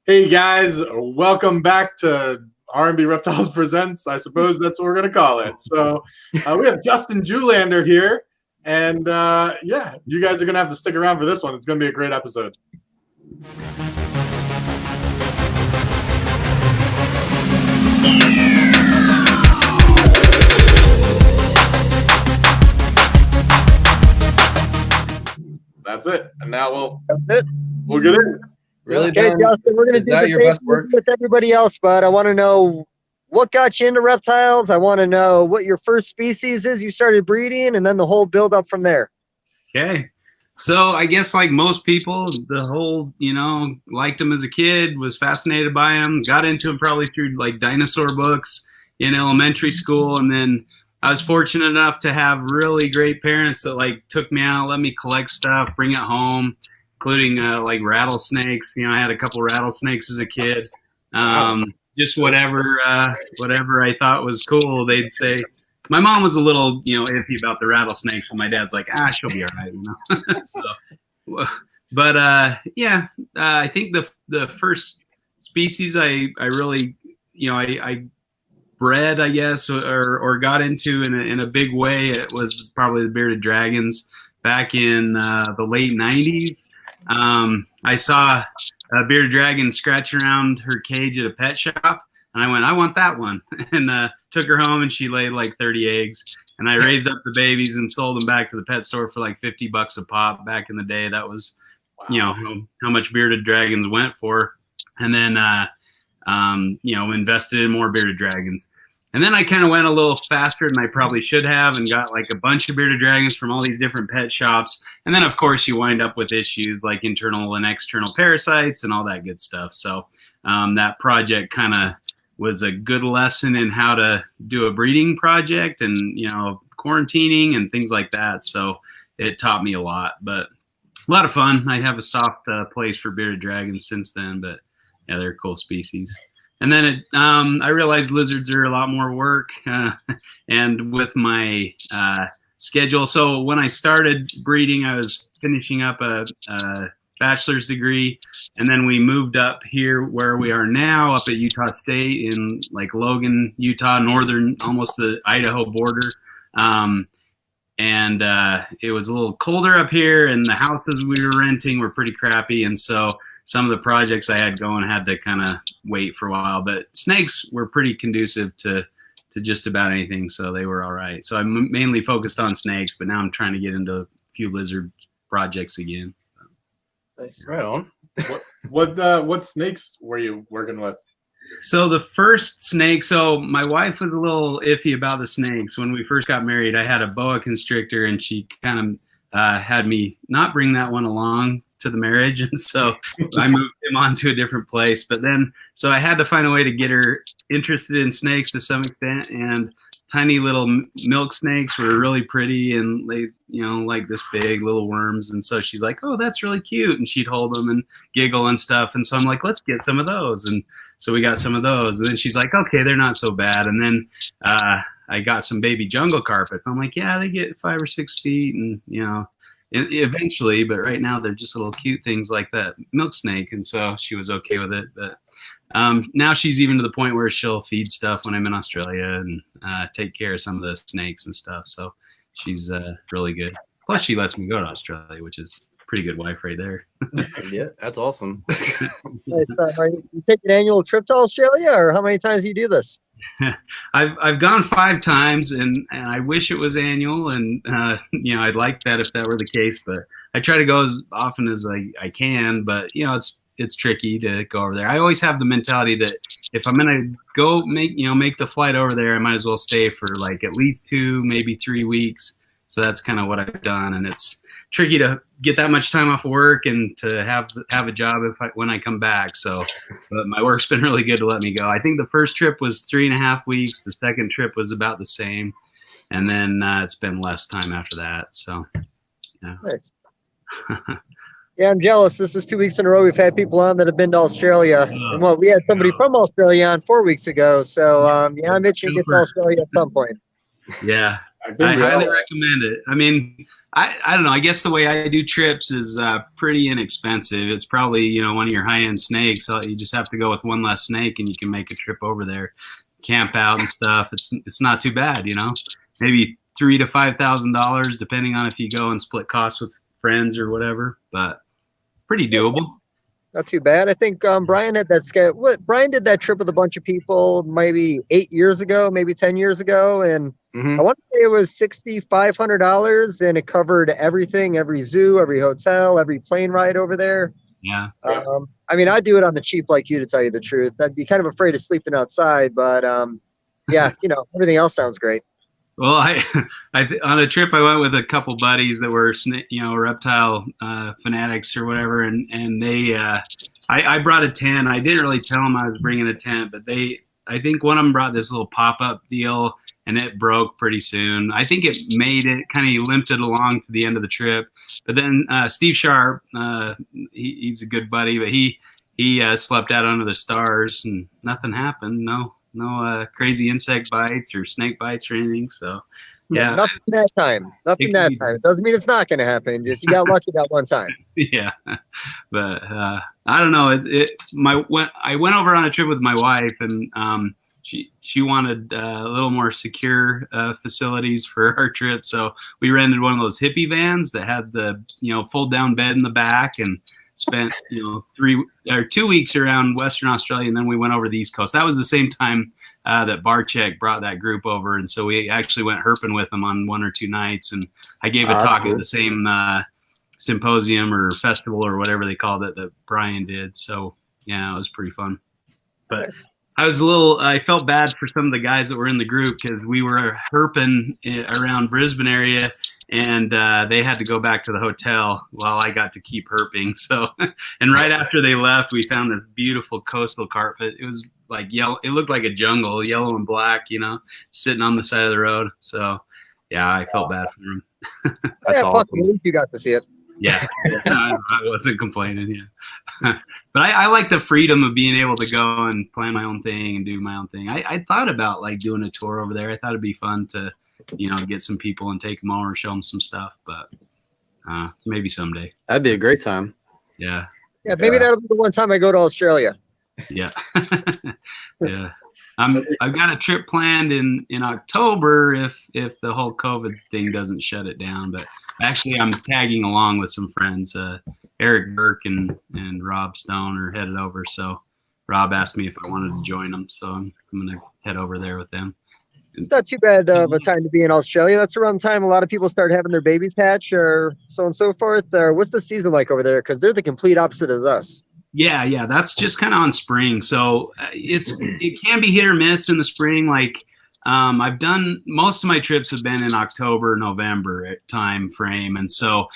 Hey guys, welcome back to R&B Reptiles Presents. I suppose that's what we're going to call it. So we have Justin Julander here. And yeah, you guys are going to have to stick around for this one. It's going to be a great episode. That's it. And now we'll get in. Really, okay, Ben? Justin, we're going to do the your best work with everybody else, but I want to know what got you into reptiles. I want to know what your first species is you started breeding, and then the whole build up from there. Okay. So I guess like most people, the whole, liked them as a kid, was fascinated by them, got into them probably through like dinosaur books in elementary school. And then I was fortunate enough to have really great parents that like took me out, let me collect stuff, bring it home, including like rattlesnakes. I had a couple rattlesnakes as a kid. Just whatever I thought was cool, they'd say. My mom was a little, iffy about the rattlesnakes, but my dad's like, she'll be all right, So, but yeah, I think the first species I really, I bred, I guess, or got into in a big way, it was probably the bearded dragons back in the late 90s. I saw a bearded dragon scratch around her cage at a pet shop, and I went, I want that one, and took her home, and she laid like 30 eggs, and I raised up the babies and sold them back to the pet store for like $50 a pop back in the day. That was, wow, how much bearded dragons went for, and then invested in more bearded dragons. And then I kind of went a little faster than I probably should have and got like a bunch of bearded dragons from all these different pet shops. And then, of course, you wind up with issues like internal and external parasites and all that good stuff. So that project kind of was a good lesson in how to do a breeding project and, quarantining and things like that. So it taught me a lot, but a lot of fun. I have a soft place for bearded dragons since then, but yeah, they're a cool species. And then I realized lizards are a lot more work, and with my schedule. So when I started breeding, I was finishing up a bachelor's degree, and then we moved up here where we are now, up at Utah State in like Logan, Utah, northern, almost the Idaho border. And it was a little colder up here, and the houses we were renting were pretty crappy, and so some of the projects I had going had to kind of wait for a while, but snakes were pretty conducive to just about anything, so they were all right. So I mainly focused on snakes, but now I'm trying to get into a few lizard projects again. Nice. Right on. What snakes were you working with? So the first snake, so my wife was a little iffy about the snakes. When we first got married, I had a boa constrictor, and she kind of had me not bring that one along to the marriage, and so I moved him on to a different place. But then, so I had to find a way to get her interested in snakes to some extent, and tiny little milk snakes were really pretty, and they, like this big little worms, and so she's like, oh, that's really cute, and she'd hold them and giggle and stuff, and so I'm like, let's get some of those, and so we got some of those, and then she's like, okay, they're not so bad, and then I got some baby jungle carpets. I'm like, yeah, they get 5 or 6 feet, and eventually, but right now they're just little cute things like that milk snake, and so she was okay with it. But now she's even to the point where she'll feed stuff when I'm in Australia and take care of some of the snakes and stuff. So she's really good. Plus, she lets me go to Australia, which is a pretty good wife right there. Yeah, that's awesome. Are you taking an annual trip to Australia, or how many times do you do this? I've gone 5 times, and I wish it was annual, and I'd like that if that were the case, but I try to go as often as I can, but it's tricky to go over there. I always have the mentality that if I'm gonna go make the flight over there, I might as well stay for like at least 2, maybe 3 weeks. So that's kind of what I've done, and it's tricky to get that much time off of work and to have a job when I come back. So, but my work's been really good to let me go. I think the first trip was 3.5 weeks. The second trip was about the same, and then it's been less time after that. So, yeah. Nice. Yeah, I'm jealous. This is 2 weeks in a row we've had people on that have been to Australia. And we had somebody from Australia on 4 weeks ago. So, yeah, I'm itching to get to Australia at some point. Yeah, I think I we highly all- recommend it. I mean, I don't know. I guess the way I do trips is pretty inexpensive. It's probably, you know, one of your high-end snakes. So you just have to go with one less snake, and you can make a trip over there, camp out and stuff. It's not too bad, you know. Maybe $3,000 to $5,000, depending on if you go and split costs with friends or whatever. But pretty doable. Not too bad. I think Brian had that Brian did that trip with a bunch of people maybe 8 years ago, maybe 10 years ago, and Mhm. I want to say it was $6,500, and it covered everything, every zoo, every hotel, every plane ride over there. Yeah. I mean, I'd do it on the cheap like you, to tell you the truth. I'd be kind of afraid of sleeping outside, but yeah, you know, everything else sounds great. Well, on a trip I went with a couple buddies that were, you know, reptile fanatics or whatever, and they, I brought a tent. I didn't really tell them I was bringing a tent, but I think one of them brought this little pop-up deal, and it broke pretty soon. I think it made it kind of limped it along to the end of the trip, but then Steve Sharp, he's a good buddy, but he slept out under the stars and nothing happened. No crazy insect bites or snake bites or anything. So yeah, nothing that time. Nothing that time. It doesn't mean it's not going to happen. Just you got lucky that one time. Yeah, but I don't know. I went over on a trip with my wife, and she wanted a little more secure facilities for our trip, so we rented one of those hippie vans that had the, you know, fold down bed in the back, and spent, you know, 2 weeks around Western Australia, and then we went over the East Coast. That was the same time that Barczyk brought that group over, and so we actually went herping with them on 1 or 2 nights, and I gave a talk at the same symposium or festival or whatever they called it that Brian did. So yeah, it was pretty fun. But I felt bad for some of the guys that were in the group, because we were herping around Brisbane area, and they had to go back to the hotel while I got to keep herping. So, and right after they left, we found this beautiful coastal carpet. It was like yellow. It looked like a jungle, yellow and black, you know, sitting on the side of the road. So yeah, I felt bad for them. That's yeah, awesome. At least you got to see it. Yeah, I wasn't complaining. Yeah, but I like the freedom of being able to go and plan my own thing and do my own thing. I thought about like doing a tour over there. I thought it'd be fun to, you know, get some people and take them over, show them some stuff. But maybe someday. That'd be a great time. Yeah. Yeah, maybe that'll be the one time I go to Australia. Yeah. Yeah. I've got a trip planned in October if the whole COVID thing doesn't shut it down. But actually, I'm tagging along with some friends. Eric Burke and Rob Stone are headed over. So Rob asked me if I wanted to join them. So I'm going to head over there with them. It's not too bad of a time to be in Australia. That's around the time a lot of people start having their babies hatch, or so on and so forth. Or what's the season like over there? Because they're the complete opposite of us. Yeah, that's just kind of on spring. So it can be hit or miss in the spring. Like I've done most of my trips have been in October, November time frame, and so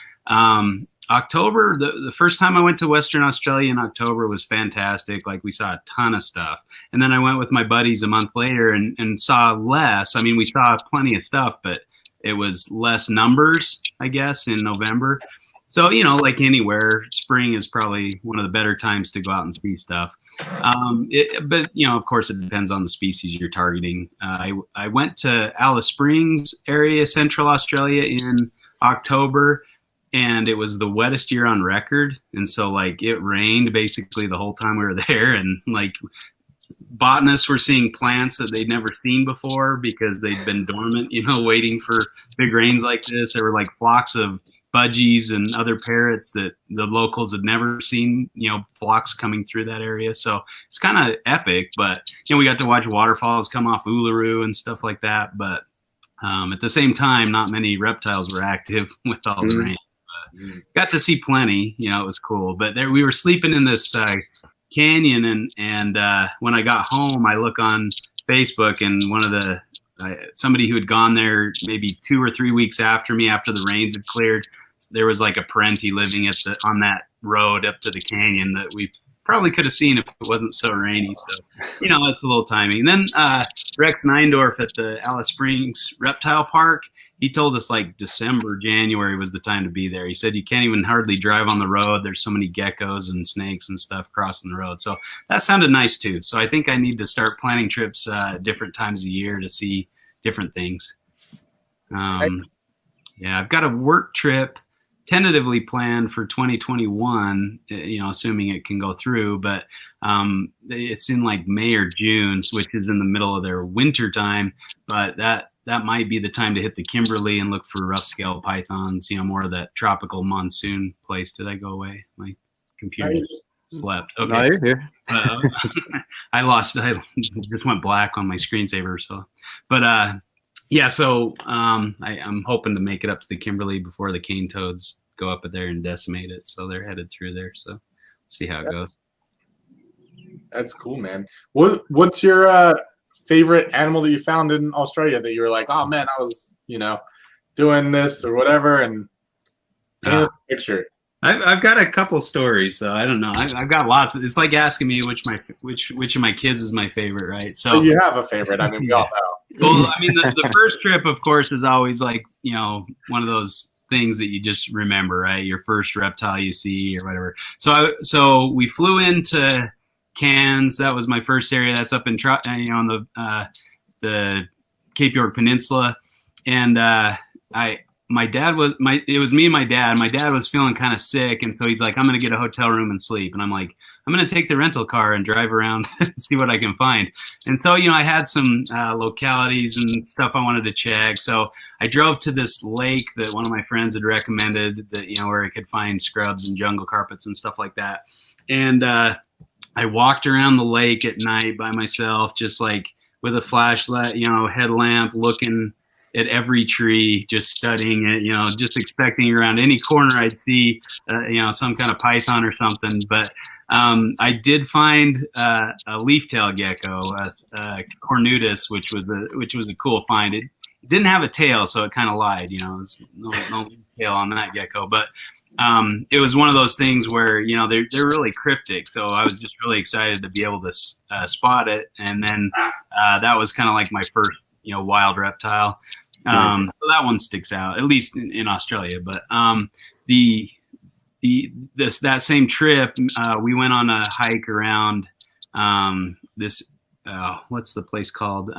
October, the first time I went to Western Australia in October was fantastic. Like we saw a ton of stuff, and then I went with my buddies a month later and saw less. I mean, we saw plenty of stuff, but it was less numbers, I guess, in November. So, you know, like anywhere, spring is probably one of the better times to go out and see stuff. But, you know, of course, it depends on the species you're targeting. I went to Alice Springs area, Central Australia in October, and it was the wettest year on record. And so, like, it rained basically the whole time we were there. And, like, botanists were seeing plants that they'd never seen before because they'd been dormant, you know, waiting for big rains like this. There were, like, flocks of budgies and other parrots that the locals had never seen, you know, flocks coming through that area. So it's kind of epic, but, you know, we got to watch waterfalls come off Uluru and stuff like that. But at the same time, not many reptiles were active with all the rain. But got to see plenty, you know, it was cool. But there we were sleeping in this canyon, and when I got home, I look on Facebook, and one of the somebody who had gone there maybe 2 or 3 weeks after me, after the rains had cleared, there was like a parenti living on that road up to the canyon that we probably could have seen if it wasn't so rainy. So, you know, it's a little timing. And then Rex Neindorf at the Alice Springs Reptile Park, he told us like December, January was the time to be there. He said you can't even hardly drive on the road. There's so many geckos and snakes and stuff crossing the road. So that sounded nice too. So I think I need to start planning trips different times of year to see different things. Yeah, I've got a work trip tentatively planned for 2021, assuming it can go through, but it's in like May or June, which is in the middle of their winter time, but that might be the time to hit the Kimberley and look for rough scale pythons, more of that tropical monsoon place. Did I go away? My computer slept. Okay. No, you're here. I just went black on my screensaver. So, but yeah, so I'm hoping to make it up to the Kimberley before the cane toads go up there and decimate it. So they're headed through there. So see how it goes. That's cool, man. What's your favorite animal that you found in Australia that you were like, oh man, I was, doing this or whatever, and paint us a picture? I've got a couple stories, so I don't know. I've got lots. It's like asking me which of my kids is my favorite, right? So you have a favorite. I mean, we all know. Well, I mean, the first trip, of course, is always like, one of those things that you just remember, right? Your first reptile you see or whatever. So we flew into Cairns. That was my first area. That's up in on the Cape York Peninsula, and it was me and my dad. My dad was feeling kind of sick, and so he's like, I'm going to get a hotel room and sleep. And I'm like, I'm going to take the rental car and drive around and see what I can find. And so, I had some localities and stuff I wanted to check. So I drove to this lake that one of my friends had recommended that, where I could find scrubs and jungle carpets and stuff like that. And I walked around the lake at night by myself, just like with a flashlight, headlamp, looking at every tree, just studying it, just expecting around any corner I'd see, some kind of python or something. But I did find a leaf-tailed gecko, cornutus, which was a cool find. It didn't have a tail, so it kind of lied. There's no tail on that gecko. But it was one of those things where they're really cryptic. So I was just really excited to be able to spot it, and then that was kind of like my first wild reptile. So that one sticks out, at least in Australia. But that same trip, we went on a hike around this. What's the place called?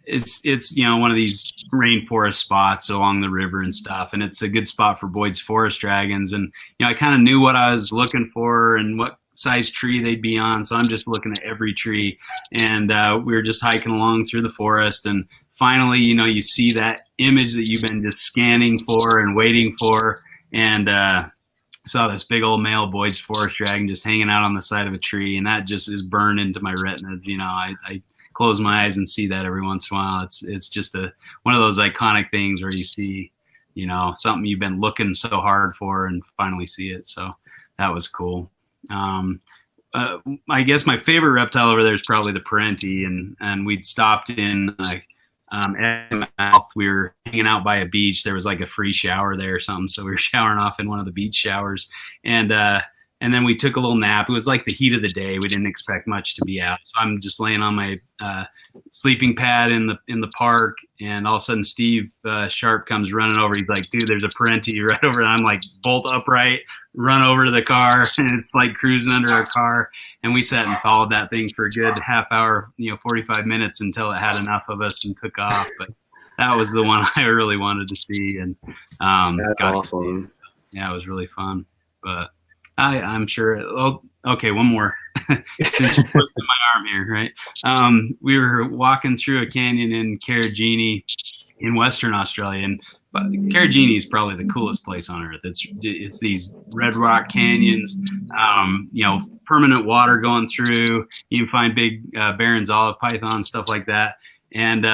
It's one of these rainforest spots along the river and stuff, and it's a good spot for Boyd's forest dragons. And I kind of knew what I was looking for and what size tree they'd be on, so I'm just looking at every tree. And we were just hiking along through the forest, and finally, you see that image that you've been just scanning for and waiting for, and saw this big old male Boyd's forest dragon just hanging out on the side of a tree, and that just is burned into my retinas. I close my eyes and see that every once in a while. It's just one of those iconic things where you see, something you've been looking so hard for and finally see it. So that was cool. I guess my favorite reptile over there is probably the parenti, and we'd stopped in Mouth. We were hanging out by a beach. There was like a free shower there or something, so we were showering off in one of the beach showers, and then we took a little nap. It was like the heat of the day. We didn't expect much to be out, so I'm just laying on my sleeping pad in the park, and all of a sudden Steve Sharp comes running over. He's like, dude, there's a parenti right over there. I'm like, bolt upright, run over to the car, and it's like cruising under our car. And we sat and followed that thing for a good half hour, 45 minutes until it had enough of us and took off. But that was the one I really wanted to see. And that's awesome. Yeah, it was really fun. But I'm sure. Okay, one more. Since you're twisting my arm here, right? We were walking through a canyon in Karajini in Western Australia, and Karajini is probably the coolest place on earth. It's these red rock canyons, permanent water going through. You can find big Barron's olive python, stuff like that. And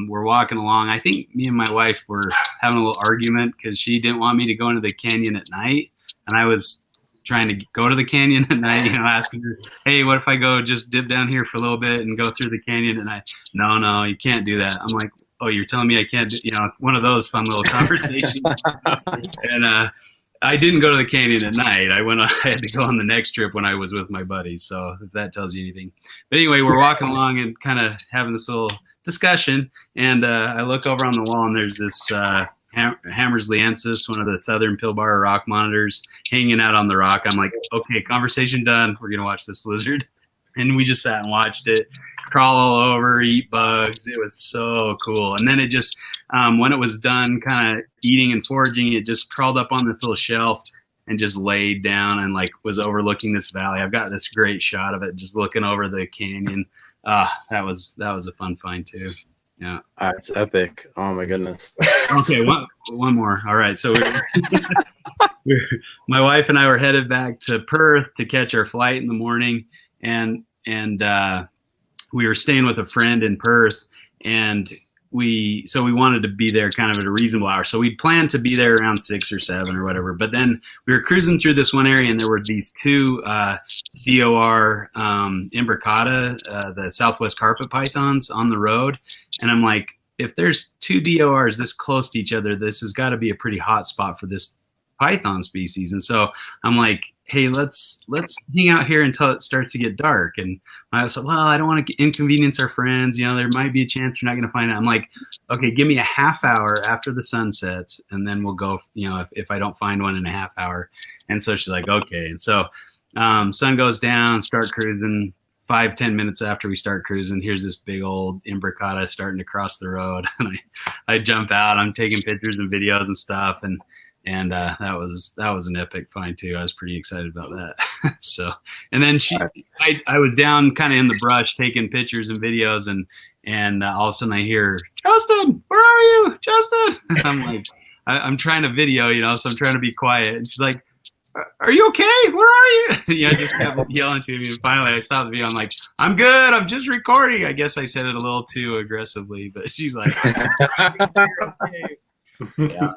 we're walking along. I think me and my wife were having a little argument because she didn't want me to go into the canyon at night, and I was trying to go to the canyon at night, asking her, hey, what if I go just dip down here for a little bit and go through the canyon? And no, you can't do that. I'm like, oh, you're telling me I can't do, one of those fun little conversations. And I didn't go to the canyon at night. I had to go on the next trip when I was with my buddies. So if that tells you anything. But anyway, we're walking along and kind of having this little discussion. And I look over on the wall, and there's this Hammersliensis, one of the southern Pilbara rock monitors, hanging out on the rock. I'm like, okay, conversation done. We're going to watch this lizard. And we just sat and watched it crawl all over, eat bugs. It was so cool. And then it just, when it was done kind of eating and foraging, it just crawled up on this little shelf and just laid down and like was overlooking this valley. I've got this great shot of it just looking over the canyon. That was a fun find too. Yeah. It's epic. Oh my goodness. Okay, one more. All right. So my wife and I were headed back to Perth to catch our flight in the morning, and we were staying with a friend in Perth, and we wanted to be there kind of at a reasonable hour. So we planned to be there around 6 or 7 or whatever. But then we were cruising through this one area, and there were these 2 DOR imbricata, the Southwest carpet pythons on the road. And I'm like, if there's 2 DORs this close to each other, this has got to be a pretty hot spot for this python species. And so I'm like, hey, let's hang out here until it starts to get dark. And I was like, well, I don't want to inconvenience our friends. You know, there might be a chance you're not going to find it. I'm like, okay, give me a half hour after the sun sets, and then we'll go, you know, if I don't find one in a half hour. And so she's like, okay. And so sun goes down, start cruising. 5-10 minutes after we start cruising, here's this big old imbricata starting to cross the road. And I jump out. I'm taking pictures and videos and stuff. And that was an epic find too. I was pretty excited about that. So, and then I was down kind of in the brush taking pictures and videos, and all of a sudden I hear, Justin, where are you, Justin? I'm like, I'm trying to video, you know, so I'm trying to be quiet. And she's like, are you okay? Where are you? Yeah, I just kept yelling to me. And finally, I stopped the video. I'm like, I'm good. I'm just recording. I guess I said it a little too aggressively, but she's like, okay. Yeah.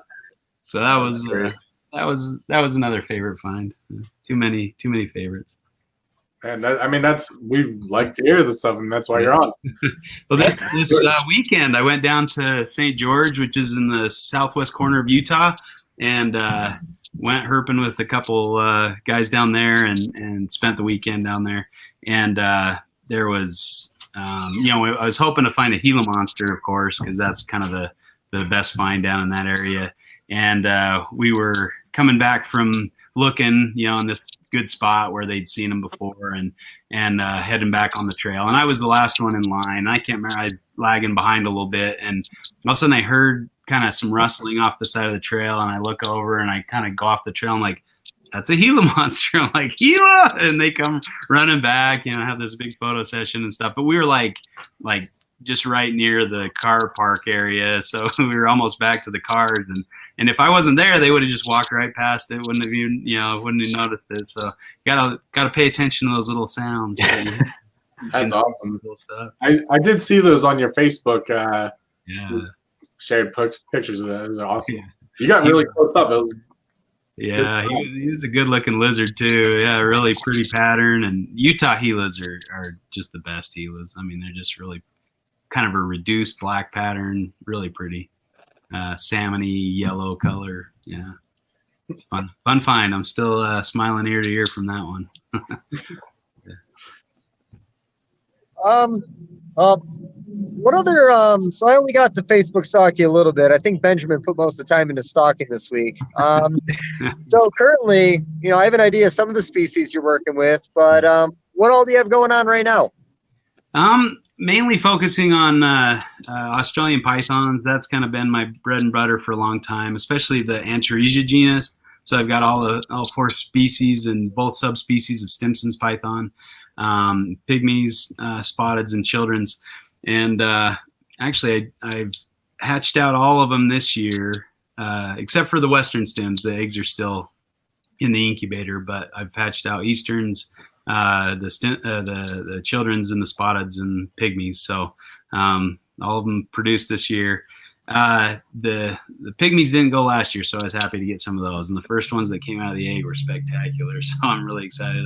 So that was another favorite find. Too many favorites. And we like to hear this stuff, and that's why you're on. Well, this weekend I went down to St. George, which is in the southwest corner of Utah, and went herping with a couple guys down there, and spent the weekend down there. And there was, I was hoping to find a Gila monster, of course, because that's kind of the best find down in that area. And we were coming back from looking, in this good spot where they'd seen them before, and heading back on the trail. And I was the last one in line. I can't remember. I was lagging behind a little bit, and all of a sudden I heard kind of some rustling off the side of the trail, and I look over and I kind of go off the trail. I'm like, that's a Gila monster. I'm like, Gila! And they come running back, have this big photo session and stuff. But we were like just right near the car park area, so we were almost back to the cars, and if I wasn't there, they would have just walked right past it, wouldn't have even noticed it. So gotta pay attention to those little sounds. That's awesome. Cool stuff. I did see those on your Facebook. Yeah, shared pictures of that. It was awesome. Yeah. You got really close up. Yeah, he was a good looking lizard too. Yeah, really pretty pattern. And Utah Gilas are just the best Gilas. I mean, they're just really kind of a reduced black pattern, really pretty, salmony yellow color. Yeah, it's fun find. I'm still smiling ear to ear from that one. What other so I only got to Facebook stalk you a little bit. I think Benjamin put most of the time into stalking this week. So currently, I have an idea of some of the species you're working with, but what all do you have going on right now? Mainly focusing on Australian pythons. That's kind of been my bread and butter for a long time, especially the Antaresia genus. So I've got all 4 species and both subspecies of Stimson's python, pygmies, spotteds, and children's. And actually, I've hatched out all of them this year, except for the western stems. The eggs are still in the incubator, but I've hatched out easterns, the children's, and the spotteds and pygmies. So all of them produced this year. The pygmies didn't go last year, so I was happy to get some of those. And the first ones that came out of the egg were spectacular. So I'm really excited.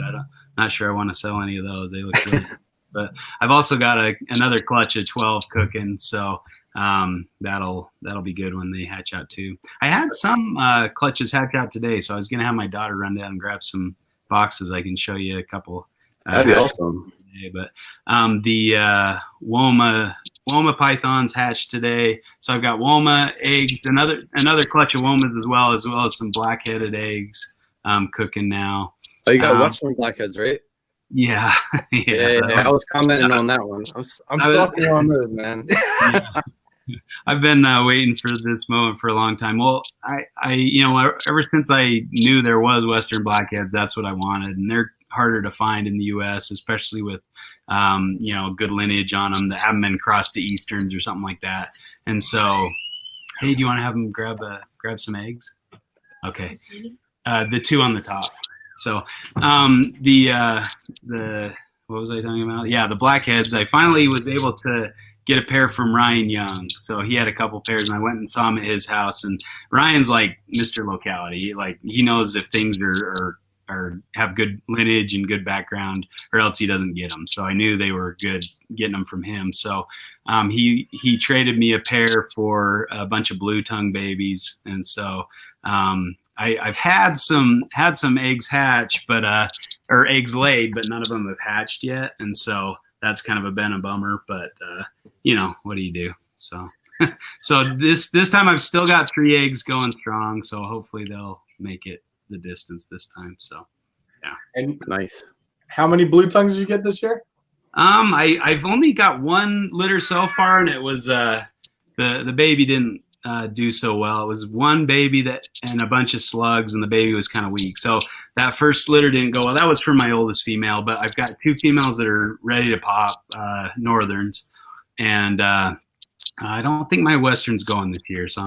Not sure I want to sell any of those. They look really good. But I've also got another clutch of 12 cooking, so that'll be good when they hatch out too. I had some clutches hatch out today, so I was gonna have my daughter run down and grab some boxes. I can show you a couple. That'd be awesome. Today, but the Woma pythons hatched today, so I've got Woma eggs, another clutch of Womas as well as some black-headed eggs cooking now. Oh, you got Western blackheads, right? Yeah, Yeah, I was commenting on that one. I'm stalking on those, man. Yeah. I've been waiting for this moment for a long time. Well, ever since I knew there was Western blackheads, that's what I wanted, and they're harder to find in the U.S., especially with good lineage on them that haven't been crossed to Easterns or something like that. And so, hey, do you want to have them grab some eggs? Okay, the two on the top. So the what was I talking about? Yeah, the blackheads. I finally was able to get a pair from Ryan Young. So he had a couple pairs, and I went and saw him at his house. And Ryan's like Mr. Locality. Like, he knows if things are have good lineage and good background, or else he doesn't get them. So I knew they were good getting them from him. So he traded me a pair for a bunch of blue tongue babies, and so I've had some eggs hatch, or eggs laid, but none of them have hatched yet, and so that's kind of been a bummer. But what do you do? So so this time I've still got 3 eggs going strong, so hopefully they'll make it the distance this time. So yeah. And Nice. how many blue tongues did you get this year? I've only got 1 litter so far, and it was the baby didn't do so well. It was 1 baby and a bunch of slugs, and the baby was kind of weak. So that first litter didn't go well. That was for my oldest female, but I've got 2 females that are ready to pop, Northerns, and I don't think my Western's going this year. So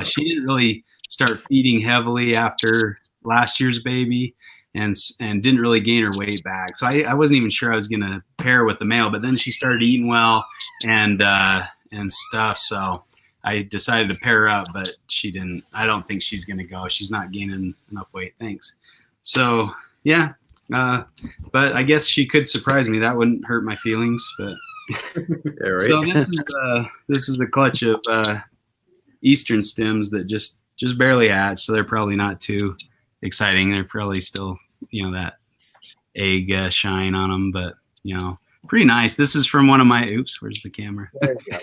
she didn't really start feeding heavily after last year's baby, and didn't really gain her weight back. So I wasn't even sure I was going to pair with the male, but then she started eating well and stuff. So I decided to pair her up, but she didn't. I don't think she's going to go. She's not gaining enough weight. Thanks. So yeah. But I guess she could surprise me. That wouldn't hurt my feelings, but Yeah, right. so this is a clutch of Eastern stems that just barely hatched, so they're probably not too exciting. They're probably still, that egg shine on them, but pretty nice. This is from one of my where's the camera?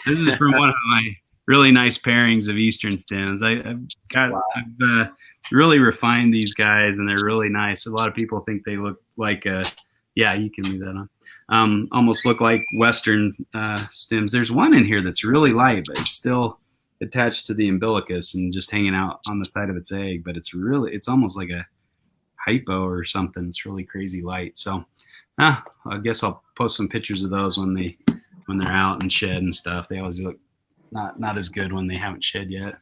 This is from one of my really nice pairings of Eastern stems. I've really refined these guys, and they're really nice. A lot of people think they look like you can leave that on. Almost look like Western stems. There's one in here that's really light, but it's still attached to the umbilicus and just hanging out on the side of its egg. But it's almost like a hypo or something. It's really crazy light. So I guess I'll post some pictures of those when they're out and shed and stuff. They always look not as good when they haven't shed yet.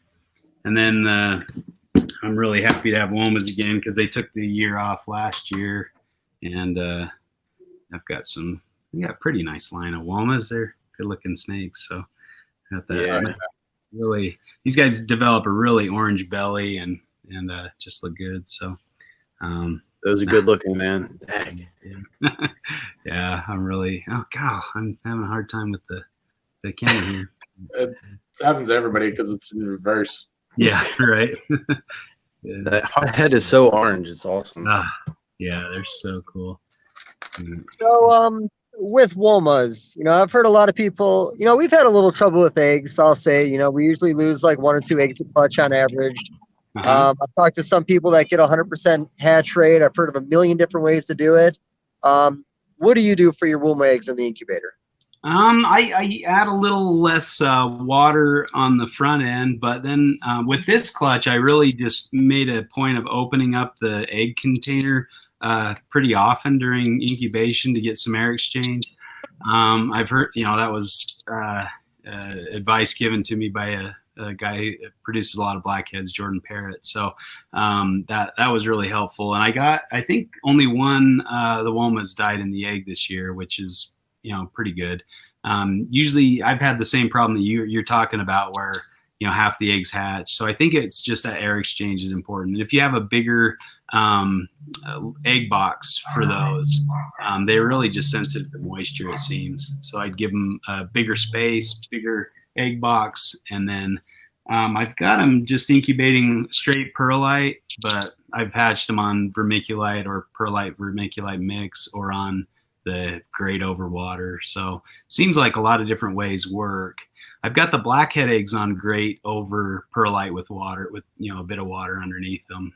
And then I'm really happy to have Womas again, because they took the year off last year, and I've got a pretty nice line of Womas. They're good looking snakes. So got that. Yeah. Really, these guys develop a really orange belly and just look good. So Those are good looking, man. Dang. Yeah. Yeah, I'm having a hard time with the camera here. It happens to everybody because it's in reverse. Yeah, right. Yeah. That head is so orange. It's awesome. Yeah, they're so cool. So, with Womas, I've heard a lot of people, we've had a little trouble with eggs. I'll say, we usually lose like 1 or 2 eggs a clutch on average. I've talked to some people that get 100% hatch rate. I've heard of a million different ways to do it. What do you do for your Woma eggs in the incubator? I add a little less water on the front end, but then with this clutch, I really just made a point of opening up the egg container pretty often during incubation to get some air exchange. I've heard, that was advice given to me by a guy who produces a lot of blackheads, Jordan Parrott. So that was really helpful. And I think only one the Womas died in the egg this year, which is pretty good. Usually I've had the same problem that you're talking about, where half the eggs hatch. So I think it's just that air exchange is important. And if you have a bigger egg box for those, they're really just sensitive to moisture, it seems. So I'd give them a bigger space, bigger egg box, and then I've got them just incubating straight perlite, but I've hatched them on vermiculite or perlite vermiculite mix, or on the grate over water. So seems like a lot of different ways work. I've got the blackhead eggs on grate over perlite with water, with a bit of water underneath them,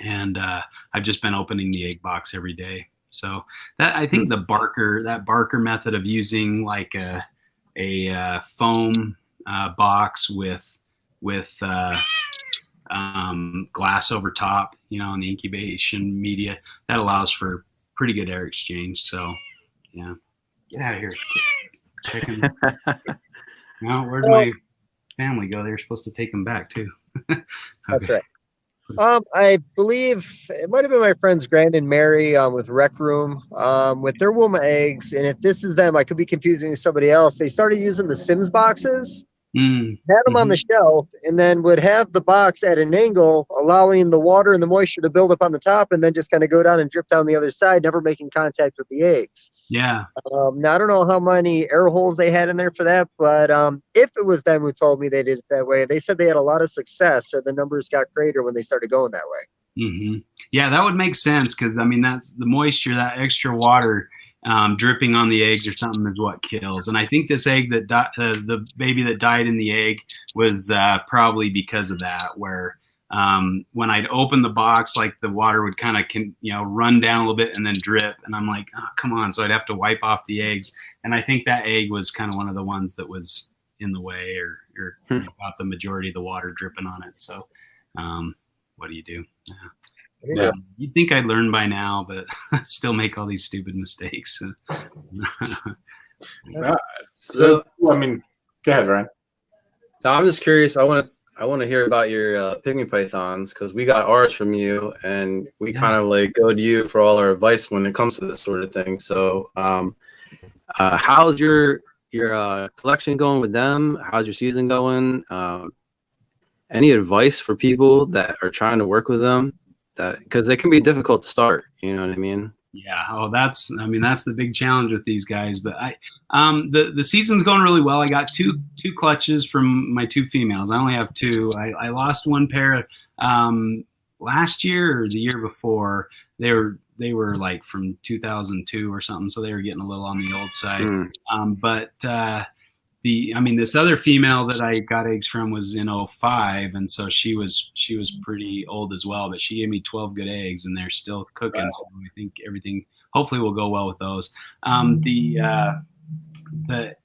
and I've just been opening the egg box every day. So that, I think that Barker method of using like a foam box with glass over top, you know, in the incubation media, that allows for pretty good air exchange. So yeah, get out of here, chickens. No, where'd my family go? They were supposed to take them back too. Okay. That's right. I believe it might have been my friends Grant and Mary with Rec Room with their Wilma eggs. And if this is them, I could be confusing with somebody else. They started using the Sims boxes, had them on the shelf, and then would have the box at an angle, allowing the water and the moisture to build up on the top and then just kind of go down and drip down the other side, never making contact with the eggs. Yeah. Now, I don't know how many air holes they had in there for that, but if it was them who told me they did it that way, they said they had a lot of success, so the numbers got greater when they started going that way. Yeah, that would make sense because, I mean, that's the moisture, that extra water dripping on the eggs or something is what kills. And I think this egg that the baby that died in the egg was probably because of that, where when I'd open the box, like the water would kind of, run down a little bit and then drip. And I'm like, oh, come on. So I'd have to wipe off the eggs. And I think that egg was kind of one of the ones that was in the way or got the majority of the water dripping on it. So what do you do? Yeah. You'd think I'd learn by now, but I still make all these stupid mistakes. So, I mean, go ahead, Ryan. No, I'm just curious. I want to hear about your pygmy pythons because we got ours from you, and we kind of like go to you for all our advice when it comes to this sort of thing. So, how's your collection going with them? How's your season going? Any advice for people that are trying to work with them? That because it can be difficult to start, you know what I mean? Yeah. Oh, that's the big challenge with these guys. But the season's going really well. I got two clutches from my two females. I only have two. I lost one pair last year or the year before. They were like from 2002 or something, so they were getting a little on the old side. This other female that I got eggs from was in 05, and so she was pretty old as well, but she gave me 12 good eggs, and they're still cooking. Wow. So I think everything hopefully will go well with those.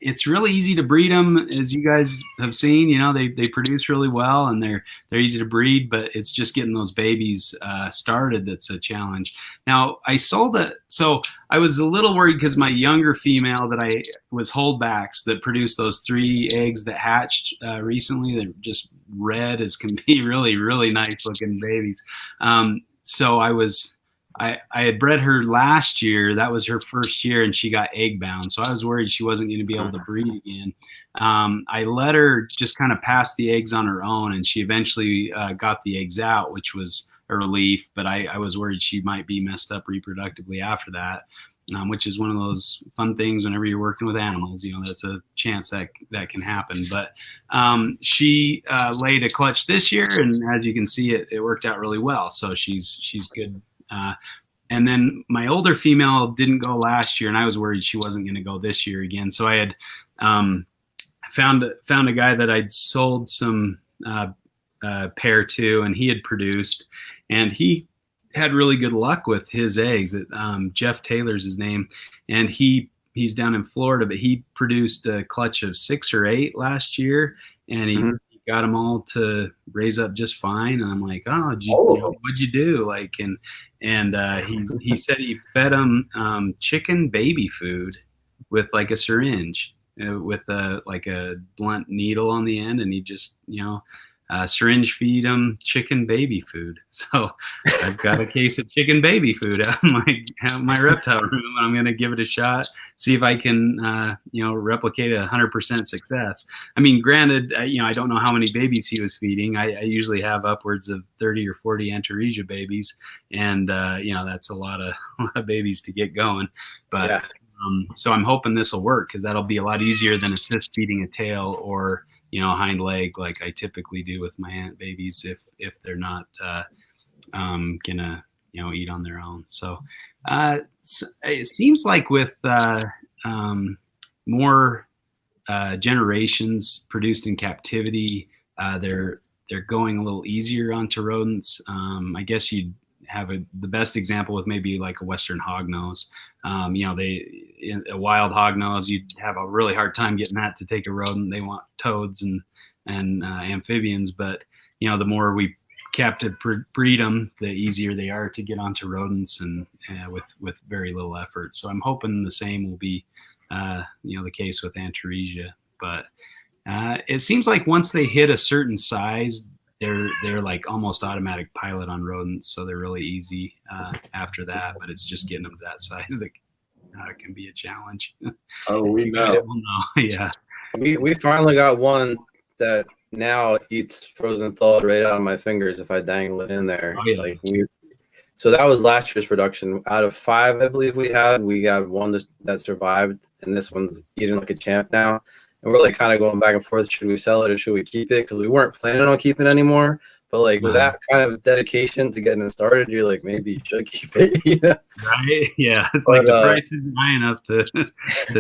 It's really easy to breed them, as you guys have seen. You know, they produce really well, and they're easy to breed, but it's just getting those babies started that's a challenge. Now, I sold it, so I was a little worried because my younger female that I was holdbacks that produced those 3 eggs that hatched recently, they're just red as can be, really, really nice looking babies. So I had bred her last year. That was her first year, and she got egg bound. So I was worried she wasn't going to be able to breed again. I let her just kind of pass the eggs on her own, and she eventually got the eggs out, which was a relief. But I was worried she might be messed up reproductively after that, which is one of those fun things whenever you're working with animals. You know, that's a chance that can happen. But she laid a clutch this year, and as you can see, it worked out really well. So she's good. And then my older female didn't go last year, and I was worried she wasn't going to go this year again. So I had found a guy that I'd sold some pair to, and he had produced, and he had really good luck with his eggs. Jeff Taylor's his name, and he's down in Florida, but he produced a clutch of 6 or 8 last year, and he got them all to raise up just fine. And I'm like, what'd you do? Like, and he said he fed them chicken baby food with like a syringe with a blunt needle on the end, and he just syringe feed them chicken baby food. So I've got a case of chicken baby food out in my reptile room, and I'm going to give it a shot, see if I can, replicate 100% success. I mean, granted, I don't know how many babies he was feeding. I usually have upwards of 30 or 40 Antaresia babies, and that's a lot of babies to get going. But yeah. So I'm hoping this will work, because that'll be a lot easier than assist feeding a tail or hind leg like I typically do with my ant babies if they're not gonna eat on their own. So it seems like with more generations produced in captivity, they're going a little easier onto rodents. I guess you'd have the best example with maybe like a Western hognose. A wild hognose, you'd have a really hard time getting that to take a rodent. They want toads and amphibians, but the more we captive breed them, the easier they are to get onto rodents and with very little effort. So I'm hoping the same will be the case with Antaresia. But it seems like once they hit a certain size, they're like almost automatic pilot on rodents, so they're really easy after that. But it's just getting them to that size that can be a challenge. Oh, we know. Yeah. We finally got one that now eats frozen thawed right out of my fingers if I dangle it in there. Oh, yeah. So that was last year's production. Out of 5, I believe we had one that survived, and this one's eating like a champ now. And we're like kind of going back and forth. Should we sell it or should we keep it? Because we weren't planning on keeping it anymore. But like with that kind of dedication to getting it started, you're like, maybe you should keep it. Right? Yeah. It's like the price isn't high enough to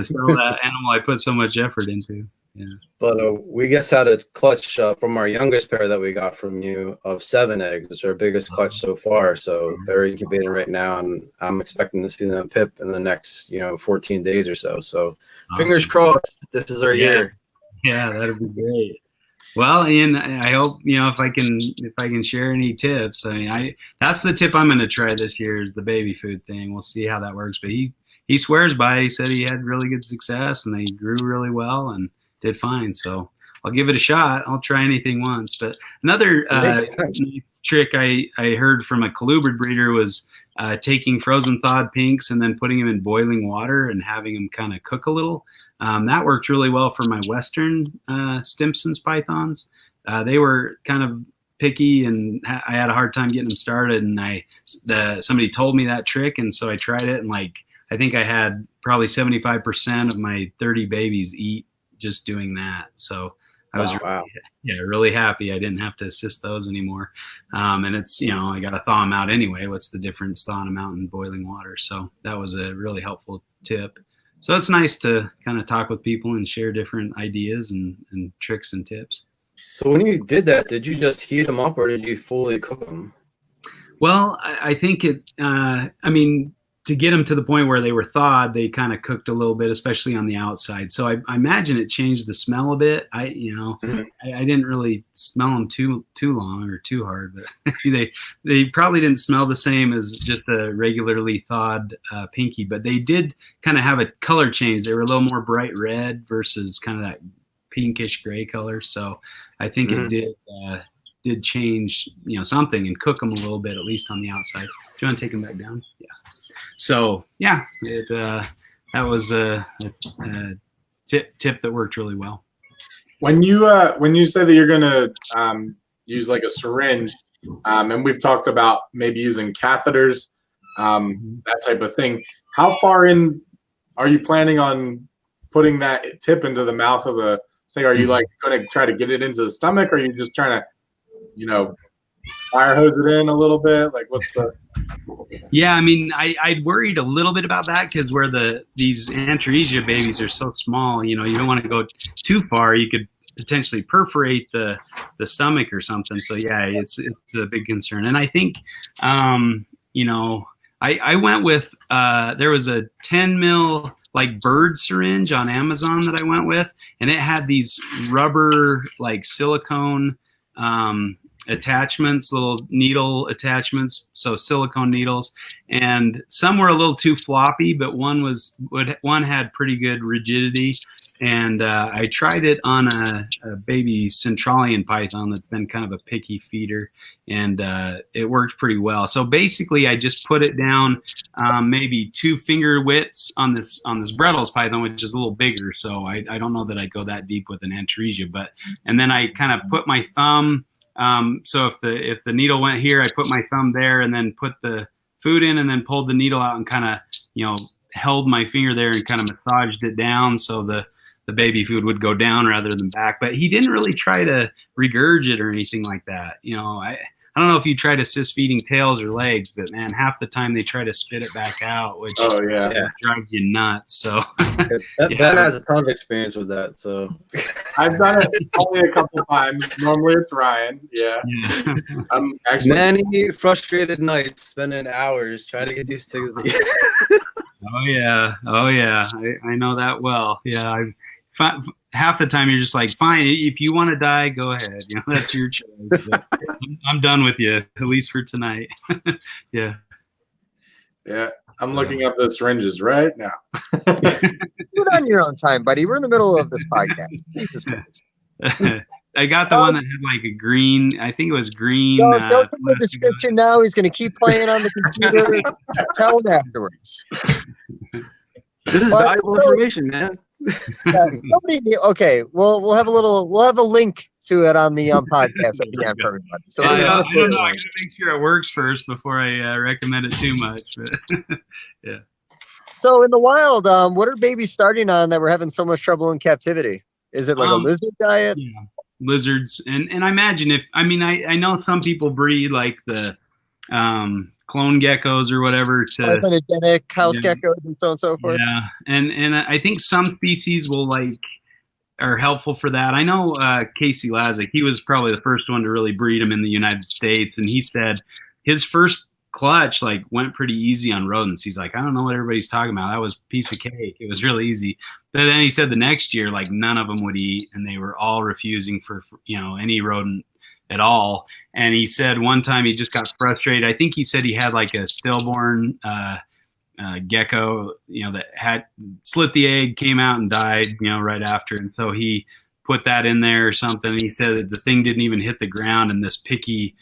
sell that animal I put so much effort into. Yeah. But we just had a clutch from our youngest pair that we got from you of 7 eggs. It's our biggest clutch so far. So they're incubating right now, and I'm expecting to see them pip in the next 14 days or so. So fingers crossed, this is our year. Yeah, that'd be great. Well, Ian, I hope if I can share any tips. I mean, that's the tip I'm going to try this year is the baby food thing. We'll see how that works. But he swears by it. He said he had really good success and they grew really well and did fine. So I'll give it a shot. I'll try anything once. But another trick I heard from a colubrid breeder was taking frozen thawed pinks and then putting them in boiling water and having them kind of cook a little. That worked really well for my Western Stimson's pythons. They were kind of picky, and I had a hard time getting them started. And somebody told me that trick, and so I tried it. And I think I had probably 75% of my 30 babies eat just doing that. So I was really happy I didn't have to assist those anymore. And it's I got to thaw them out anyway. What's the difference thawing them out in boiling water? So that was a really helpful tip. So it's nice to kind of talk with people and share different ideas and tricks and tips. So when you did that, did you just heat them up or did you fully cook them? Well, I think to get them to the point where they were thawed, they kind of cooked a little bit, especially on the outside. So I imagine it changed the smell a bit. I didn't really smell them too long or too hard, but they probably didn't smell the same as just a regularly thawed pinky. But they did kind of have a color change. They were a little more bright red versus kind of that pinkish gray color. So I think it did change something and cook them a little bit, at least on the outside. Do you want to take them back down? Yeah. So yeah, that was a tip that worked really well. When you say that you're gonna use like a syringe, and we've talked about maybe using catheters, that type of thing. How far in are you planning on putting that tip into the mouth of a? Say, are you like going to try to get it into the stomach, or are you just trying to, fire hose it in a little bit? Like, what's the? Yeah, I mean, I'd worried a little bit about that because where these Antaresia babies are so small, you don't want to go too far. You could potentially perforate the stomach or something. So yeah, it's a big concern. And I think, I went with there was a 10 mil like bird syringe on Amazon that I went with, and it had these rubber like silicone attachments, little needle attachments, so silicone needles, and some were a little too floppy, but one had pretty good rigidity. And I tried it on a baby Centralian python that's been kind of a picky feeder, and it worked pretty well. So basically, I just put it down maybe 2 finger widths on this Brettles python, which is a little bigger. So I don't know that I'd go that deep with an Antaresia, and then I kind of put my thumb. So if the needle went here, I put my thumb there, and then put the food in, and then pulled the needle out, and kind of held my finger there and kind of massaged it down so the baby food would go down rather than back. But he didn't really try to regurgitate or anything like that. I don't know if you try to assist feeding tails or legs, but man, half the time they try to spit it back out, which drives you nuts. So Ben has a ton of experience with that. So I've done it only a couple times. Normally it's Ryan. Yeah. I'm actually Many frustrated nights spending hours trying to get these tickets together. Oh yeah. I know that well. Yeah. Half the time you're just like, fine, if you want to die, go ahead. You know, that's your choice. But I'm done with you, at least for tonight. Yeah. Yeah. I'm looking up the syringes right now. Do it on your own time, buddy. We're in the middle of this podcast. Jesus Christ. I got the one that had like a green. I think it was green. Don't put the description now. He's going to keep playing on the computer. Tell him afterwards. This is valuable information, man. Okay, we'll have a link to it on the podcast at the end for everybody. So I don't know. I gotta make sure it works first before I recommend it too much. But yeah. So in the wild, what are babies starting on that we're having so much trouble in captivity? Is it like a lizard diet? Yeah. Lizards, and I imagine I know some people breed like the clone geckos or whatever to Hypogenetic house geckos and so on and so forth. Yeah, and I think some species are helpful for that. I know Casey Lazick, he was probably the first one to really breed them in the United States, and he said his first clutch went pretty easy on rodents. He's like, I don't know what everybody's talking about. That was a piece of cake. It was really easy. But then he said the next year, none of them would eat, and they were all refusing for any rodent at all. And he said one time he just got frustrated. I think he said he had like a stillborn gecko, that had slit the egg, came out and died, right after. And so he put that in there or something. And he said that the thing didn't even hit the ground, and this pygmy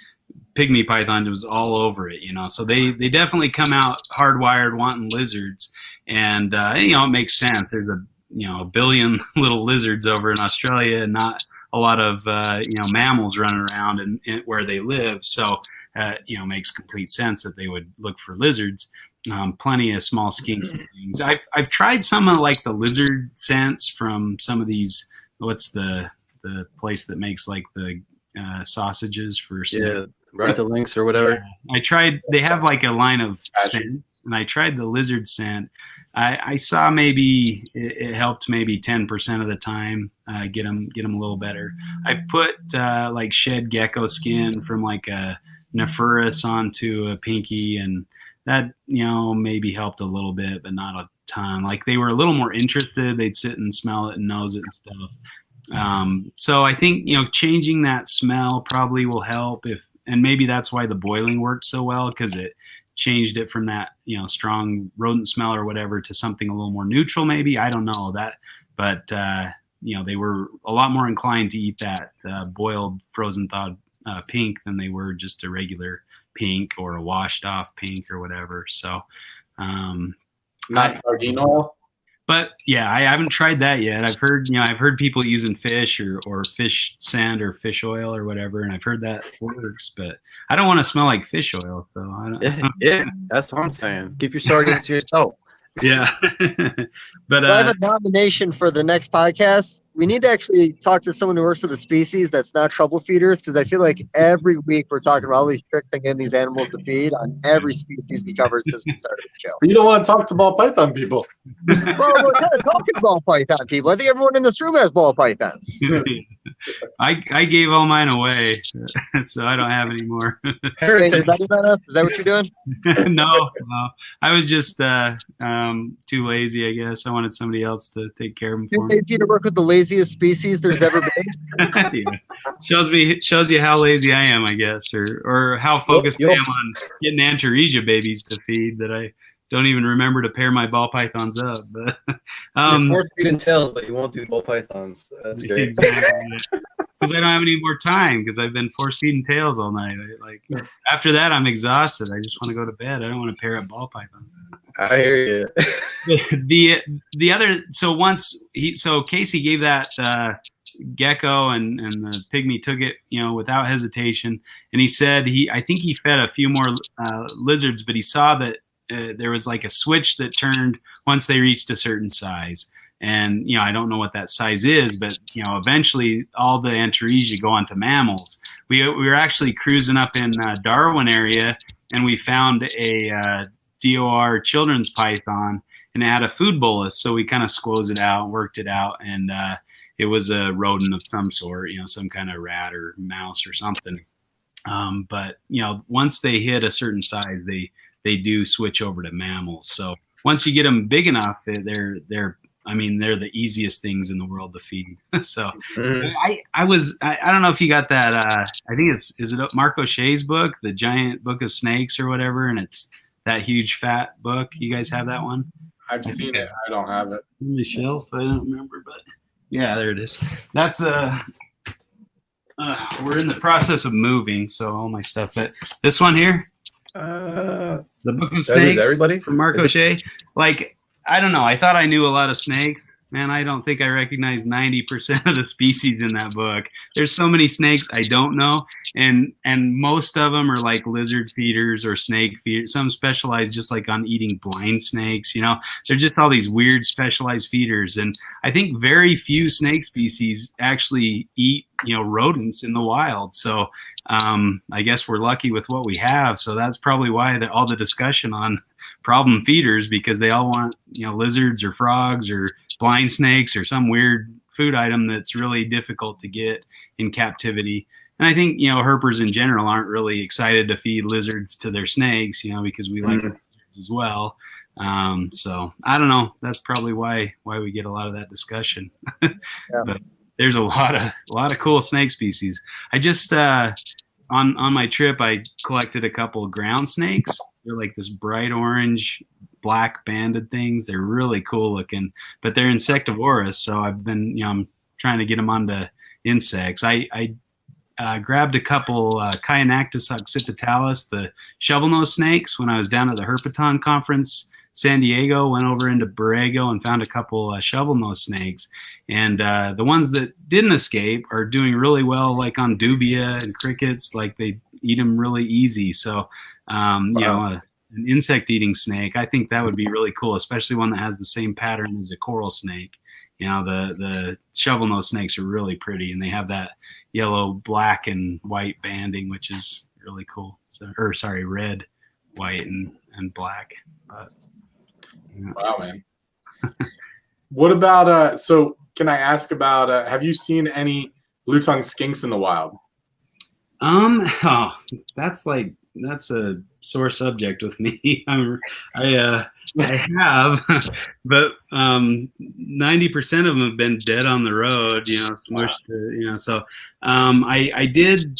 python was all over it, So they definitely come out hardwired wanting lizards. And, it makes sense. There's a billion little lizards over in Australia and not a lot of, mammals running around in where they live. So, makes complete sense that they would look for lizards. Plenty of small skinks and things. I've tried some of the lizard scents from some of these. What's the place that makes the sausages for Right to Lynx or whatever. Yeah. I tried. They have a line of scents, and I tried the lizard scent. I saw maybe it helped maybe 10% of the time get them a little better. I put shed gecko skin from a Nephurus onto a pinky, and that maybe helped a little bit, but not a ton. They were a little more interested. They'd sit and smell it and nose it and stuff. So I think changing that smell probably will help and maybe that's why the boiling worked so well, because it changed it from that strong rodent smell or whatever to something a little more neutral. Maybe, I don't know that, but they were a lot more inclined to eat that boiled frozen thawed pink than they were just a regular pink or a washed off pink or whatever. So not sardine oil. But yeah, I haven't tried that yet. I've heard people using fish or fish sand or fish oil or whatever, and I've heard that works. But I don't want to smell like fish oil, so I don't. Yeah, that's what I'm saying. Keep your sardines to yourself. Yeah, but I have a nomination for the next podcast. We need to actually talk to someone who works for the species that's not trouble feeders, because I feel like every week we're talking about all these tricks and getting these animals to feed on every species we covered since we started the show. You don't want to talk to ball python people. Well, we're kind of talking ball python people. I think everyone in this room has ball pythons. I gave all mine away, so I don't have any more. Is that what you're doing? No. I was just too lazy, I guess. I wanted somebody else to take care of them for me. Lazy to work with the laziest species there's ever been. Yeah. Shows you how lazy I am, I guess, or how focused I am on getting Antaresia babies to feed that I don't even remember to pair my ball pythons up. But you're force feeding tails, but you won't do ball pythons. That's great. Exactly. Because I don't have any more time, because I've been force feeding tails all night. After that, I'm exhausted. I just want to go to bed. I don't want to pair up ball pythons. I hear you. The other, so Casey gave that gecko and the pygmy took it, without hesitation. And he said I think he fed a few more lizards, but he saw that there was a switch that turned once they reached a certain size. And, I don't know what that size is, but, eventually all the Antaresia go on to mammals. We were actually cruising up in Darwin area, and we found a DOR children's python, and it had a food bolus. So we kind of squoze it out, worked it out, and it was a rodent of some sort, some kind of rat or mouse or something. But once they hit a certain size, they do switch over to mammals. So once you get them big enough, they're the easiest things in the world to feed. So I don't know if you got that. I think is it Mark O'Shea's book, The Giant Book of Snakes or whatever, and it's that huge fat book. You guys have that one? I've seen it. I don't have it. On the shelf. I don't remember, but yeah, there it is. That's we're in the process of moving, so all my stuff. But this one here, The Book of Snakes, everybody from Mark O'Shea. Like, I don't know. I thought I knew a lot of snakes. Man, I don't think I recognize 90% of the species in that book. There's so many snakes I don't know, and most of them are like lizard feeders or snake feeders. Some specialize just like on eating blind snakes. They're just all these weird specialized feeders. And I think very few snake species actually eat rodents in the wild. So I guess we're lucky with what we have. So that's probably why all the discussion on problem feeders, because they all want lizards or frogs or blind snakes or some weird food item that's really difficult to get in captivity. And I think herpers in general aren't really excited to feed lizards to their snakes, because we like lizards as well. So I don't know. That's probably why we get a lot of that discussion. Yeah. But there's a lot of cool snake species. I just on my trip I collected a couple of ground snakes. They're like this bright orange, black banded things. They're really cool looking, but they're insectivorous. So I've been, I'm trying to get them onto insects. I grabbed a couple Chianactis occipitalis, the shovel-nosed snakes, when I was down at the Herpaton conference, San Diego. Went over into Borrego and found a couple shovel-nosed snakes. And the ones that didn't escape are doing really well, like on dubia and crickets. Like they eat them really easy. So an insect-eating snake, I think that would be really cool, especially one that has the same pattern as a coral snake. The shovel-nosed snakes are really pretty, and they have that yellow, black, and white banding, which is really cool. Red, white, and black. But, Wow, man. What about so can I ask about have you seen any blue-tongued skinks in the wild? That's a sore subject with me. I have, but 90% of them have been dead on the road, smushed, so I did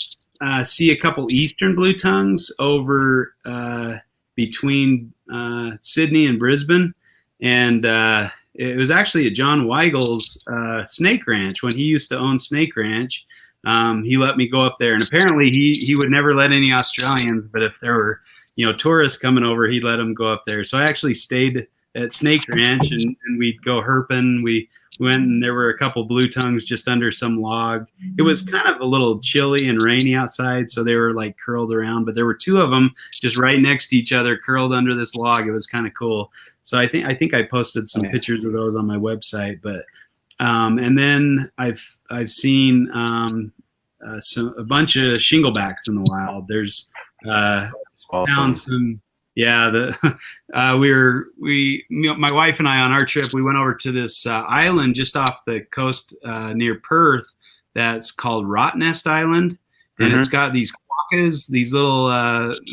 see a couple eastern blue tongues over between Sydney and Brisbane, and it was actually at John Weigel's snake ranch when he used to own Snake Ranch. He let me go up there, and apparently he would never let any Australians, but if there were tourists coming over, he'd let them go up there. So I actually stayed at Snake Ranch, and we'd go herping. We went, and there were a couple blue tongues just under some log. It was kind of a little chilly and rainy outside, so they were like curled around, but there were two of them just right next to each other, curled under this log. It was kind of cool. So I think I posted some pictures of those on my website, but and then I've seen a bunch of shinglebacks in the wild. There's awesome. Found some. Yeah, my wife and I on our trip, we went over to this island just off the coast near Perth that's called Rottnest Island, and it's got these quokkas, these little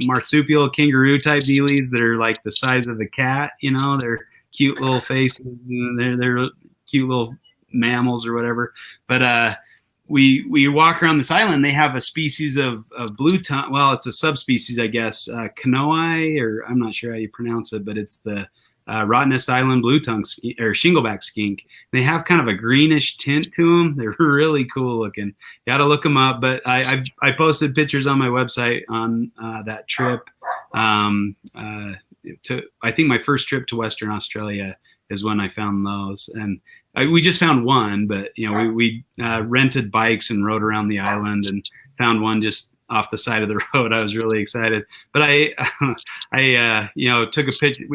marsupial kangaroo type dealies that are like the size of a cat. They're cute little faces, and they're cute little mammals or whatever. But we walk around this island. They have a species of blue tongue. Well, it's a subspecies, I guess, canoai, or I'm not sure how you pronounce it, but it's the Rottnest Island blue tongue or shingleback skink. They have kind of a greenish tint to them. They're really cool looking. You got to look them up. But I posted pictures on my website on that trip. I think my first trip to Western Australia is when I found those, and we just found one, but we rented bikes and rode around the island and found one just off the side of the road. I was really excited, but I took a picture.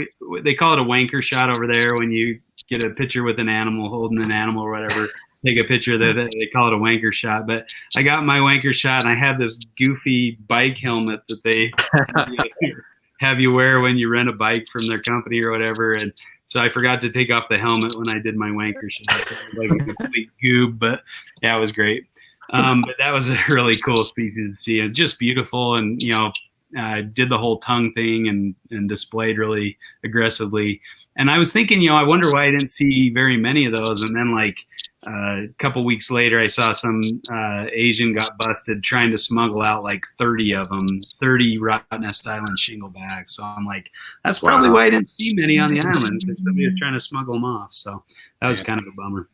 They call it a wanker shot over there when you get a picture with an animal holding an animal or whatever. Take a picture that they call it a wanker shot. But I got my wanker shot, and I had this goofy bike helmet that they have you wear when you rent a bike from their company or whatever. And So I forgot to take off the helmet when I did my wanker shot. So it was like a complete goob, but yeah, it was great. But that was a really cool species to see. It's just beautiful, and did the whole tongue thing and displayed really aggressively. And I was thinking, I wonder why I didn't see very many of those. And then like a couple weeks later, I saw some Asian got busted trying to smuggle out like 30 of them, 30 Rottnest Island shinglebacks. So I'm like, that's probably why I didn't see many on the island, because somebody was trying to smuggle them off. So that was kind of a bummer.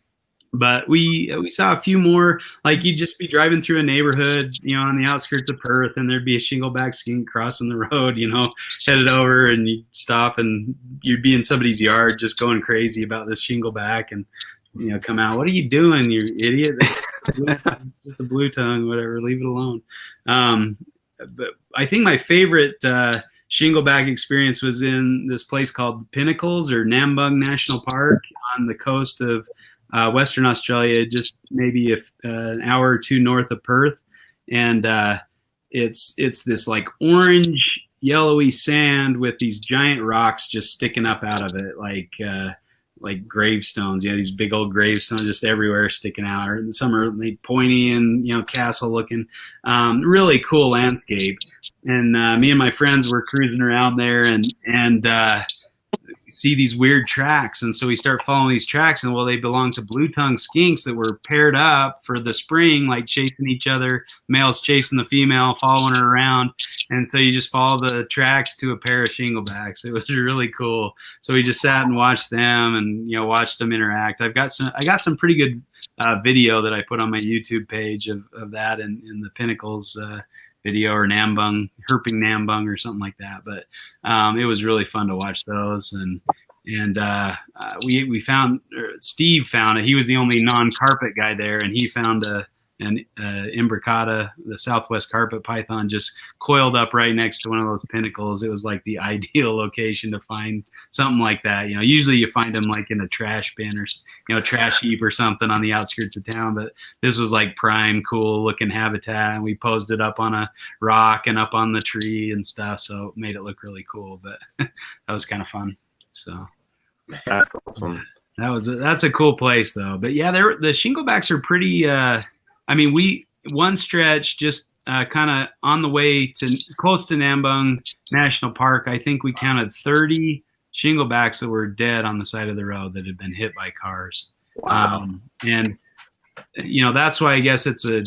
But we saw a few more. Like you'd just be driving through a neighborhood, on the outskirts of Perth, and there'd be a shingleback skink crossing the road, headed over, and you'd stop, and you'd be in somebody's yard just going crazy about this shingleback, and come out. What are you doing, you idiot? It's just a blue tongue, whatever. Leave it alone. But I think my favorite shingleback experience was in this place called Pinnacles or Nambung National Park on the coast of Western Australia, just maybe an hour or two north of Perth, and it's this like orange yellowy sand with these giant rocks just sticking up out of it, like gravestones. These big old gravestones just everywhere sticking out. Or some are like pointy and castle looking. Really cool landscape. And me and my friends were cruising around there and see these weird tracks, and so we start following these tracks, and they belong to blue-tongue skinks that were paired up for the spring, like chasing each other, males chasing the female, following her around. And so you just follow the tracks to a pair of shinglebacks. It was really cool. So we just sat and watched them, and watched them interact. I got some pretty good video that I put on my YouTube page of that in the Pinnacles video, or herping Nambung or something like that. But it was really fun to watch those. And we found, Steve found it. He was the only non-carpet guy there, and he found an imbricata, the Southwest carpet python, just coiled up right next to one of those pinnacles. It was like the ideal location to find something like that. Usually you find them like in a trash bin or trash heap or something on the outskirts of town, but this was like prime, cool looking habitat, and we posed it up on a rock and up on the tree and stuff, so it made it look really cool. But that was kind of fun. So that's awesome. That's a cool place though. But yeah, the shinglebacks are pretty. One stretch just kind of on the way to close to Nambung National Park, I think we counted 30 shinglebacks that were dead on the side of the road that had been hit by cars. Wow. And that's why I guess it's a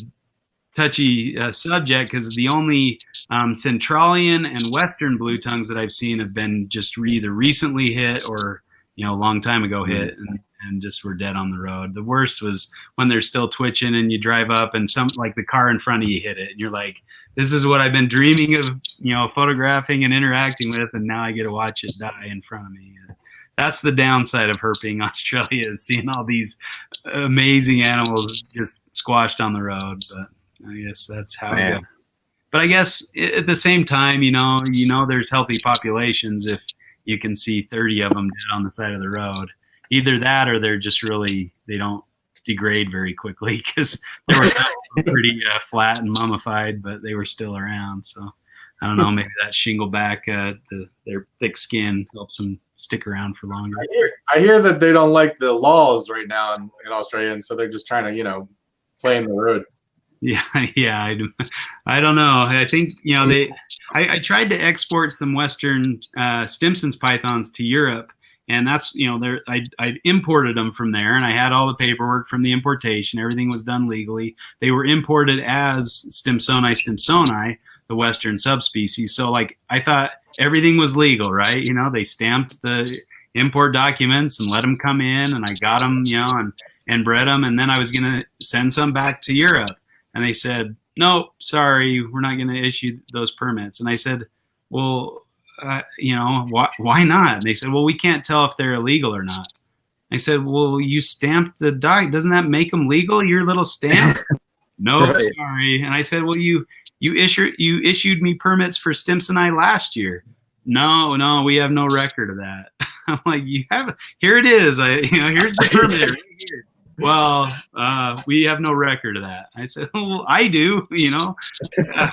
touchy subject, because the only Centralian and Western blue tongues that I've seen have been just either recently hit or a long time ago hit, and just were dead on the road. The worst was when they're still twitching, and you drive up and like the car in front of you hit it, and you're like, this is what I've been dreaming of, photographing and interacting with, and now I get to watch it die in front of me. And that's the downside of herping Australia, is seeing all these amazing animals just squashed on the road. But I guess that's how it goes. But I guess at the same time, there's healthy populations if you can see 30 of them dead on the side of the road. Either that, or they're just they don't degrade very quickly, because they were pretty flat and mummified, but they were still around. So I don't know, maybe that shingleback, their thick skin helps them stick around for longer. I hear that they don't like the laws right now in Australia, and so they're just trying to, play in the road. Yeah, I don't know. I think I tried to export some Western Stimson's pythons to Europe, and that's I imported them from there, and I had all the paperwork from the importation. Everything was done legally. They were imported as Stimsoni, the Western subspecies. So like I thought everything was legal, right? They stamped the import documents and let them come in, and I got them, and bred them, and then I was gonna send some back to Europe. And they said, no, sorry, we're not going to issue those permits. And I said, well, why not? And they said, well, we can't tell if they're illegal or not. I said, well, you stamped the doc. Doesn't that make them legal, your little stamp? No, right. Sorry. And I said, well, you issued me permits for Stimsoni last year. No, we have no record of that. I'm like, here it is. Here's the permit right here. Well, we have no record of that. I said, well, I do, I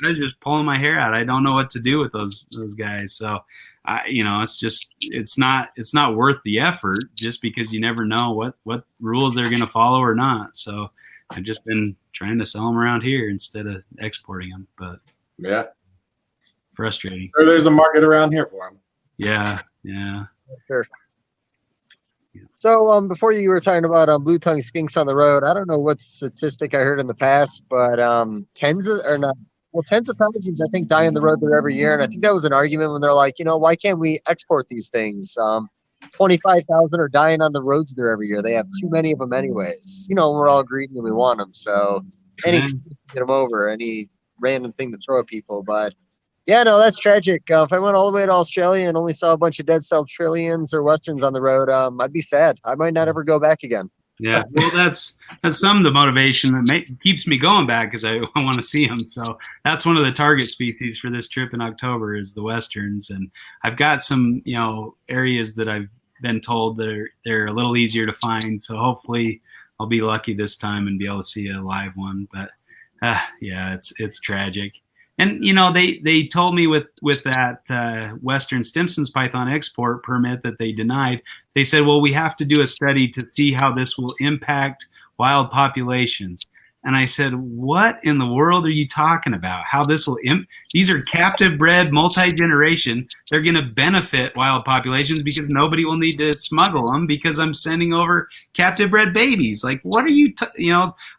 was just pulling my hair out. I don't know what to do with those guys. So it's not worth the effort just because you never know what rules they're going to follow or not. So I've just been trying to sell them around here instead of exporting them, but Yeah. frustrating. Or there's a market around here for them. Yeah. Sure. So before you were talking about blue tongue skinks on the road, I don't know what statistic I heard in the past, but tens of thousands I think die on the road there every year, and I think that was an argument when they're like, why can't we export these things? 25,000 are dying on the roads there every year. They have too many of them anyways. We're all greedy and we want them, so any excuse to get them over, any random thing to throw at people, but. Yeah, no, that's tragic. If I went all the way to Australia and only saw a bunch of dead Australians or Westerns on the road, I'd be sad. I might not ever go back again. Yeah, well, that's some of the motivation that keeps me going back, because I want to see them. So that's one of the target species for this trip in October is the Westerns, and I've got some areas that I've been told that they're a little easier to find. So hopefully I'll be lucky this time and be able to see a live one. But yeah, it's tragic. And, they told me with that Western Stimson's python export permit that they denied, they said, well, we have to do a study to see how this will impact wild populations. And I said, what in the world are you talking about? How this will these are captive bred, multi-generation. They're going to benefit wild populations because nobody will need to smuggle them because I'm sending over captive bred babies. Like, what are you,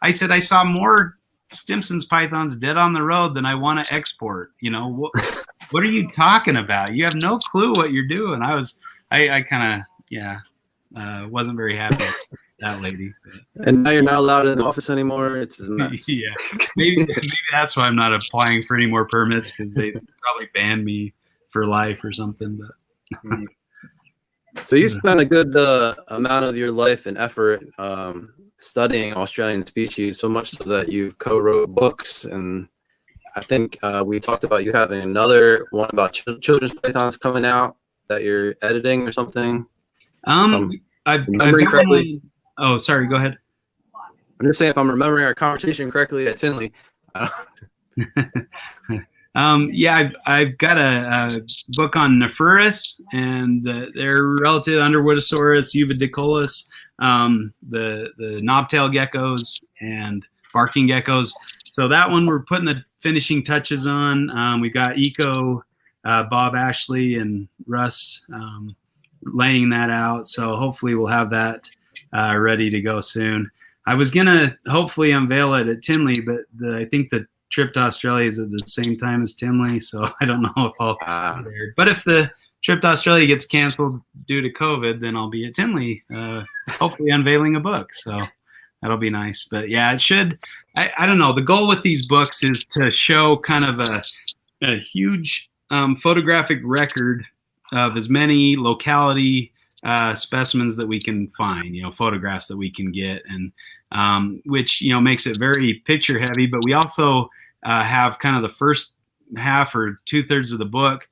I said, I saw more Stimson's pythons dead on the road than I want to export. What are you talking about? You have no clue what you're doing. I kind of wasn't very happy with that lady. And now you're not allowed in the office anymore. It's a mess. Yeah, maybe that's why I'm not applying for any more permits, because they probably banned me for life or something. But so you spent a good amount of your life and effort studying Australian species, so much so that you've co-wrote books, and I think we talked about you having another one about children's pythons coming out that you're editing or something. I've correctly. Oh, sorry, go ahead. I'm just saying, if I'm remembering our conversation correctly at Tinley. Yeah, I've got a book on Nephurus and their relative Underwoodosaurus uvedicolus, the knobtail geckos and barking geckos. So that one we're putting the finishing touches on. We've got Eco, Bob Ashley and Russ laying that out. So hopefully we'll have that ready to go soon. I was gonna hopefully unveil it at Tinley, but I think the trip to Australia is at the same time as Tinley, so I don't know if I'll be there. But if the trip to Australia gets canceled due to COVID, then I'll be at Tinley, hopefully unveiling a book. So that'll be nice. But yeah, it should. I don't know. The goal with these books is to show kind of a huge photographic record of as many locality specimens that we can find, photographs that we can get, and which makes it very picture heavy. But we also have kind of the first half or 2/3 of the book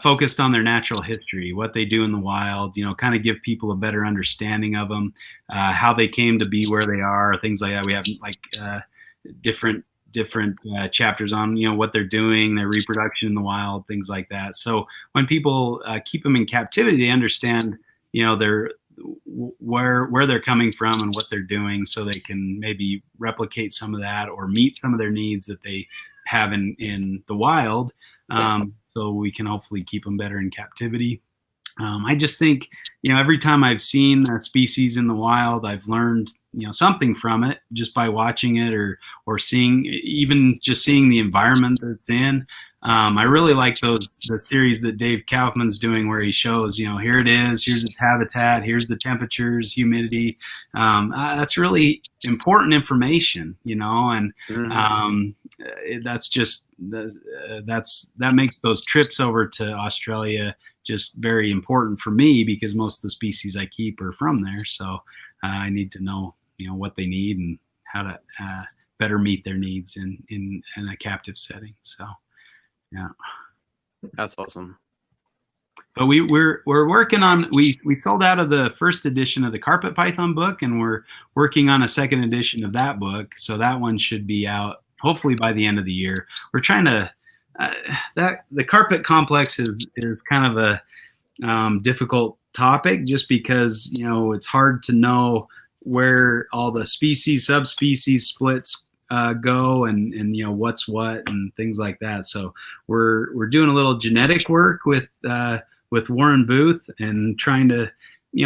focused on their natural history, what they do in the wild, kind of give people a better understanding of them, how they came to be where they are, things like that. We have like different chapters on what they're doing, their reproduction in the wild, things like that. So when people keep them in captivity, they understand their where they're coming from and what they're doing, so they can maybe replicate some of that or meet some of their needs that they have in the wild, so we can hopefully keep them better in captivity. I just think every time I've seen a species in the wild, I've learned something from it just by watching it or seeing, even just seeing the environment that it's in. I really like the series that Dave Kaufman's doing, where he shows, here it is, here's its habitat, here's the temperatures, humidity. That's really important information, and that makes those trips over to Australia just very important for me, because most of the species I keep are from there. So I need to know, what they need and how to better meet their needs in a captive setting. So. Yeah, that's awesome. But we're working on, we sold out of the first edition of the carpet python book, and we're working on a second edition of that book. So that one should be out hopefully by the end of the year. We're trying to that the carpet complex is kind of a difficult topic, just because it's hard to know where all the species, subspecies splits go, and what's what and things like that. So we're doing a little genetic work with Warren Booth and trying to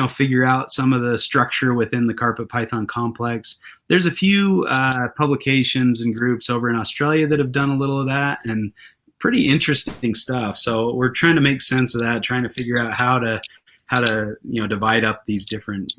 figure out some of the structure within the carpet python complex. There's a few publications and groups over in Australia that have done a little of that, and pretty interesting stuff. So we're trying to make sense of that, trying to figure out how to divide up these different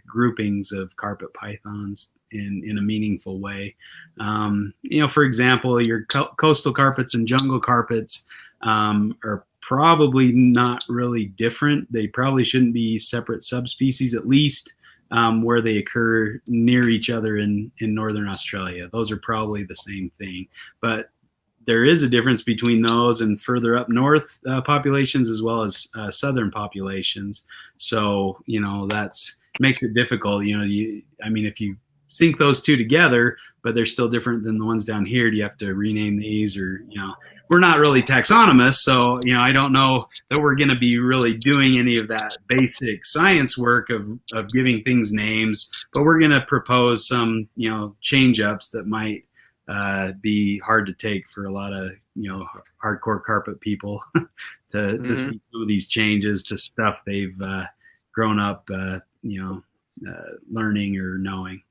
groupings of carpet pythons in a meaningful way. For example, your coastal carpets and jungle carpets are probably not really different. They probably shouldn't be separate subspecies, at least where they occur near each other in northern Australia. Those are probably the same thing, but there is a difference between those and further up north populations, as well as southern populations. So that's makes it difficult. If you sync those two together, but they're still different than the ones down here, do you have to rename these? Or we're not really taxonomists, so I don't know that we're going to be really doing any of that basic science work of giving things names, but we're going to propose some change ups that might be hard to take for a lot of hardcore carpet people to see some of these changes to stuff they've grown up learning or knowing.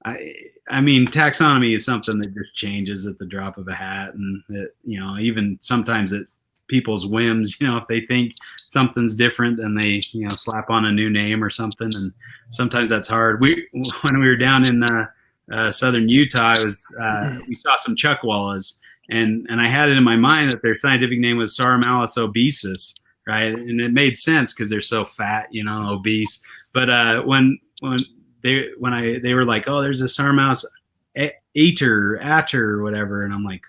I mean, taxonomy is something that just changes at the drop of a hat, and even sometimes at people's whims. If they think something's different, then they slap on a new name or something, and sometimes that's hard. When we were down in southern Utah, we saw some chuckwallas, and I had it in my mind that their scientific name was Sarmalis obesus, right? And it made sense because they're so fat, obese. But when they were like, oh, there's a Sarmalis ater or whatever, and I'm like,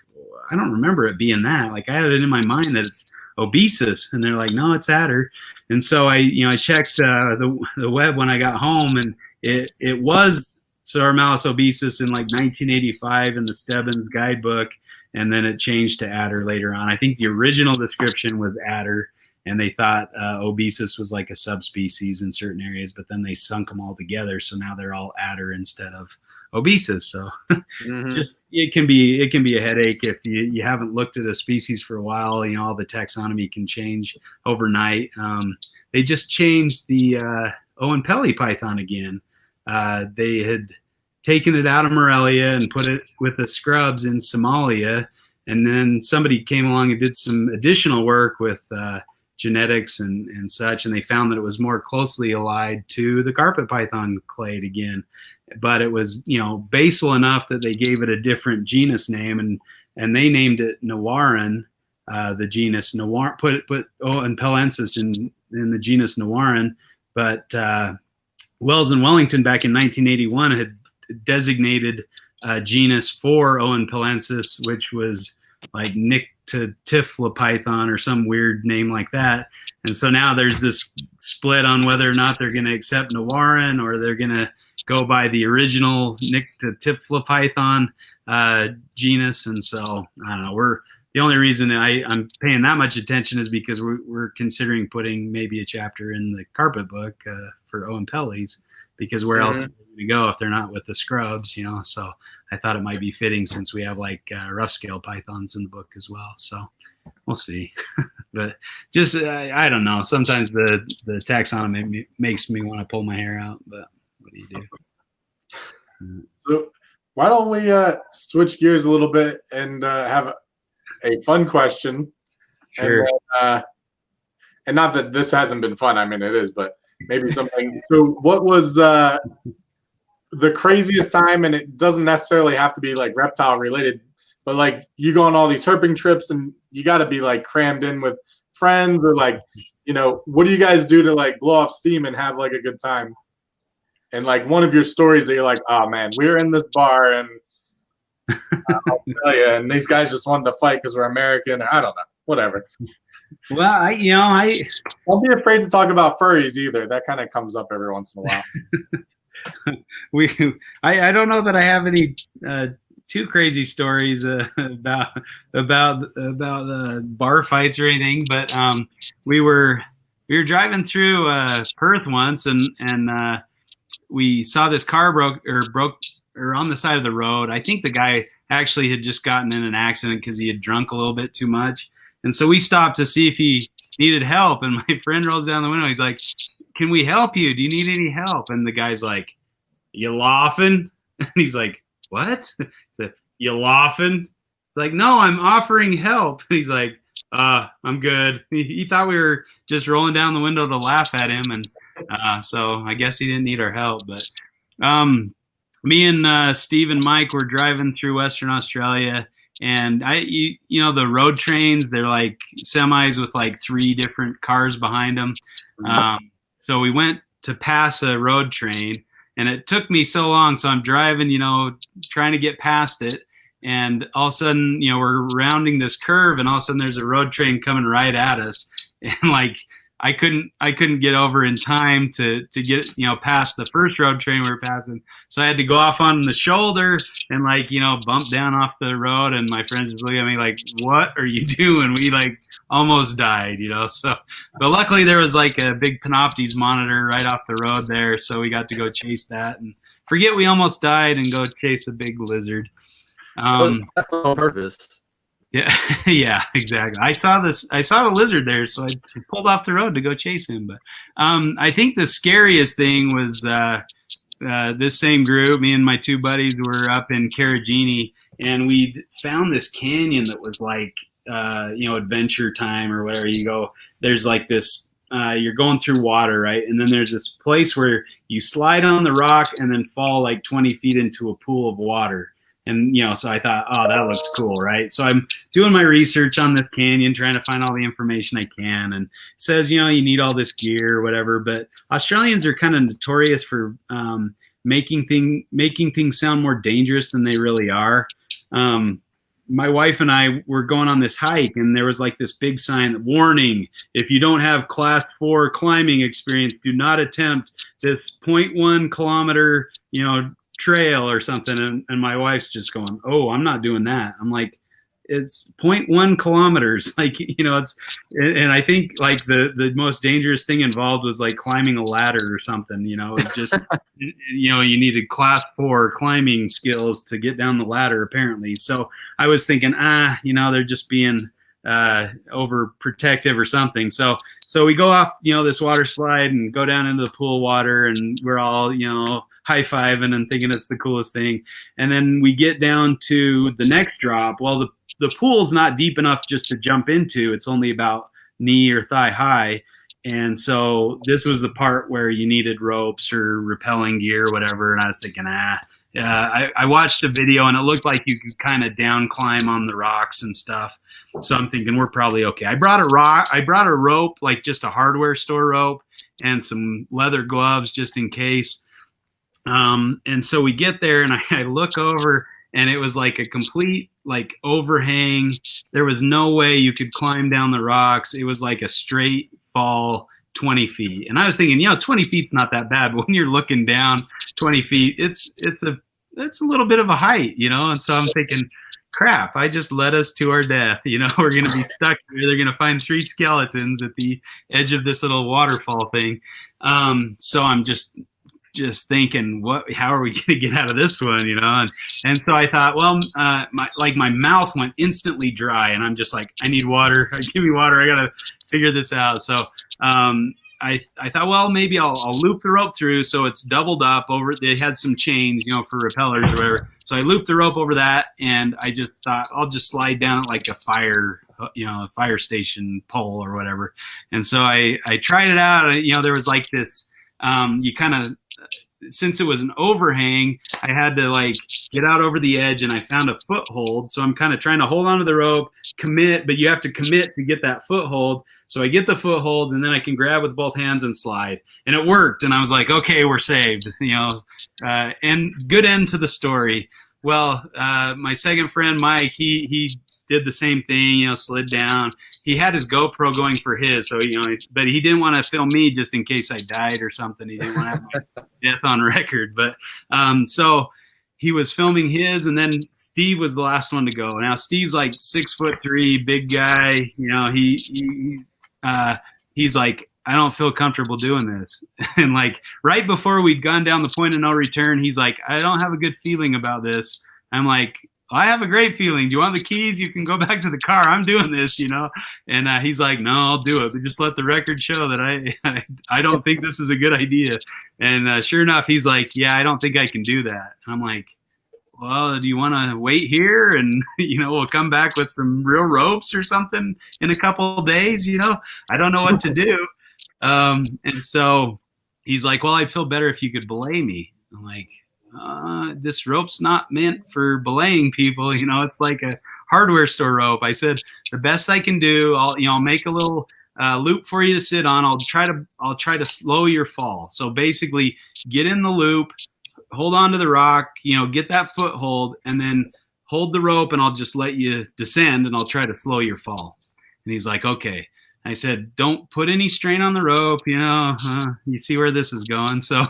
I don't remember it being that. Like, I had it in my mind that it's obesus, and they're like, no, it's ater. And so I checked the web when I got home, and it was Sarmalis obesus in like 1985 in the Stebbins guidebook, and then it changed to ater later on. I think the original description was ater, and they thought obesus was like a subspecies in certain areas, but then they sunk them all together, so now they're all ater instead of obesus. So just it can be a headache if you haven't looked at a species for a while. All the taxonomy can change overnight. They just changed the Owen Pelly python again. They had taken it out of Morelia and put it with the scrubs in Somalia, and then somebody came along and did some additional work with genetics and such, and they found that it was more closely allied to the carpet python clade again, but it was basal enough that they gave it a different genus name, and they named it Nawaran, the genus Nawar, put Owen pellensis in the genus Nawaran. But Wells and Wellington back in 1981 had designated a genus for Owen pellensis, which was like Nyctotyphla python or some weird name like that. And so now there's this split on whether or not they're going to accept Nawaran or they're going to go by the original Nyctotyphla python genus. And so I don't know. The only reason I'm paying that much attention is because we're considering putting maybe a chapter in the carpet book for Owen Pellies, because where else are they going to go if they're not with the scrubs, So I thought it might be fitting since we have like rough scale pythons in the book as well. So we'll see. But just I don't know. Sometimes the taxonomy makes me want to pull my hair out. But what do you do? So why don't we switch gears a little bit and have a fun question? Sure. And not that this hasn't been fun. I mean, it is, but maybe something. So what was the craziest time, and it doesn't necessarily have to be like reptile related, but like you go on all these herping trips and you got to be like crammed in with friends, or like, what do you guys do to like blow off steam and have like a good time? And like one of your stories that you're like, oh man, we were in this bar and I'll tell you, and these guys just wanted to fight because we're American. I don't know, whatever. Well, I don't be afraid to talk about furries either. That kind of comes up every once in a while. I don't know that I have any too crazy stories about bar fights or anything, but we were driving through Perth once, and we saw this car broke on the side of the road. I think the guy actually had just gotten in an accident because he had drunk a little bit too much, and so we stopped to see if he needed help. And my friend rolls down the window. He's like, "Can we help you? Do you need any help?" And the guy's like, "You laughing?" And he's like, "What?" "You laughing?" It's like, "No, I'm offering help." And he's like, "I'm good." He thought we were just rolling down the window to laugh at him, and so I guess he didn't need our help. But me and Steve and Mike were driving through Western Australia, and you know the road trains, they're like semis with like 3 different cars behind them. So we went to pass a road train, and it took me so long. So I'm driving, you know, trying to get past it. And all of a sudden, you know, we're rounding this curve, and all of a sudden there's a road train coming right at us. And like, I couldn't get over in time to get, you know, past the first road train we were passing. So I had to go off on the shoulder and like, you know, bump down off the road. And my friends just look at me like, "What are you doing?" We like almost died, you know? So, but luckily there was like a big Panoptes monitor right off the road there. So we got to go chase that and forget we almost died and go chase a big lizard. On purpose. Yeah, yeah, exactly. I saw the lizard there, so I pulled off the road to go chase him. But I think the scariest thing was this same group, me and my 2 buddies were up in Carragini, and we found this canyon that was like, you know, Adventure Time or whatever. You go, there's like this, you're going through water, right? And then there's this place where you slide on the rock and then fall like 20 feet into a pool of water. And, you know, so I thought, oh, that looks cool, right? So I'm doing my research on this canyon, trying to find all the information I can. And it says, you know, you need all this gear or whatever. But Australians are kind of notorious for making things sound more dangerous than they really are. My wife and I were going on this hike, and there was like this big sign, "Warning, if you don't have class 4 climbing experience, do not attempt this 0.1 kilometer, you know, trail or something." And my wife's just going, "Oh, I'm not doing that." I'm like, it's 0.1 kilometers. Like, you know, and I think like the most dangerous thing involved was like climbing a ladder or something, you know. It just, you know, you needed class 4 climbing skills to get down the ladder apparently. So I was thinking, you know, they're just being overprotective or something. So we go off, you know, this water slide and go down into the pool water, and we're all, you know, high-fiving and thinking it's the coolest thing. And then we get down to the next drop. Well, the pool's not deep enough just to jump into. It's only about knee or thigh high. And so this was the part where you needed ropes or rappelling gear or whatever. And I was thinking, I watched a video, and it looked like you could kind of down climb on the rocks and stuff. So I'm thinking we're probably okay. I brought a rope, like just a hardware store rope, and some leather gloves just in case. And so we get there, and I look over, and it was like a complete like overhang. There was no way you could climb down the rocks. It was like a straight fall 20 feet. And I was thinking, you know, 20 feet's not that bad, but when you're looking down 20 feet, it's a little bit of a height, you know? And so I'm thinking, crap, I just led us to our death. You know, we're going to be stuck here. They're going to find 3 skeletons at the edge of this little waterfall thing. So I'm just thinking, how are we going to get out of this one, you know? And so I thought, well, my mouth went instantly dry, and I'm just like, I need water. Give me water. I got to figure this out. So I thought, well, maybe I'll loop the rope through so it's doubled up over. They had some chains, you know, for repellers or whatever. So I looped the rope over that, and I just thought I'll just slide down it like a fire station pole or whatever. And so I tried it out. You know, there was like this, you kind of, since it was an overhang, I had to like get out over the edge, and I found a foothold. So I'm kind of trying to hold onto the rope, commit, but you have to commit to get that foothold. So I get the foothold, and then I can grab with both hands and slide, and it worked. And I was like, okay, we're saved, you know, and good end to the story. Well, my second friend, Mike, he did the same thing, you know, slid down. He had his GoPro going for his, so, you know, but he didn't want to film me just in case I died or something. He didn't want to have my death on record. But so he was filming his, and then Steve was the last one to go. Now Steve's like 6'3", big guy. You know, he's like, I don't feel comfortable doing this. And like right before we'd gone down the point of no return, he's like, I don't have a good feeling about this. I'm like, I have a great feeling. Do you want the keys? You can go back to the car. I'm doing this, you know? And he's like, no, I'll do it. But just let the record show that I don't think this is a good idea. And sure enough, he's like, yeah, I don't think I can do that. And I'm like, well, do you want to wait here? And, you know, we'll come back with some real ropes or something in a couple of days, you know? I don't know what to do. And so he's like, well, I'd feel better if you could belay me. I'm like, this rope's not meant for belaying people. You know, it's like a hardware store rope. I said, the best I can do, I'll make a little loop for you to sit on. I'll try to slow your fall. So basically get in the loop, hold on to the rock, you know, get that foothold, and then hold the rope, and I'll just let you descend, and I'll try to slow your fall. And he's like, okay. I said, don't put any strain on the rope, you know, you see where this is going. So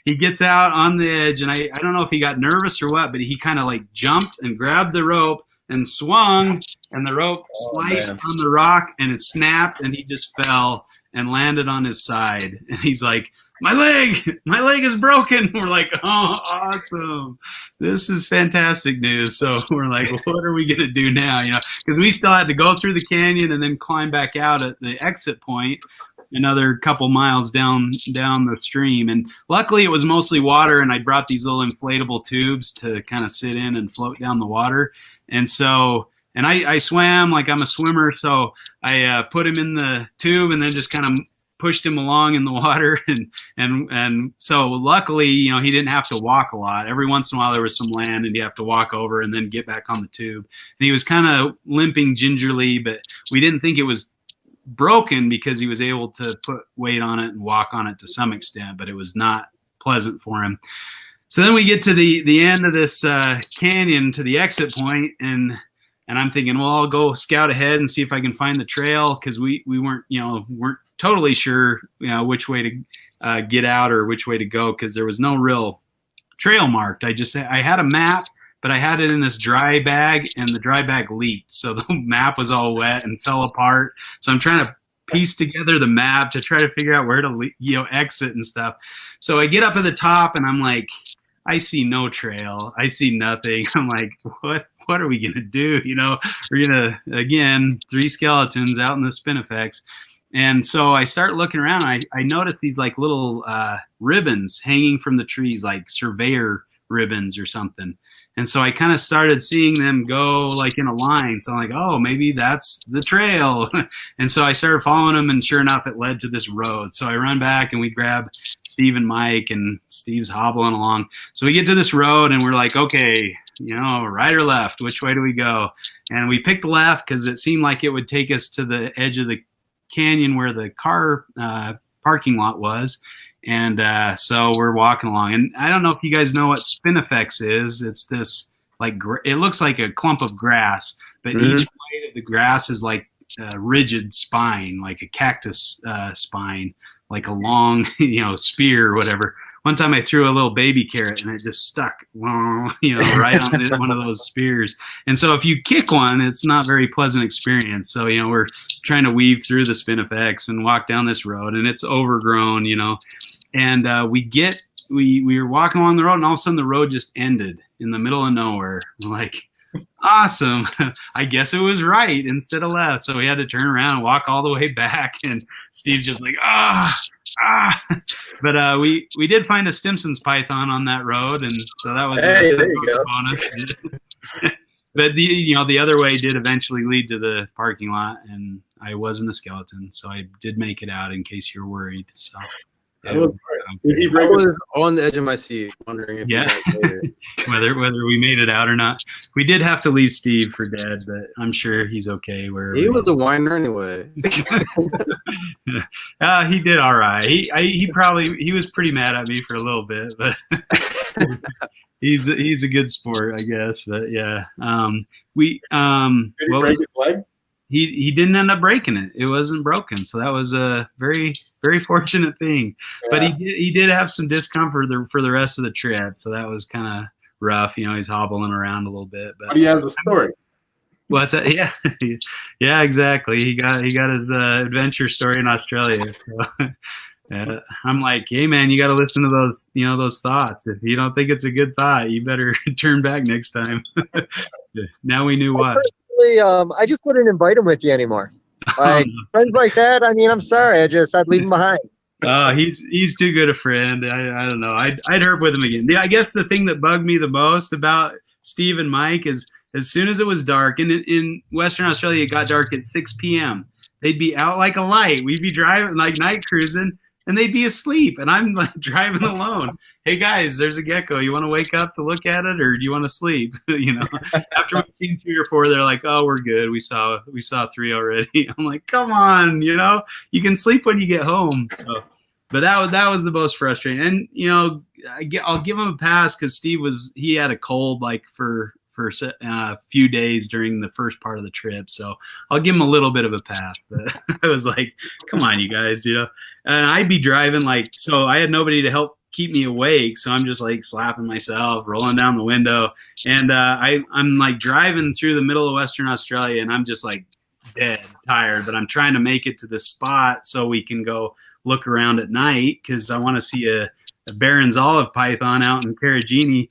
he gets out on the edge, and I don't know if he got nervous or what, but he kind of like jumped and grabbed the rope and swung, and the rope sliced on the rock, and it snapped, and he just fell and landed on his side. And he's like, my leg is broken. We're like, oh, awesome. This is fantastic news. So we're like, what are we going to do now? You know, because we still had to go through the canyon and then climb back out at the exit point, another couple miles down the stream. And luckily it was mostly water, and I brought these little inflatable tubes to kind of sit in and float down the water. And so, and I swam like I'm a swimmer. So I put him in the tube and then just kind of pushed him along in the water, and so luckily, you know, he didn't have to walk a lot. Every once in a while there was some land, and you have to walk over and then get back on the tube. And he was kind of limping gingerly, but we didn't think it was broken because he was able to put weight on it and walk on it to some extent, but it was not pleasant for him. So then we get to the end of this canyon, to the exit point, and I'm thinking, well, I'll go scout ahead and see if I can find the trail, because we weren't totally sure, you know, which way to get out or which way to go, because there was no real trail marked. I had a map, but I had it in this dry bag, and the dry bag leaked, so the map was all wet and fell apart. So I'm trying to piece together the map to try to figure out where to exit and stuff. So I get up at the top, and I'm like, I see no trail. I see nothing. I'm like, what are we going to do? You know, we're going to, again, 3 skeletons out in the spinifex. And so I start looking around. I notice these like little ribbons hanging from the trees, like surveyor ribbons or something. And so I kind of started seeing them go like in a line. So I'm like, oh, maybe that's the trail. And so I started following them, and sure enough, it led to this road. So I run back, and we grab Steve and Mike, and Steve's hobbling along. So we get to this road, and we're like, okay, you know, right or left, which way do we go? And we picked left because it seemed like it would take us to the edge of the canyon where the car parking lot was. And so we're walking along, and I don't know if you guys know what spinifex is. It's this like it looks like a clump of grass, but each blade of the grass is like a rigid spine, like a cactus spine, like a long, you know, spear or whatever. One time I threw a little baby carrot, and it just stuck, you know, right on one of those spears. And so if you kick one, it's not a very pleasant experience. So, you know, we're trying to weave through the spinifex and walk down this road, and it's overgrown, you know. And we were walking along the road, and all of a sudden the road just ended in the middle of nowhere. I'm like, awesome. I guess it was right instead of left. So we had to turn around and walk all the way back. And Steve's just like, But we did find a Stimson's python on that road, and so that was there you go. Bonus. But the other way did eventually lead to the parking lot, and I wasn't a skeleton, so I did make it out. In case you're worried, so. Did he break I was on the edge of my seat, wondering if whether we made it out or not. We did have to leave Steve for dead, but I'm sure he's okay. He was a whiner anyway. He did all right. He was pretty mad at me for a little bit, but he's a good sport, I guess. But yeah, did he break his leg? He didn't end up breaking it. It wasn't broken, so that was a very, very fortunate thing. Yeah. But he did have some discomfort for the rest of the trip, so that was kind of rough. He's hobbling around a little bit. But he has a story. What's that? Yeah, yeah, exactly. He got his adventure story in Australia. So I'm like, hey man, you got to listen to those those thoughts. If you don't think it's a good thought, you better turn back next time. Now we knew why. I just wouldn't invite him with you anymore. Like friends like that. I mean, I'm sorry. I'd leave him behind. He's too good a friend. I don't know. I'd herp with him again. Yeah, I guess the thing that bugged me the most about Steve and Mike is, as soon as it was dark, and in Western Australia, it got dark at 6 p.m. They'd be out like a light. We'd be driving, like night cruising, and they'd be asleep. And I'm like driving alone. Hey guys, there's a gecko. You want to wake up to look at it, or do you want to sleep? After we've seen 3 or 4, they're like, "Oh, we're good. We saw 3 already." I'm like, "Come on, you can sleep when you get home." So, but that was the most frustrating. And I'll give him a pass because he had a cold like for a few days during the first part of the trip, so I'll give him a little bit of a pass. But I was like, come on, you guys, and I'd be driving so I had nobody to help keep me awake, so I'm just like slapping myself, rolling down the window, and I'm like driving through the middle of Western Australia, and I'm just like dead tired, but I'm trying to make it to the spot so we can go look around at night, because I want to see a Barron's olive python out in Carragini.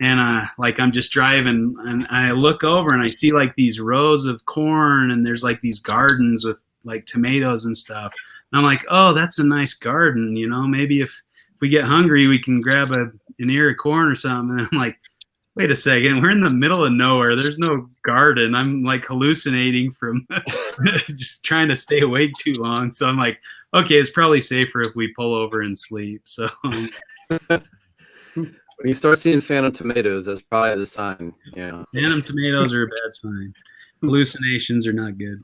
And I'm just driving, and I look over and I see like these rows of corn, and there's like these gardens with like tomatoes and stuff. And I'm like, oh, that's a nice garden. Maybe if we get hungry, we can grab an ear of corn or something. And I'm like, wait a second, we're in the middle of nowhere. There's no garden. I'm like hallucinating from just trying to stay awake too long. So I'm like, okay, it's probably safer if we pull over and sleep. So. When you start seeing phantom tomatoes, that's probably the sign. Phantom tomatoes are a bad sign. Hallucinations are not good.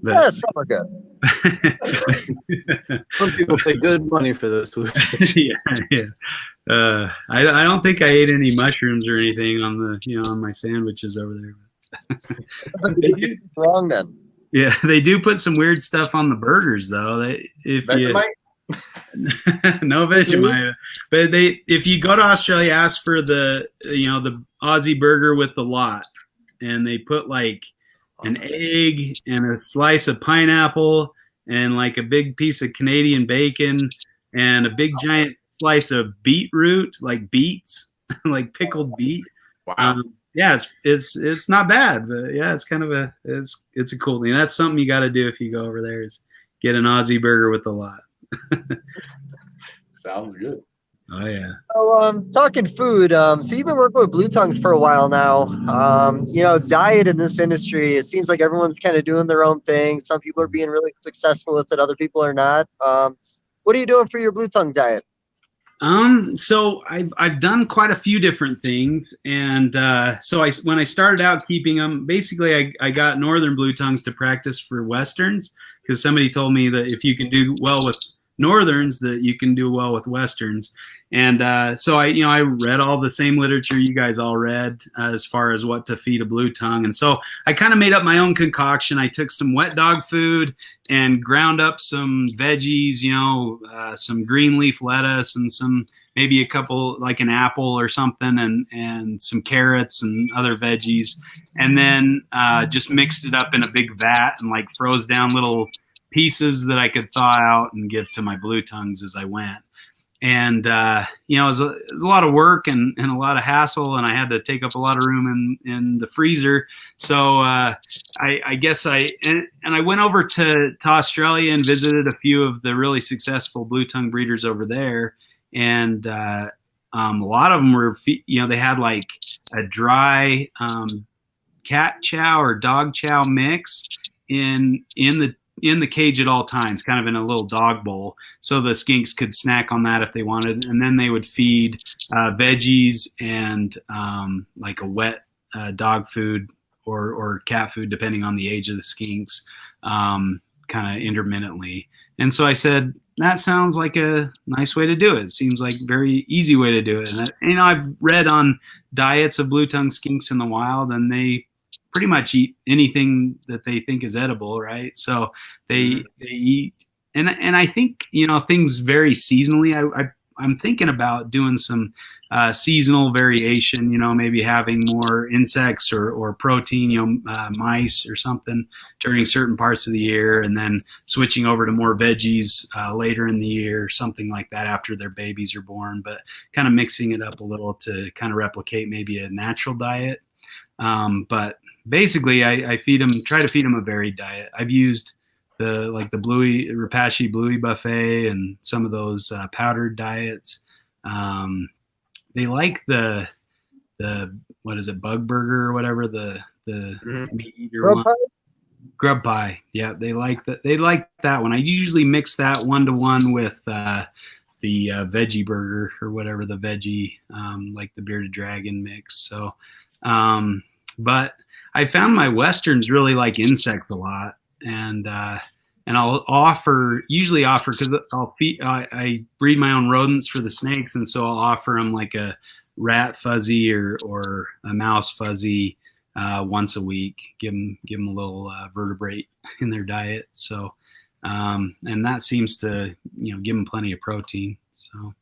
Yeah, some are good. Some people pay good money for those hallucinations. Yeah. I don't think I ate any mushrooms or anything on the on my sandwiches over there. Wrong then. Yeah, they do put some weird stuff on the burgers though. No Vegemite, but if you go to Australia, ask for the Aussie burger with the lot, and they put like an egg and a slice of pineapple and like a big piece of Canadian bacon and a big giant slice of beetroot, like beets, like pickled beet. Wow. Yeah, it's not bad, but yeah, it's kind of it's a cool thing. That's something you got to do if you go over there, is get an Aussie burger with the lot. Sounds good. Oh yeah. So talking food, so you've been working with blue tongues for a while now. Diet in this industry, it seems like everyone's kind of doing their own thing. Some people are being really successful with it, other people are not. What are you doing for your blue tongue diet? So I've done quite a few different things, and when I started out keeping them, basically I got northern blue tongues to practice for westerns, because somebody told me that if you can do well with northerns, that you can do well with westerns. And so I read all the same literature you guys all read as far as what to feed a blue tongue. And so I kind of made up my own concoction. I took some wet dog food and ground up some veggies, some green leaf lettuce and maybe a couple, like an apple or something, and some carrots and other veggies. And then just mixed it up in a big vat and like froze down little pieces that I could thaw out and give to my blue tongues as I went. And, it was a lot of work and a lot of hassle, and I had to take up a lot of room in the freezer. So I guess I went over to Australia and visited a few of the really successful blue tongue breeders over there. And a lot of them were, they had like a dry cat chow or dog chow mix in the cage at all times, kind of in a little dog bowl, so the skinks could snack on that if they wanted. And then they would feed veggies and like a wet dog food or cat food, depending on the age of the skinks, kind of intermittently. And so I said, that sounds like a nice way to do it. It seems like a very easy way to do it. And I've read on diets of blue tongue skinks in the wild, and they pretty much eat anything that they think is edible, right? So they eat, and I think things vary seasonally. I'm thinking about doing some seasonal variation, maybe having more insects or protein, mice or something during certain parts of the year, and then switching over to more veggies later in the year, something like that after their babies are born, but kind of mixing it up a little to kind of replicate maybe a natural diet. But basically I try to feed them a varied diet. I've used the Rapashi Bluey Buffet and some of those powdered diets. They like the what is it, bug burger or whatever, the meat eater one. Grub pie. Yeah, they like that. They like that one. I usually mix that 1-to-1 with the veggie burger or whatever, the veggie like the bearded dragon mix. So, but I found my westerns really like insects a lot, and I'll usually offer because I breed my own rodents for the snakes, and so I'll offer them like a rat fuzzy or a mouse fuzzy once a week. Give them a little vertebrate in their diet. So, and that seems to give them plenty of protein. So,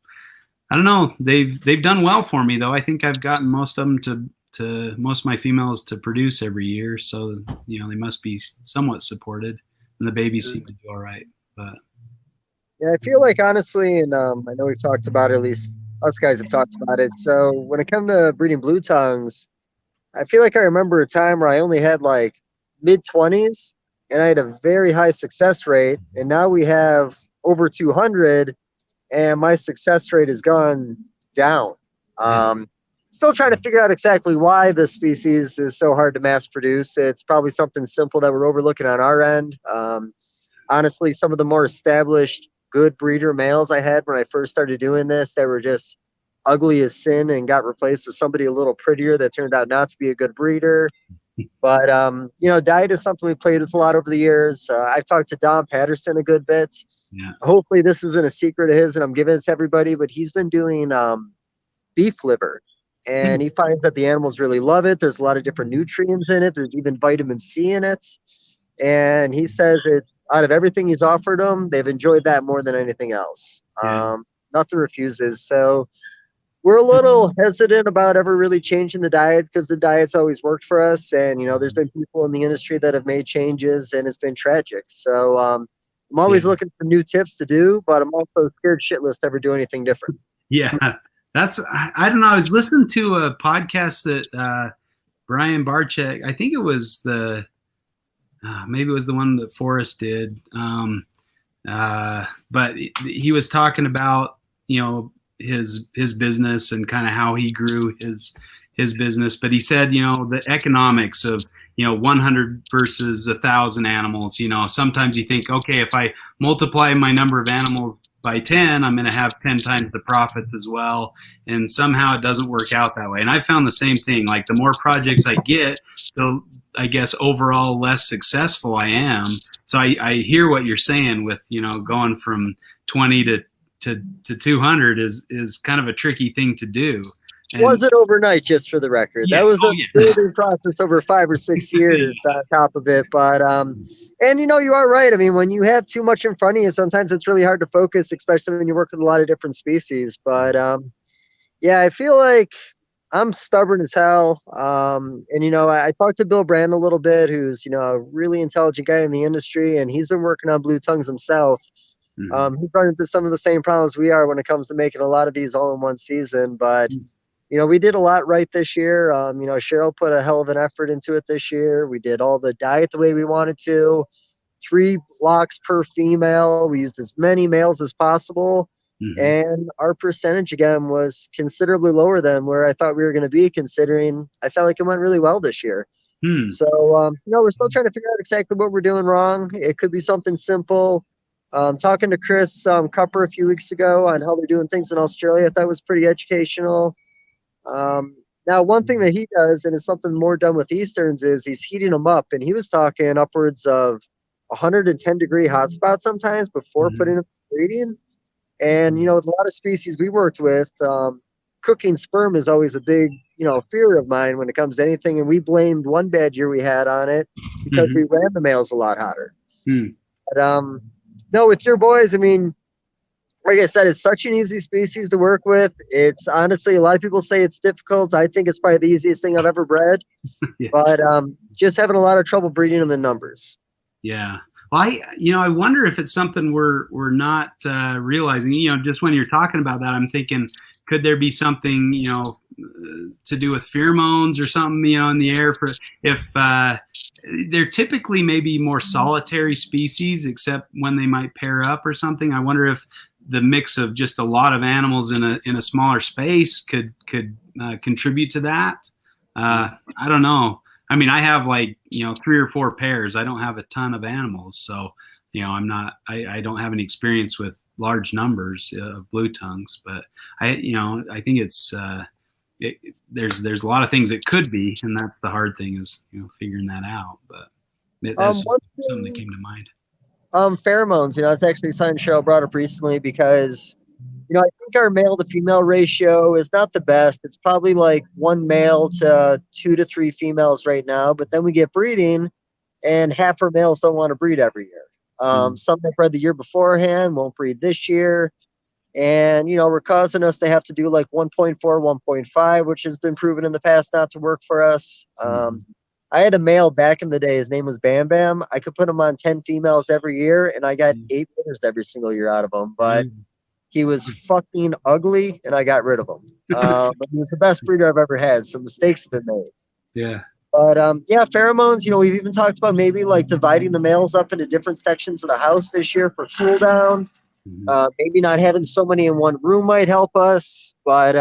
I don't know. They've done well for me though. I think I've gotten most of them to most of my females to produce every year. So they must be somewhat supported. And the babies seem to do all right. But yeah, I feel like honestly, and I know we've talked about it, at least us guys have talked about it. So when it comes to breeding blue tongues, I feel like I remember a time where I only had like mid-20s and I had a very high success rate. And now we have over 200 and my success rate has gone down. Still trying to figure out exactly why this species is so hard to mass produce. It's probably something simple that we're overlooking on our end. Honestly, some of the more established good breeder males I had when I first started doing this, they were just ugly as sin and got replaced with somebody a little prettier that turned out not to be a good breeder. But, diet is something we played with a lot over the years. I've talked to Don Patterson a good bit. Yeah. Hopefully this isn't a secret of his and I'm giving it to everybody, but he's been doing beef liver. And he finds that the animals really love it. There's a lot of different nutrients in it. There's even vitamin C in it. And he says out of everything he's offered them, they've enjoyed that more than anything else. Yeah. Nothing refuses. So we're a little hesitant about ever really changing the diet because the diet's always worked for us. And, there's been people in the industry that have made changes and it's been tragic. So I'm always looking for new tips to do, but I'm also scared shitless to ever do anything different. Yeah. I don't know. I was listening to a podcast that Brian Barczyk, I think it was maybe it was the one that Forrest did. But he was talking about, his business and kind of how he grew his business. But he said, the economics of, 100 versus 1,000 animals, sometimes you think, okay, if I multiply my number of animals by 10, I'm going to have 10 times the profits as well. And somehow it doesn't work out that way. And I found the same thing. Like the more projects I get, the, I guess, overall less successful I am. So I hear what you're saying with, going from 20 to 200 is kind of a tricky thing to do. And wasn't overnight, just for the record. Yeah, that was a building process over 5 or 6 years on top of it. But and you are right. I mean, when you have too much in front of you, sometimes it's really hard to focus, especially when you work with a lot of different species. But I feel like I'm stubborn as hell. And I talked to Bill Brand a little bit, who's a really intelligent guy in the industry, and he's been working on blue tongues himself. Mhm. He's running into some of the same problems we are when it comes to making a lot of these all in one season. But we did a lot right this year. Cheryl put a hell of an effort into it this year. We did all the diet the way we wanted to. 3 blocks per female. We used as many males as possible. Mhm. And our percentage again was considerably lower than where I thought we were going to be, considering I felt like it went really well this year. So, we're still trying to figure out exactly what we're doing wrong. It could be something simple. Talking to Chris Cupper a few weeks ago on how they're doing things in Australia, I thought was pretty educational. Now, one thing that he does, and it's something more done with Easterns, is he's heating them up. And he was talking upwards of 110-degree hotspot sometimes before putting them in breeding. And, with a lot of species we worked with, cooking sperm is always a big, fear of mine when it comes to anything. And we blamed one bad year we had on it because we ran the males a lot hotter. But, no, with your boys, I mean, like I said, it's such an easy species to work with. It's honestly, a lot of people say it's difficult. I think it's probably the easiest thing I've ever bred. Yeah. But just having a lot of trouble breeding them in numbers. Yeah. Well, I wonder if it's something we're not realizing. Just when you're talking about that, I'm thinking, could there be something, to do with pheromones or something, in the air for if they're typically maybe more solitary species, except when they might pair up or something. I wonder if the mix of just a lot of animals in a smaller space could contribute to that. I don't know. I mean, I have 3 or 4 pairs. I don't have a ton of animals, so I don't have any experience with large numbers of blue tongues. But I think it's there's a lot of things it could be, and that's the hard thing is figuring that out. But that's something that came to mind. Pheromones. It's actually something Cheryl brought up recently because I think our male to female ratio is not the best. It's probably like 1 male to 2 to 3 females right now. But then we get breeding, and half our males don't want to breed every year. Some that bred the year beforehand won't breed this year. And, we're causing us to have to do like 1.4, 1.5, which has been proven in the past not to work for us. I had a male back in the day. His name was Bam Bam. I could put him on 10 females every year, and I got 8 winners every single year out of him. But he was fucking ugly, and I got rid of him. But he was the best breeder I've ever had, so mistakes have been made. Yeah. But, pheromones, we've even talked about maybe like dividing the males up into different sections of the house this year for cool down. Maybe not having so many in one room might help us. But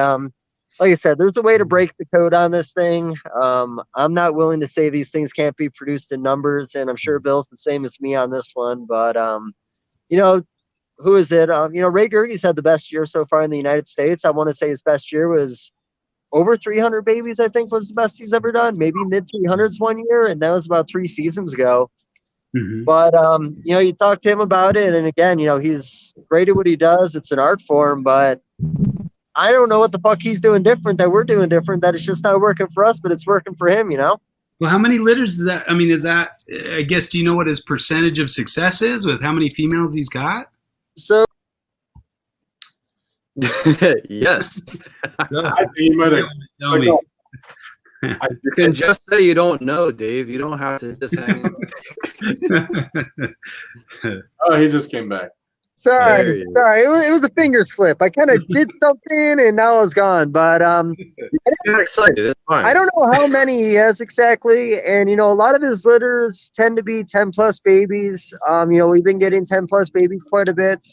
like I said, there's a way to break the code on this thing. I'm not willing to say these things can't be produced in numbers, and I'm sure Bill's the same as me on this one. But, who is it? Ray Gerge's had the best year so far in the United States. I want to say his best year was over 300 babies, I think was the best he's ever done. Maybe mid 300s one year, and that was about 3 seasons ago. But, you talk to him about it, and again, he's great at what he does. It's an art form, but I don't know what the fuck he's doing different that we're doing different, that it's just not working for us, but it's working for him, Well, how many litters is that? I mean, I guess, do you know what his percentage of success is with how many females he's got? So yes. I think you might have. Tell me. You can just say you don't know, Dave. You don't have to just hang Oh, he just came back. sorry. It was a finger slip. I kind of did something, and now it's gone. But Get excited. It's fine. I don't know how many he has exactly. And, a lot of his litters tend to be 10 plus babies. We've been getting 10 plus babies quite a bit.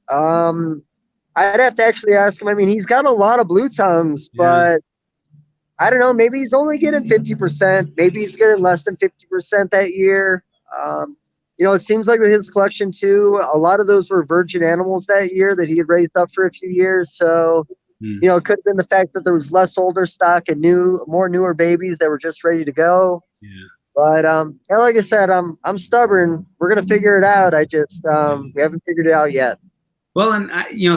I'd have to actually ask him. I mean, he's got a lot of blue tongues, but I don't know. Maybe he's only getting 50%. Maybe he's getting less than 50% that year. It seems like with his collection too, a lot of those were virgin animals that year that he had raised up for a few years. So, it could have been the fact that there was less older stock and more newer babies that were just ready to go. Yeah. But like I said, I'm stubborn. We're gonna figure it out. I just we haven't figured it out yet. Well, and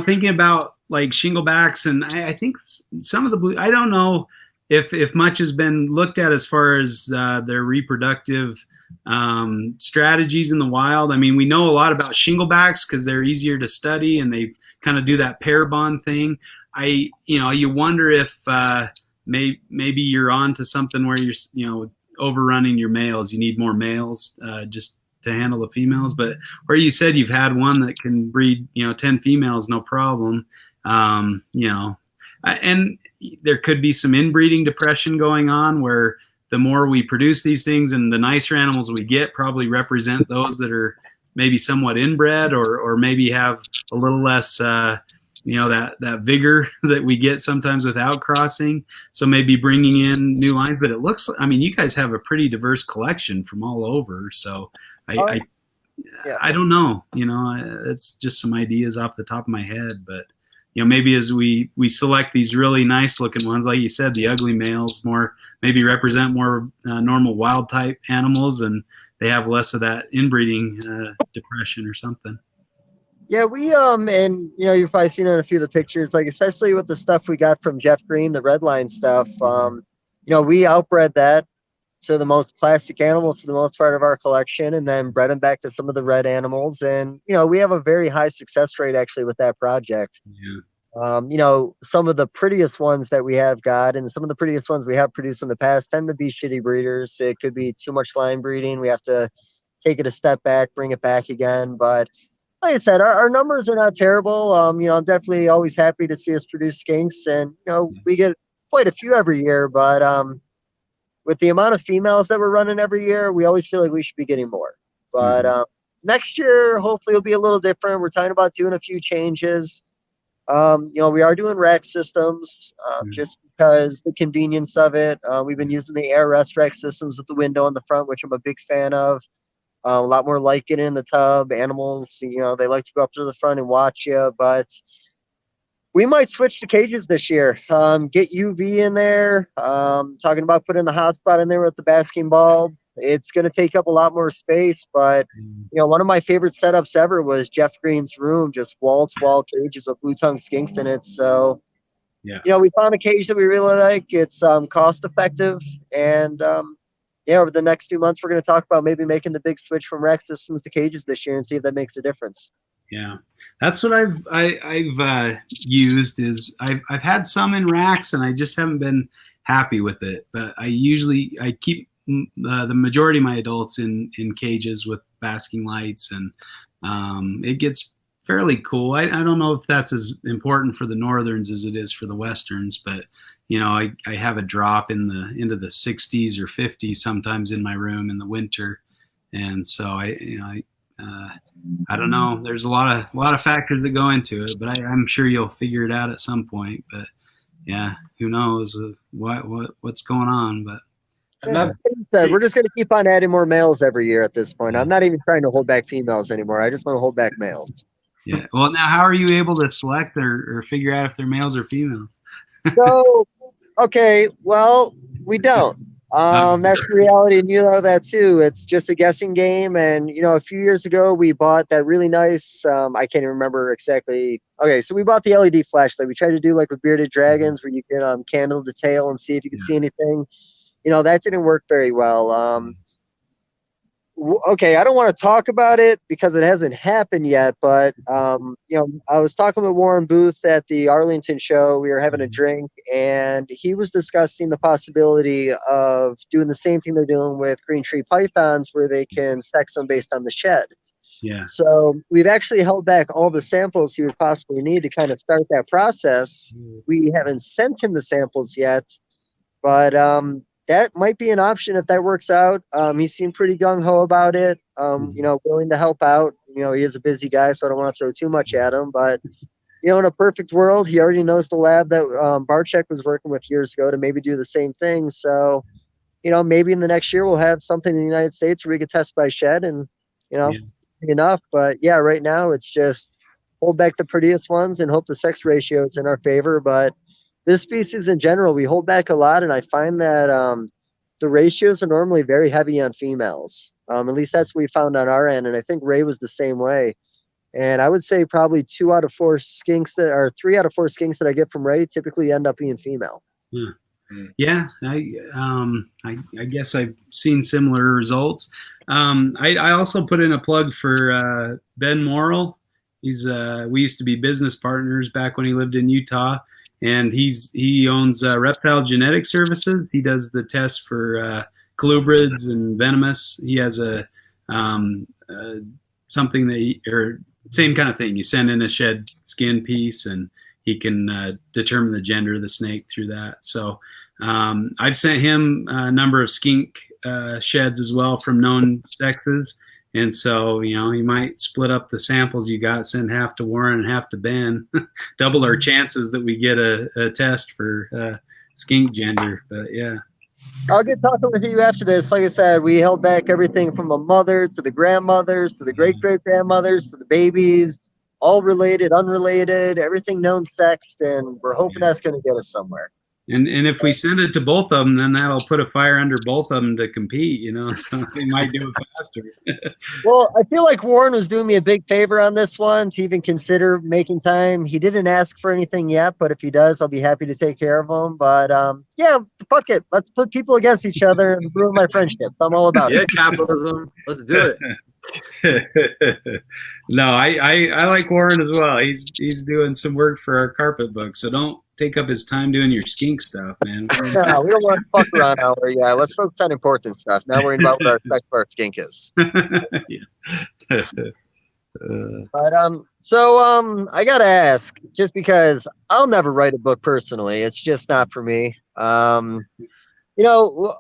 thinking about like shinglebacks, and I think some of the blue. I don't know if much has been looked at as far as their reproductive strategies in the wild. I mean, we know a lot about shinglebacks because they're easier to study and they kind of do that pair bond thing. You wonder if maybe you're on to something where you're overrunning your males. You need more males just to handle the females. But where you said you've had one that can breed 10 females no problem. And there could be some inbreeding depression going on where the more we produce these things and the nicer animals we get probably represent those that are maybe somewhat inbred or maybe have a little less, that vigor that we get sometimes with outcrossing. So maybe bringing in new lines, but it looks, you guys have a pretty diverse collection from all over. So I don't know, it's just some ideas off the top of my head, but maybe as we select these really nice looking ones, like you said, the ugly males maybe represent more normal wild type animals, and they have less of that inbreeding depression or something. Yeah, we and you've probably seen it in a few of the pictures, like especially with the stuff we got from Jeff Green, the red line stuff. We outbred that. to the most plastic animals for the most part of our collection, and then bred them back to some of the red animals. And, we have a very high success rate actually with that project. Yeah. Some of the prettiest ones that we have got and some of the prettiest ones we have produced in the past tend to be shitty breeders. It could be too much line breeding. We have to take it a step back, bring it back again. But like I said, our numbers are not terrible. I'm definitely always happy to see us produce skinks, and, we get quite a few every year, but, with the amount of females that we're running every year, we always feel like we should be getting more. But next year, hopefully, it'll be a little different. We're talking about doing a few changes. We are doing rack systems just because the convenience of it. We've been using the air rest rack systems with the window in the front, which I'm a big fan of. A lot more light getting in the tub. Animals, they like to go up to the front and watch you, but we might switch to cages this year. Get UV in there. Talking about putting the hotspot in there with the basking bulb. It's going to take up a lot more space, but one of my favorite setups ever was Jeff Green's room, just wall-to-wall cages with blue tongue skinks in it. So, we found a cage that we really like. It's cost-effective, and over the next 2 months, we're going to talk about maybe making the big switch from rack systems to cages this year and see if that makes a difference. Yeah, that's what I've used. Is I've had some in racks and I just haven't been happy with it. But I keep the majority of my adults in cages with basking lights, and it gets fairly cool. I don't know if that's as important for the northerns as it is for the westerns, but I have a drop into the 60s or 50s sometimes in my room in the winter, and so I don't know. There's a lot of factors that go into it, but I'm sure you'll figure it out at some point. But yeah, who knows what's going on? But we're just going to keep on adding more males every year at this point. I'm not even trying to hold back females anymore. I just want to hold back males. Yeah. Well, now how are you able to select or figure out if they're males or females? So, okay, well, we don't. That's the reality, and you know that too. It's just a guessing game. And a few years ago we bought that really nice I can't even remember exactly. Okay, so we bought the LED flashlight. We tried to do like with bearded dragons where you can candle the tail and see if you can see anything. That didn't work very well. Okay, I don't want to talk about it because it hasn't happened yet, but I was talking with Warren Booth at the Arlington show. We were having a drink, and he was discussing the possibility of doing the same thing they're doing with green tree pythons, where they can sex them based on the shed. Yeah. So we've actually held back all the samples he would possibly need to kind of start that process. We haven't sent him the samples yet, but that might be an option if that works out. He seemed pretty gung-ho about it, willing to help out. He is a busy guy, so I don't want to throw too much at him. But, in a perfect world, he already knows the lab that Barczyk was working with years ago to maybe do the same thing. So, maybe in the next year we'll have something in the United States where we could test by shed and, enough. But, yeah, right now it's just hold back the prettiest ones and hope the sex ratio is in our favor. But this species in general, we hold back a lot, and I find that the ratios are normally very heavy on females. At least that's what we found on our end, and I think Ray was the same way. And I would say probably 3 out of 4 skinks that I get from Ray typically end up being female. Yeah, I guess I've seen similar results. I also put in a plug for Ben Morrill. We used to be business partners back when he lived in Utah. And he owns Reptile Genetic Services. He does the tests for colubrids and venomous. He has something or same kind of thing. You send in a shed skin piece, and he can determine the gender of the snake through that. So I've sent him a number of skink sheds as well from known sexes. And so, you might split up the samples you got, send half to Warren and half to Ben, double our chances that we get a test for skink gender. But yeah. I'll get talking with you after this. Like I said, we held back everything from the mother to the grandmothers to the great-great-grandmothers to the babies, all related, unrelated, everything known sexed, and we're hoping that's going to get us somewhere. And if we send it to both of them, then that'll put a fire under both of them to compete, so they might do it faster. Well, I feel like Warren was doing me a big favor on this one to even consider making time. He didn't ask for anything yet, but if he does, I'll be happy to take care of him. But yeah, fuck it. Let's put people against each other and ruin my friendships. I'm all about it. Yeah, capitalism. Let's do it. No, I like Warren as well. He's doing some work for our carpet book, so don't take up his time doing your skink stuff, man. No, we don't want to fuck around now. Yeah, let's focus on important stuff. Now worrying about what our sex for our skink is. But I gotta ask, just because I'll never write a book personally, it's just not for me. But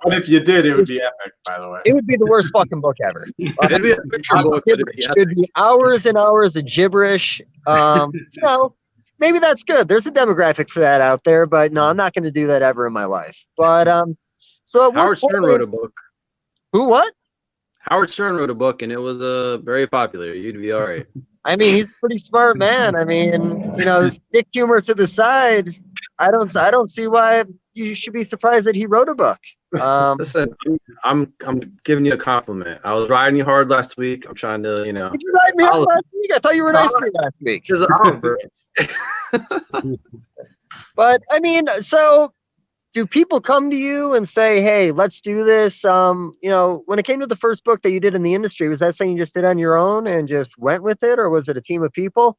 if you did, it would be epic, by the way. It would be the worst fucking book ever. It'd be a picture book. It would be hours and hours of gibberish. Maybe that's good. There's a demographic for that out there, but no, I'm not going to do that ever in my life. But so Howard Stern wrote a book. Who? What? Howard Stern wrote a book, and it was very popular. You'd be all right. I mean, he's a pretty smart man. I mean, dick humor to the side. I don't see why you should be surprised that he wrote a book. Listen, I'm giving you a compliment. I was riding you hard last week. I'm trying to, Did you ride me hard last week? I thought you were nice to me last week. But I mean, so do people come to you and say, hey, let's do this? When it came to the first book that you did in the industry, was that something you just did on your own and just went with it, or was it a team of people?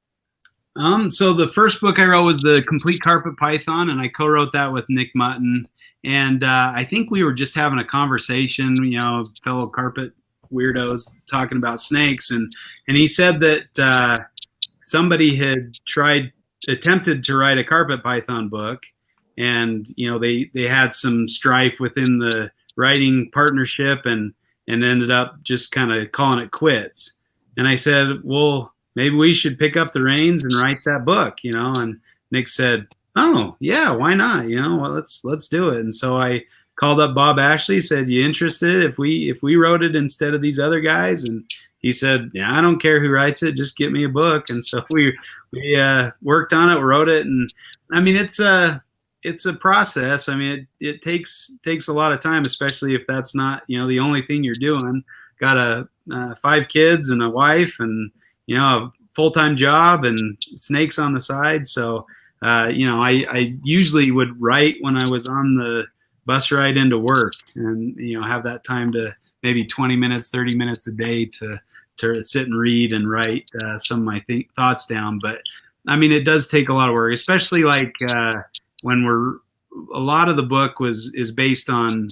So the first book I wrote was The Complete Carpet Python, and I co-wrote that with Nick Mutton. And I think we were just having a conversation, fellow carpet weirdos talking about snakes. And he said that somebody had attempted to write a carpet python book, and they had some strife within the writing partnership, and ended up just kind of calling it quits. And I said, well, maybe we should pick up the reins and write that book, and Nick said, oh yeah, why not? Well, let's do it. And so I called up Bob Ashley, said, you interested if we wrote it instead of these other guys? And he said, yeah, I don't care who writes it, just get me a book. And so we worked on it, wrote it. And I mean, it's a process. I mean, it takes a lot of time, especially if that's not, the only thing you're doing. Got 5 kids and a wife and, a full-time job and snakes on the side. So, I usually would write when I was on the bus ride into work, and, have that time to maybe 20 minutes, 30 minutes a day to sit and read and write some of my thoughts down. But I mean, it does take a lot of work, especially like when a lot of the book is based on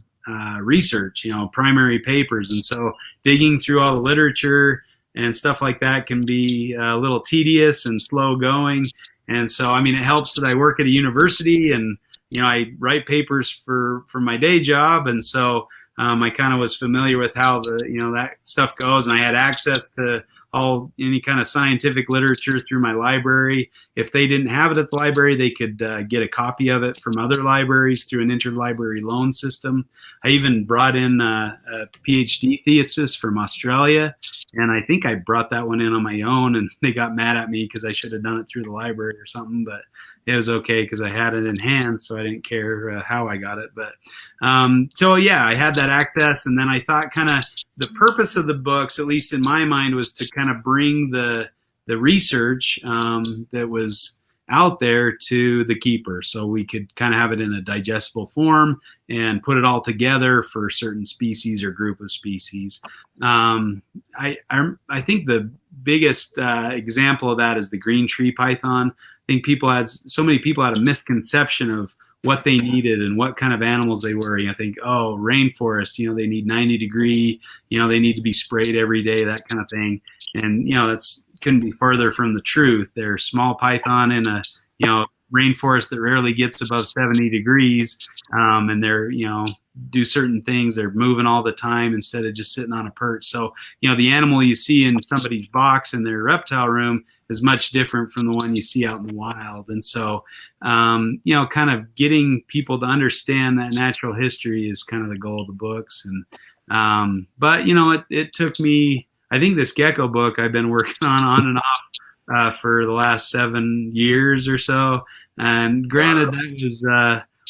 research, primary papers. And so digging through all the literature and stuff like that can be a little tedious and slow going. And so, I mean, it helps that I work at a university and, I write papers for my day job. And so I kind of was familiar with how that stuff goes. And I had access to any kind of scientific literature through my library. If they didn't have it at the library, they could get a copy of it from other libraries through an interlibrary loan system. I even brought in a PhD thesis from Australia, and I think I brought that one in on my own, and they got mad at me because I should have done it through the library or something, but it was okay because I had it in hand, so I didn't care how I got it. But so yeah, I had that access, and then I thought kind of the purpose of the books, at least in my mind, was to kind of bring the research that was out there to the keeper, so we could kind of have it in a digestible form and put it all together for certain species or group of species. I think the biggest example of that is the green tree python. I think so many people had a misconception of what they needed and what kind of animals they were. I think, rainforest, they need 90 degree, they need to be sprayed every day, that kind of thing. And, that's couldn't be further from the truth. They're small python in a, rainforest that rarely gets above 70 degrees. And they're, do certain things. They're moving all the time instead of just sitting on a perch. So, the animal you see in somebody's box in their reptile room is much different from the one you see out in the wild. And so, kind of getting people to understand that natural history is kind of the goal of the books. And, but, it took me, I think this gecko book I've been working on and off for the last 7 years or so. And granted, that was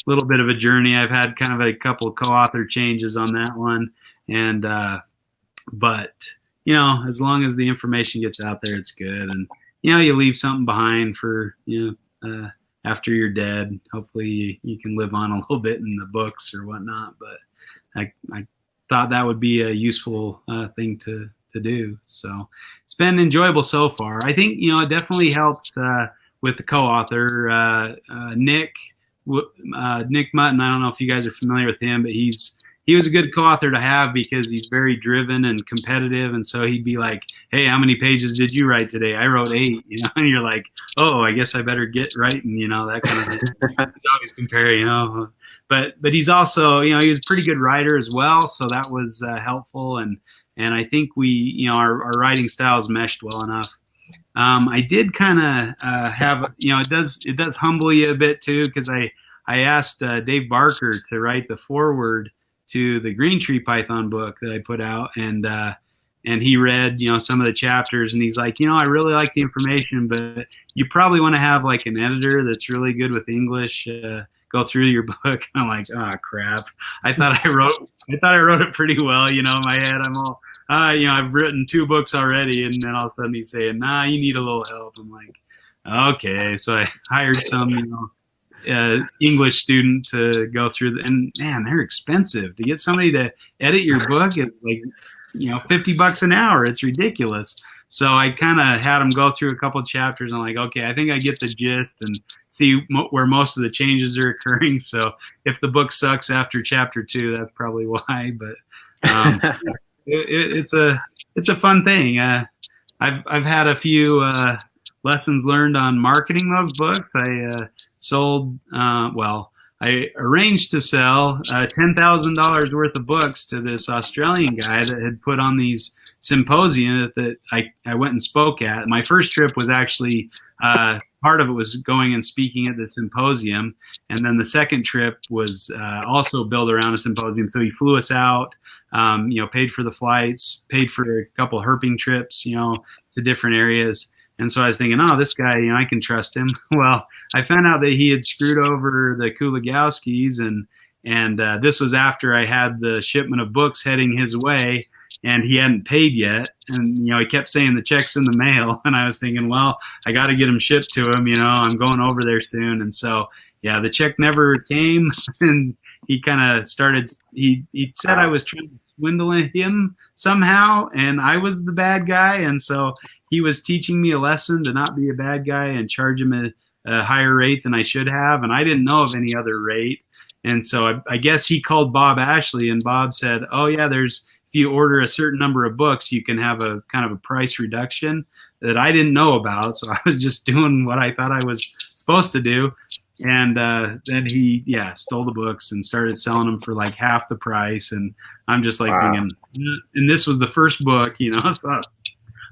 little bit of a journey. I've had kind of a couple co-author changes on that one, and but you know, as long as the information gets out there, it's good. And you know, you leave something behind for after you're dead. Hopefully, you can live on a little bit in the books or whatnot. But I thought that would be a useful thing to do. So it's been enjoyable so far. I think, you know, it definitely helps with the co-author, Nick Mutton. I don't know if you guys are familiar with him, but he was a good co-author to have because he's very driven and competitive. And so he'd be like, hey, how many pages did you write today? I wrote 8, you know, and you're like, oh, I guess I better get writing, you know, that kind of thing. He's always compare, you know, but he's also, you know, he was a pretty good writer as well. So that was helpful. And I think we, you know, our writing styles meshed well enough. I did kind of have, you know, it does humble you a bit too, because I asked Dave Barker to write the foreword to the Green Tree Python book that I put out, and he read, you know, some of the chapters, and he's like, you know, I really like the information, but you probably want to have like an editor that's really good with English go through your book. I'm like, oh crap! I thought I wrote it pretty well, you know. In my head, I'm all, you know, I've written 2 books already, and then all of a sudden he's saying, nah, you need a little help. I'm like, okay, so I hired some, you know, English student to go through, and man, they're expensive. To get somebody to edit your book is like, you know, $50 an hour. It's ridiculous. So I kind of had them go through a couple of chapters. I'm like, okay, I think I get the gist and see where most of the changes are occurring. So if the book sucks after chapter 2, that's probably why. But it's a fun thing. I've had a few lessons learned on marketing those books. I sold, I arranged to sell $10,000 worth of books to this Australian guy that had put on these symposia that I went and spoke at. My first trip was actually, part of it was going and speaking at the symposium. And then the second trip was also built around a symposium. So he flew us out, you know, paid for the flights, paid for a couple herping trips, you know, to different areas. And so I was thinking, oh, this guy, you know, I can trust him. Well, I found out that he had screwed over the Kulagowskis, and this was after I had the shipment of books heading his way, and he hadn't paid yet. And, you know, he kept saying the check's in the mail. And I was thinking, well, I got to get him shipped to him. You know, I'm going over there soon. And so, yeah, the check never came. And he kind of started, he said I was trying to swindle him somehow, and I was the bad guy. And so he was teaching me a lesson to not be a bad guy and charge him a higher rate than I should have. And I didn't know of any other rate. And so I guess he called Bob Ashley, and Bob said, oh yeah, if you order a certain number of books, you can have a kind of a price reduction that I didn't know about. So I was just doing what I thought I was supposed to do. And then he, stole the books and started selling them for like half the price. And I'm just like thinking, and this was the first book, you know, so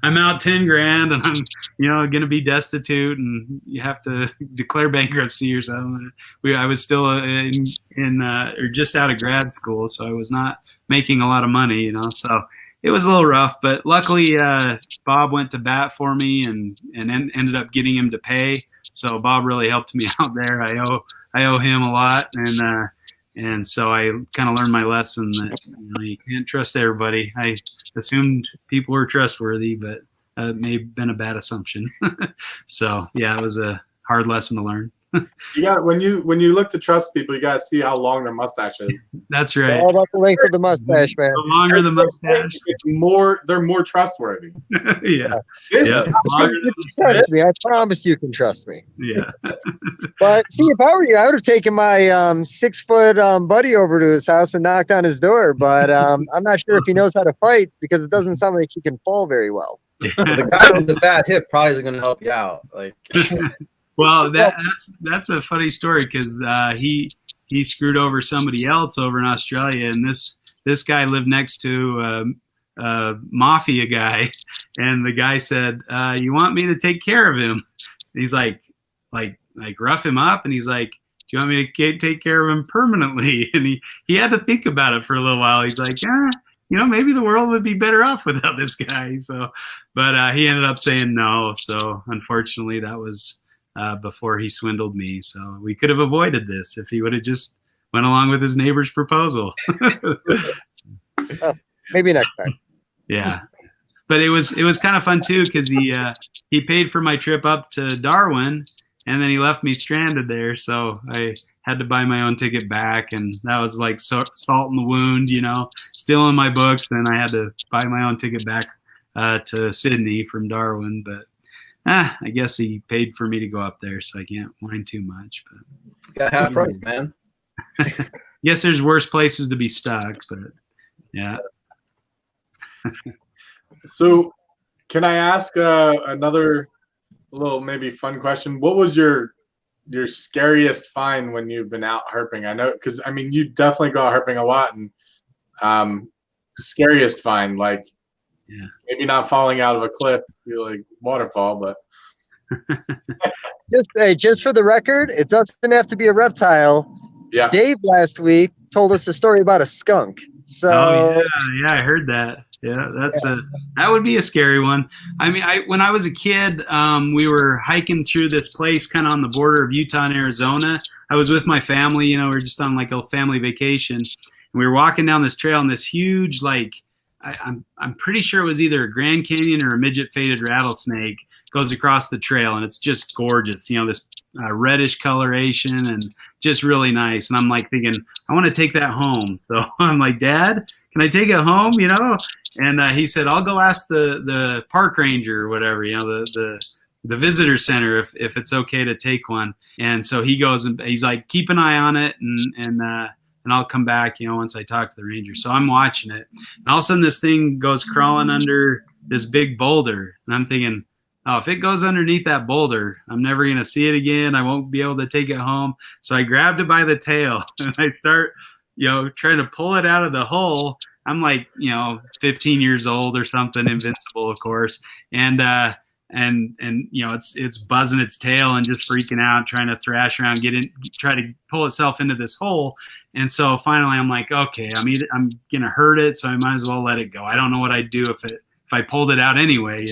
I'm out $10,000 and I'm, you know, going to be destitute, and you have to declare bankruptcy or something. I was still or just out of grad school, so I was not making a lot of money, you know, so it was a little rough, but luckily Bob went to bat for me and ended up getting him to pay. So Bob really helped me out there. I owe him a lot, and so I kind of learned my lesson that, you know, you can't trust everybody. I assumed people were trustworthy, but it may have been a bad assumption. So yeah, it was a hard lesson to learn. You got when you look to trust people, you got to see how long their mustache is. That's right. All about the length of the mustache, man. The longer the mustache, they're more trustworthy. Yeah. Trust me. I promise you can trust me. Yeah. But see, if I were you, I would have taken my 6-foot buddy over to his house and knocked on his door. But I'm not sure if he knows how to fight, because it doesn't sound like he can fall very well. The guy with the bad hip probably isn't going to help you out. Like. Well, that's a funny story, because he screwed over somebody else over in Australia, and this guy lived next to a mafia guy, and the guy said, "You want me to take care of him?" And he's like rough him up, and he's like, "Do you want me to take care of him permanently?" And he had to think about it for a little while. He's like, "Yeah, you know, maybe the world would be better off without this guy." So, but he ended up saying no. So unfortunately, that was before he swindled me. So we could have avoided this if he would have just went along with his neighbor's proposal. Oh, maybe next time. Yeah. But it was kind of fun too, because he paid for my trip up to Darwin, and then he left me stranded there. So I had to buy my own ticket back, and that was like salt in the wound, still in my books. And I had to buy my own ticket back to Sydney from Darwin. But I guess he paid for me to go up there, so I can't whine too much. But Got half price, man. Yes, there's worse places to be stuck, but yeah. So, can I ask another little maybe fun question? What was your scariest find when you've been out herping? I know, because I mean, you definitely go out herping a lot, and scariest find, like, yeah, maybe not falling out of a cliff, feel like waterfall, but just for the record, it doesn't have to be a reptile. yeah. Dave last week told us a story about a skunk. So yeah, I heard that. Yeah, that would be a scary one. I mean, when I was a kid, we were hiking through this place kind of on the border of Utah and Arizona. I was with my family, we were just on like a family vacation, and we were walking down this trail, and this huge, like, I'm pretty sure it was either a Grand Canyon or a midget faded rattlesnake goes across the trail, and it's just gorgeous. This reddish coloration and just really nice. And I'm like thinking, I want to take that home. So I'm like, Dad, can I take it home? And he said, I'll go ask the park ranger or whatever, the visitor center if it's okay to take one. And so he goes and he's like, keep an eye on it, and I'll come back, once I talk to the ranger. So I'm watching it, and all of a sudden this thing goes crawling under this big boulder, and I'm thinking, oh, if it goes underneath that boulder, I'm never going to see it again. I won't be able to take it home. So I grabbed it by the tail, and I start, trying to pull it out of the hole. I'm like, 15 years old or something, invincible, of course. And it's buzzing its tail and just freaking out, trying to thrash around, try to pull itself into this hole. And so finally I'm like, okay, I'm going to hurt it, so I might as well let it go. I don't know what I'd do if I pulled it out anyway,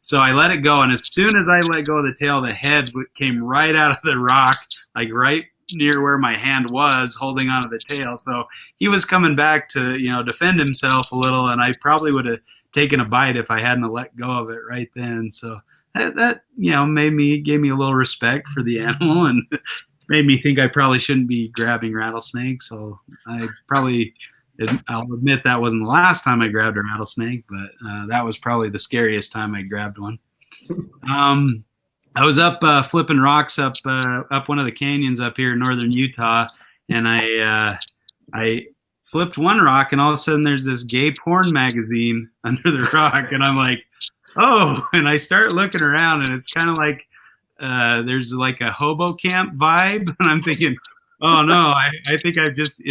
So I let it go, and as soon as I let go of the tail, the head came right out of the rock, like right near where my hand was holding onto the tail. So he was coming back to, defend himself a little, and I probably would have taken a bite if I hadn't let go of it right then. So that gave me a little respect for the animal, and made me think I probably shouldn't be grabbing rattlesnakes. So I'll admit that wasn't the last time I grabbed a rattlesnake, but that was probably the scariest time I grabbed one. I was up flipping rocks up one of the canyons up here in northern Utah, and I flipped one rock, and all of a sudden there's this gay porn magazine under the rock, and I'm like, oh, and I start looking around, and it's kind of like there's like a hobo camp vibe, and I'm thinking, oh no, I think I've just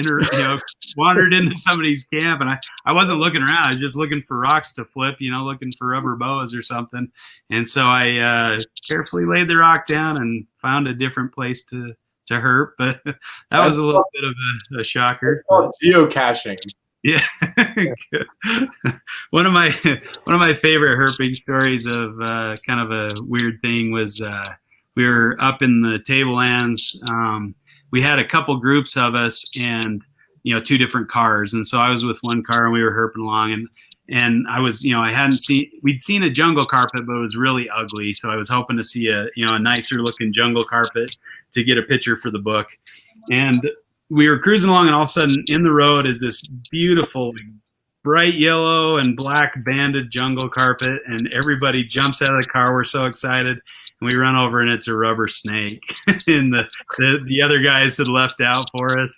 wandered into somebody's camp, and I wasn't looking around. I was just looking for rocks to flip, looking for rubber boas or something. And so I carefully laid the rock down and found a different place to herp. But that was a little bit of a shocker. It's called geocaching. Yeah. One of my favorite herping stories of kind of a weird thing was we were up in the tablelands. We had a couple groups of us, and two different cars, and so I was with one car and we were herping along, and I was we'd seen a jungle carpet, but it was really ugly, so I was hoping to see a nicer looking jungle carpet to get a picture for the book. And we were cruising along, and all of a sudden in the road is this beautiful bright yellow and black banded jungle carpet, and everybody jumps out of the car. We're so excited. We run over, and it's a rubber snake, and the other guys had left out for us.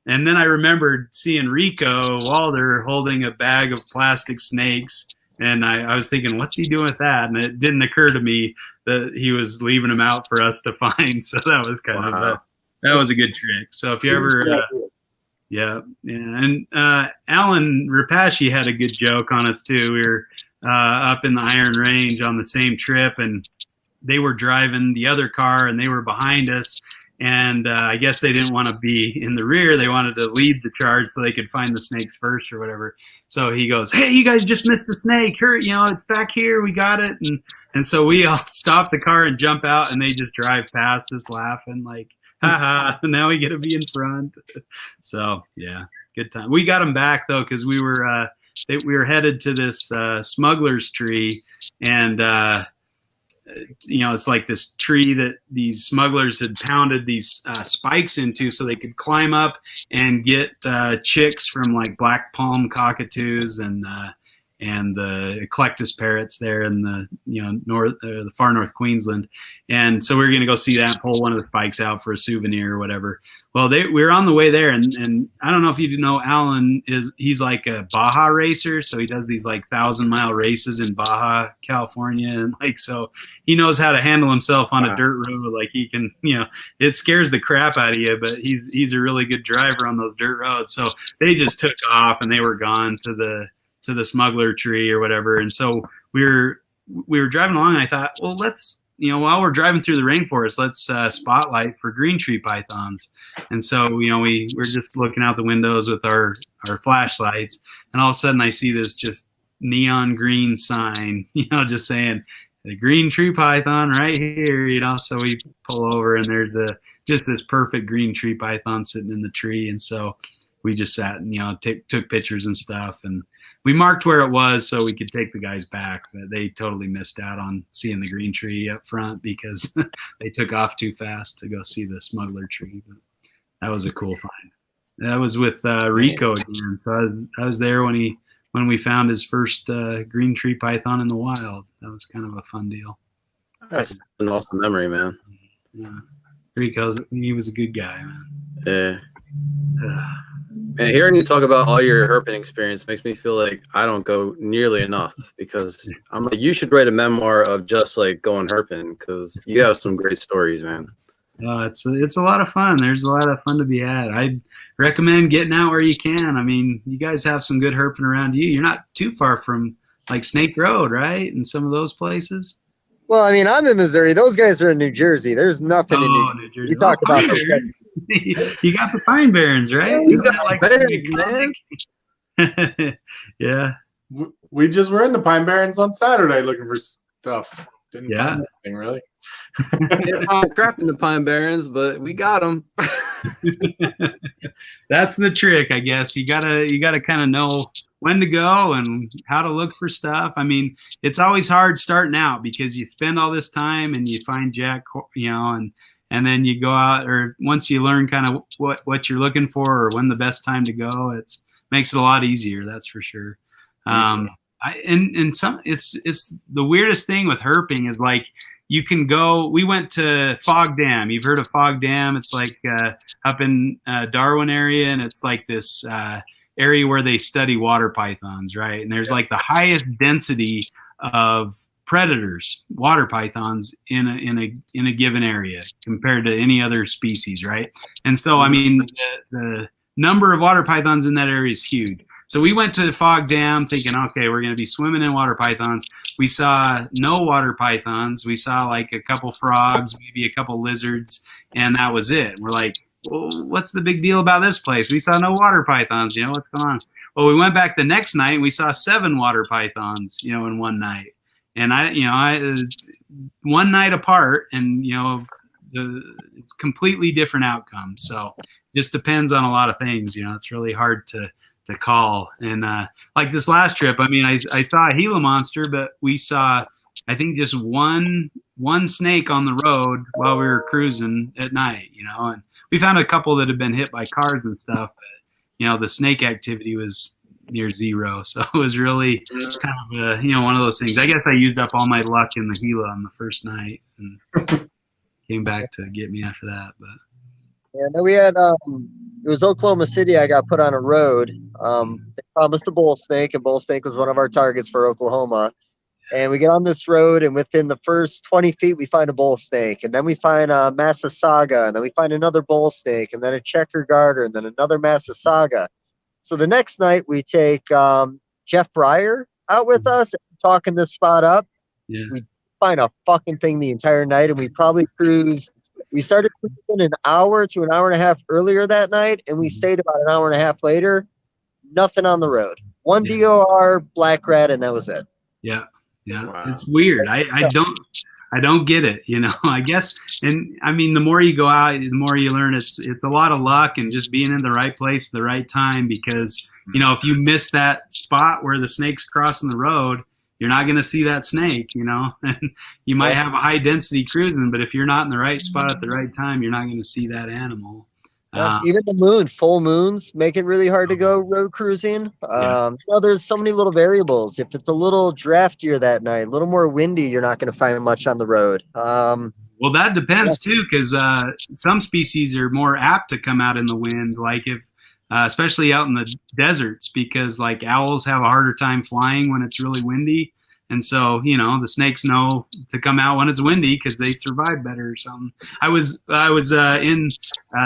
And then I remembered seeing Rico Walder holding a bag of plastic snakes, and I was thinking, what's he doing with that? And it didn't occur to me that he was leaving them out for us to find. So that was kind of that was a good trick. So if you ever yeah. And Alan Rapashi had a good joke on us too. We were up in the Iron Range on the same trip, and they were driving the other car and they were behind us, and I guess they didn't want to be in the rear. They wanted to lead the charge so they could find the snakes first or whatever. So he goes, hey, you guys just missed the snake. Here, it's back here. We got it. And And so we all stop the car and jump out, and they just drive past us laughing like, haha, now we get to be in front. So yeah, good time. We got them back though, because we were headed to this smuggler's tree, and it's like this tree that these smugglers had pounded these spikes into so they could climb up and get chicks from like black palm cockatoos and the eclectus parrots there in the the far north Queensland. And so we were going to go see that, pull one of the spikes out for a souvenir or whatever. Well, we were on the way there, and I don't know if you know, Alan he's like a Baja racer, so he does these like 1,000-mile races in Baja, California, and like so he knows how to handle himself on a dirt road. Like he can, it scares the crap out of you, but he's a really good driver on those dirt roads. So they just took off and they were gone to the smuggler tree or whatever. And so we were driving along, and I thought, well, let's while we're driving through the rainforest, let's spotlight for green tree pythons. And so, we're just looking out the windows with our flashlights, and all of a sudden I see this just neon green sign, just saying the green tree python right here, so we pull over, and there's just this perfect green tree python sitting in the tree. And so we just sat and, took pictures and stuff, and we marked where it was so we could take the guys back, but they totally missed out on seeing the green tree up front because they took off too fast to go see the smuggler tree. But that was a cool find. That was with Rico again. So I was there when we found his first green tree python in the wild. That was kind of a fun deal. That's an awesome memory, man. Yeah. He was a good guy, man. Yeah. And hearing you talk about all your herping experience makes me feel like I don't go nearly enough, because I'm like, you should write a memoir of just like going herping, because you have some great stories, man. It's a lot of fun. There's a lot of fun to be had. I'd recommend getting out where you can. I mean, you guys have some good herping around you. You're not too far from like Snake Road, right? And some of those places. Well, I mean, I'm in Missouri. Those guys are in New Jersey. There's nothing in New Jersey. You talk about this. You got the Pine Barrens, right? You got like Barrens, man. Yeah. We just were in the Pine Barrens on Saturday looking for stuff. Didn't find anything really. Crap in the Pine Barrens, but we got them. That's the trick, I guess. You gotta kind of know when to go and how to look for stuff. I mean, it's always hard starting out because you spend all this time and you find jack, and then you go out, or once you learn kind of what you're looking for or when the best time to go, makes it a lot easier. That's for sure. It's the weirdest thing with herping is like, you can go, we went to Fog Dam. You've heard of Fog Dam. It's like up in Darwin area, and it's like this area where they study water pythons, right? And there's like the highest density of predators, water pythons in a given area compared to any other species, right? And so, I mean, the number of water pythons in that area is huge. So we went to Fog Dam thinking, okay, we're going to be swimming in water pythons. We saw no water pythons. We saw like a couple frogs, maybe a couple lizards, and that was it. We're like, well, what's the big deal about this place? We saw no water pythons. What's going on? Well, we went back the next night and we saw 7 water pythons, in one night. And I one night apart, and it's completely different outcome. So just depends on a lot of things. It's really hard to call. And like this last trip, I mean, I saw a Gila monster, but we saw, I think, just one snake on the road while we were cruising at night. And we found a couple that had been hit by cars and stuff, but the snake activity was near zero. So it was really kind of one of those things. I guess I used up all my luck in the Gila on the first night and came back to get me after that. But yeah, no, we had it was Oklahoma City. I got put on a road. They promised a bull snake, and bull snake was one of our targets for Oklahoma. And we get on this road, and within the first 20 feet, we find a bull snake. And then we find a Massasauga, and then we find another bull snake, and then a checker garter, and then another Massasauga. So the next night, we take Jeff Breyer out with us, talking this spot up. yeah, We find a fucking thing the entire night, and we probably cruised. We started cruising an hour to an hour and a half earlier that night, and we stayed about an hour and a half later. Nothing on the road. One Yeah. DOR, black rat, and that was it. yeah. Yeah. Wow. It's weird. I don't get it, I guess. And I mean, the more you go out, the more you learn. It's a lot of luck and just being in the right place at the right time, because, if you miss that spot where the snake's crossing the road, you're not going to see that snake, and you might have a high density cruising, but if you're not in the right spot at the right time, you're not going to see that animal. Even the moon, full moons make it really hard to go road cruising. There's so many little variables. If it's a little draftier that night, a little more windy, you're not going to find much on the road. Well, that depends too, because some species are more apt to come out in the wind, like if, especially out in the deserts, because like owls have a harder time flying when it's really windy. And so, the snakes know to come out when it's windy because they survive better or something. I was in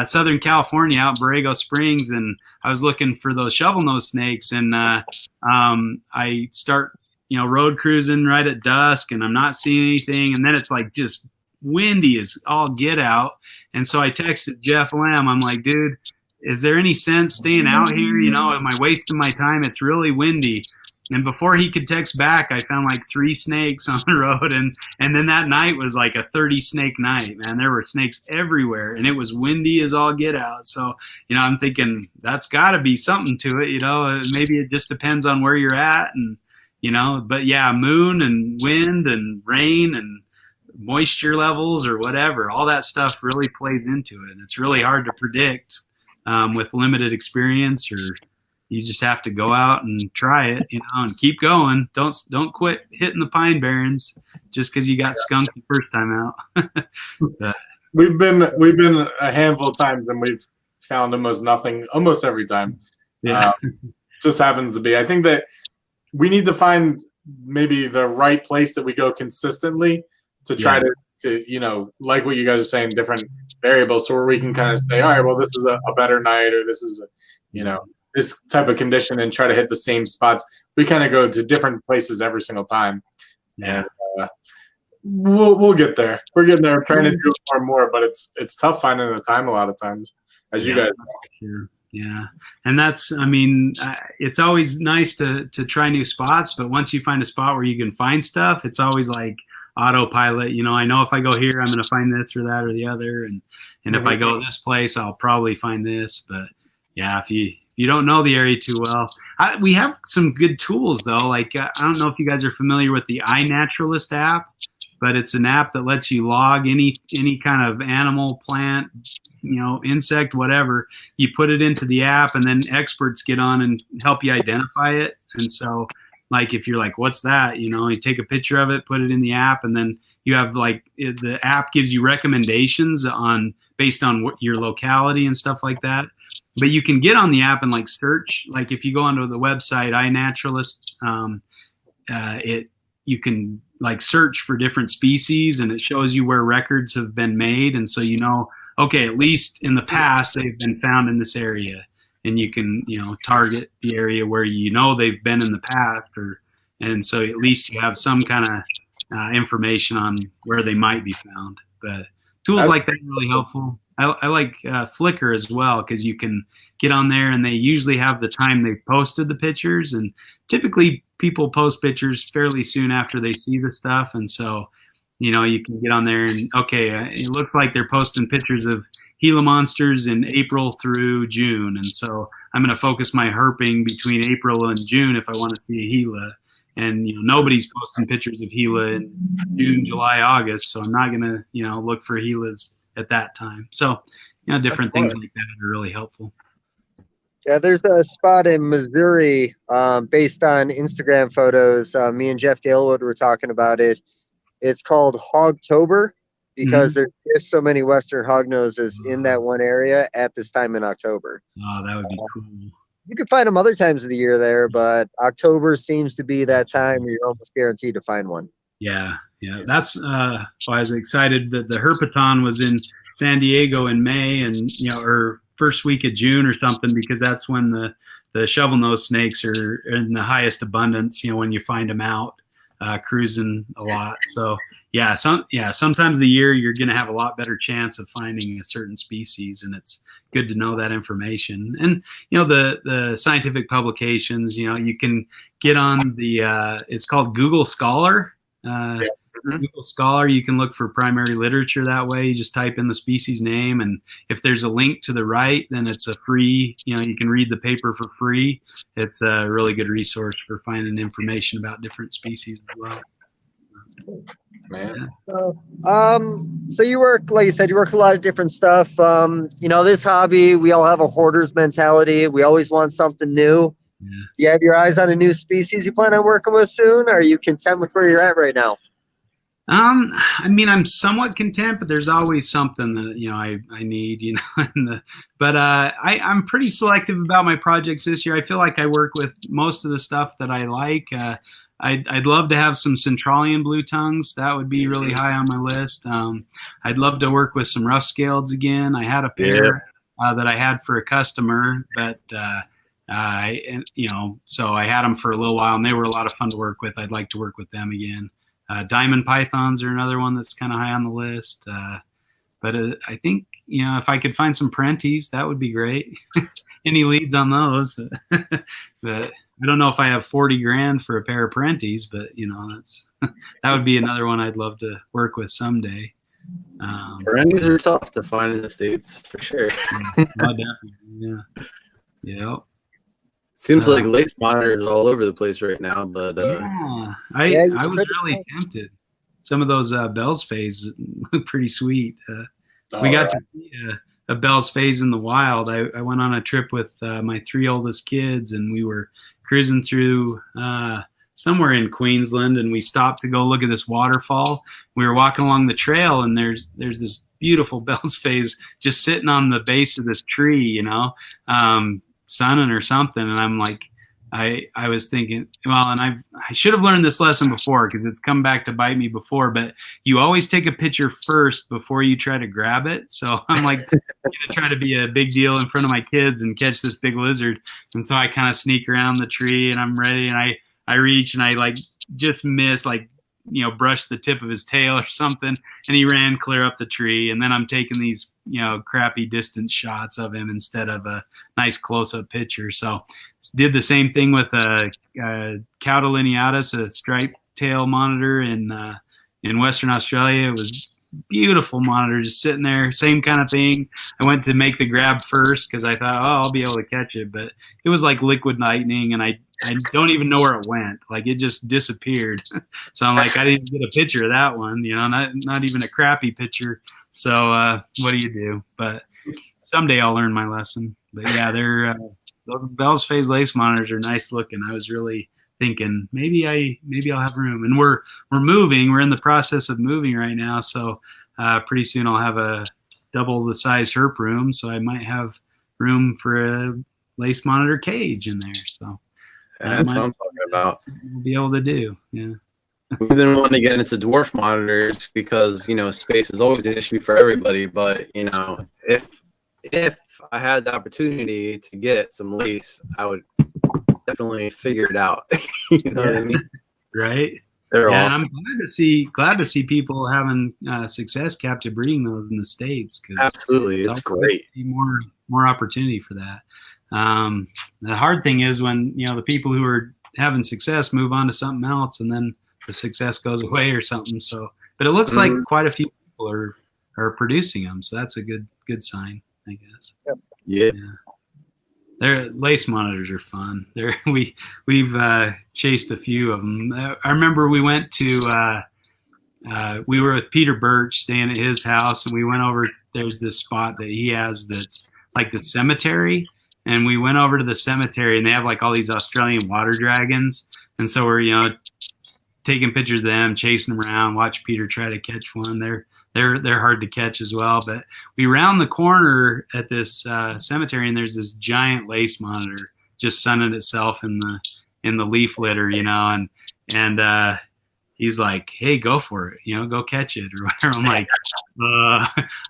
Southern California, out in Borrego Springs, and I was looking for those shovel-nosed snakes. And I start, road cruising right at dusk, and I'm not seeing anything. And then it's like just windy as all get out. And so I texted Jeff Lamb. I'm like, dude, is there any sense staying out here? Am I wasting my time? It's really windy. And before he could text back, I found like 3 snakes on the road. And then that night was like a 30 snake night, man. There were snakes everywhere, and it was windy as all get out. So, I'm thinking that's got to be something to it, maybe it just depends on where you're at. And, but yeah, moon and wind and rain and moisture levels or whatever, all that stuff really plays into it. And it's really hard to predict with limited experience, or you just have to go out and try it, and keep going. Don't quit hitting the pine barrens just because you got skunked the first time out. We've been a handful of times, and we've found almost nothing almost every time. Yeah. Just happens to be. I think that we need to find maybe the right place that we go consistently to try to like what you guys are saying, different variables, so where we can kind of say, all right, well, this is a better night, or this is this type of condition, and try to hit the same spots. We kind of go to different places every single time. Yeah. And we'll get there. We're getting there. We're trying to do it more and more, but it's tough finding the time a lot of times, as you guys know. Sure. Yeah. And that's, it's always nice to try new spots, but once you find a spot where you can find stuff, it's always like autopilot. I know if I go here, I'm going to find this or that or the other. And if I go this place, I'll probably find this. But yeah, if you don't know the area too well, we have some good tools though. Like, I don't know if you guys are familiar with the iNaturalist app, but it's an app that lets you log any kind of animal, plant, insect, whatever. You put it into the app, and then experts get on and help you identify it. And so, like, if you're like, what's that? You take a picture of it, put it in the app, and then you have the app gives you recommendations based on your locality and stuff like that. But you can get on the app and search. Like if you go onto the website iNaturalist, you can search for different species, and it shows you where records have been made, and so okay, at least in the past they've been found in this area, and you can target the area where they've been in the past, and so at least you have some kind of information on where they might be found. But tools like that are really helpful. I like Flickr as well, because you can get on there, and they usually have the time they posted the pictures, and typically people post pictures fairly soon after they see the stuff, and so you can get on there and it looks like they're posting pictures of Gila monsters in April through June, and so I'm going to focus my herping between April and June if I want to see a Gila. And nobody's posting pictures of Gila in June, July, August, so I'm not going to look for Gilas at that time. So different things like that are really helpful. Yeah, there's a spot in Missouri based on Instagram photos. Me and Jeff Galewood were talking about it. It's called Hogtober because there's just so many Western hognoses in that one area at this time in October. Oh, that would be cool. You could find them other times of the year there, but October seems to be that time where you're almost guaranteed to find one. Yeah. That's why I was excited that the Herpathon was in San Diego in May, and or first week of June or something, because that's when the shovel-nosed snakes are in the highest abundance. When you find them out cruising a lot. So sometimes the year you're going to have a lot better chance of finding a certain species, and it's good to know that information. And the scientific publications, you can get on the it's called Google Scholar, Google Scholar, you can look for primary literature that way. You just type in the species name, and if there's a link to the right, then it's a free, you can read the paper for free. It's a really good resource for finding information about different species as well. Man. So you work, like you said, you work a lot of different stuff. This hobby, we all have a hoarder's mentality. We always want something new. Yeah. You have your eyes on a new species you plan on working with soon? Or are you content with where you're at right now? I'm somewhat content, but there's always something that, I need, but I'm pretty selective about my projects this year. I feel like I work with most of the stuff that I like. I'd love to have some Centralian blue tongues. That would be really high on my list. I'd love to work with some rough scaleds again. I had a pair that I had for a customer, but so I had them for a little while, and they were a lot of fun to work with. I'd like to work with them again. Diamond pythons are another one that's kind of high on the list. But I think, if I could find some Parentes, that would be great. Any leads on those? But I don't know if I have 40 grand for a pair of Parentes, but that would be another one I'd love to work with someday. Parentes are tough to find in the States for sure. Definitely, yeah. Seems like lace monitors all over the place right now, but I was really tempted. Some of those Bell's phase look pretty sweet. We got to see a Bell's phase in the wild. I went on a trip with my 3 oldest kids, and we were cruising through somewhere in Queensland, and we stopped to go look at this waterfall. We were walking along the trail, and there's this beautiful Bell's phase just sitting on the base of this tree, sunning or something. And I'm like, I was thinking, well, and I should have learned this lesson before, because it's come back to bite me before, but you always take a picture first before you try to grab it. So I'm like, I'm gonna try to be a big deal in front of my kids and catch this big lizard. And so I kind of sneak around the tree, and I'm ready, and I reach, and I just miss, brush the tip of his tail or something, and he ran clear up the tree. And then I'm taking these crappy distance shots of him instead of a nice close-up picture. So did the same thing with a Cuddle lineatus, a striped tail monitor in Western Australia. It was beautiful monitor, just sitting there, same kind of thing. I went to make the grab first because I thought, I'll be able to catch it, but it was like liquid lightning, and I don't even know where it went. It just disappeared. So I'm like, I didn't get a picture of that one, not even a crappy picture. So what do you do? But someday I'll learn my lesson. But yeah, they're those Bell's phase lace monitors are nice looking. I was really thinking maybe I'll have room, and we're moving. We're in the process of moving right now, so pretty soon I'll have a double the size herp room, so I might have room for a lace monitor cage in there. So that's what I'm talking about. We'll be able to do. Yeah. We've been wanting to get into dwarf monitors because space is always an issue for everybody. But if I had the opportunity to get some lace, I would definitely figure it out. You know what I mean? Right. They're awesome. I'm glad to see people having success captive breeding those in the States. Absolutely, it's great. More opportunity for that. The hard thing is when the people who are having success move on to something else, and then the success goes away or something. So, but it looks like quite a few people are producing them, so that's a good sign, I guess. Yep. Yeah. Their lace monitors are fun. We've chased a few of them. I remember we went to we were with Peter Birch staying at his house, and we went over. There's this spot that he has that's like the cemetery, and we went over to the cemetery, and they have all these Australian water dragons, and so we're taking pictures of them, chasing them around. Watch Peter try to catch one. They're hard to catch as well. But we round the corner at this cemetery, and there's this giant lace monitor just sunning itself in the leaf litter, and he's like, "Hey, go for it, go catch it," or whatever. I'm like,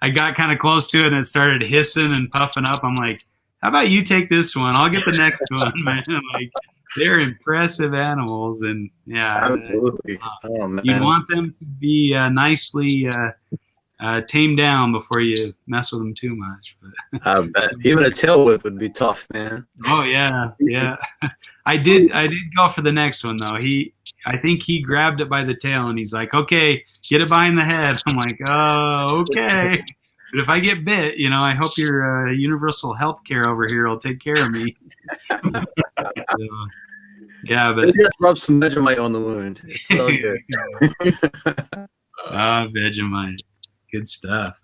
I got kind of close to it, and it started hissing and puffing up. I'm like, "How about you take this one? I'll get the next one, man." They're impressive animals, and yeah, absolutely. Oh, man. You want them to be nicely tame down before you mess with them too much. But I bet even a tail whip would be tough, man. oh yeah, yeah. I did go for the next one though. I think he grabbed it by the tail and he's like, "Okay, get it behind the head." I'm like, "Oh, okay." But if I get bit, I hope your universal health care over here will take care of me. So, yeah, but just rub some Vegemite on the wound. It's all good. Vegemite, good stuff.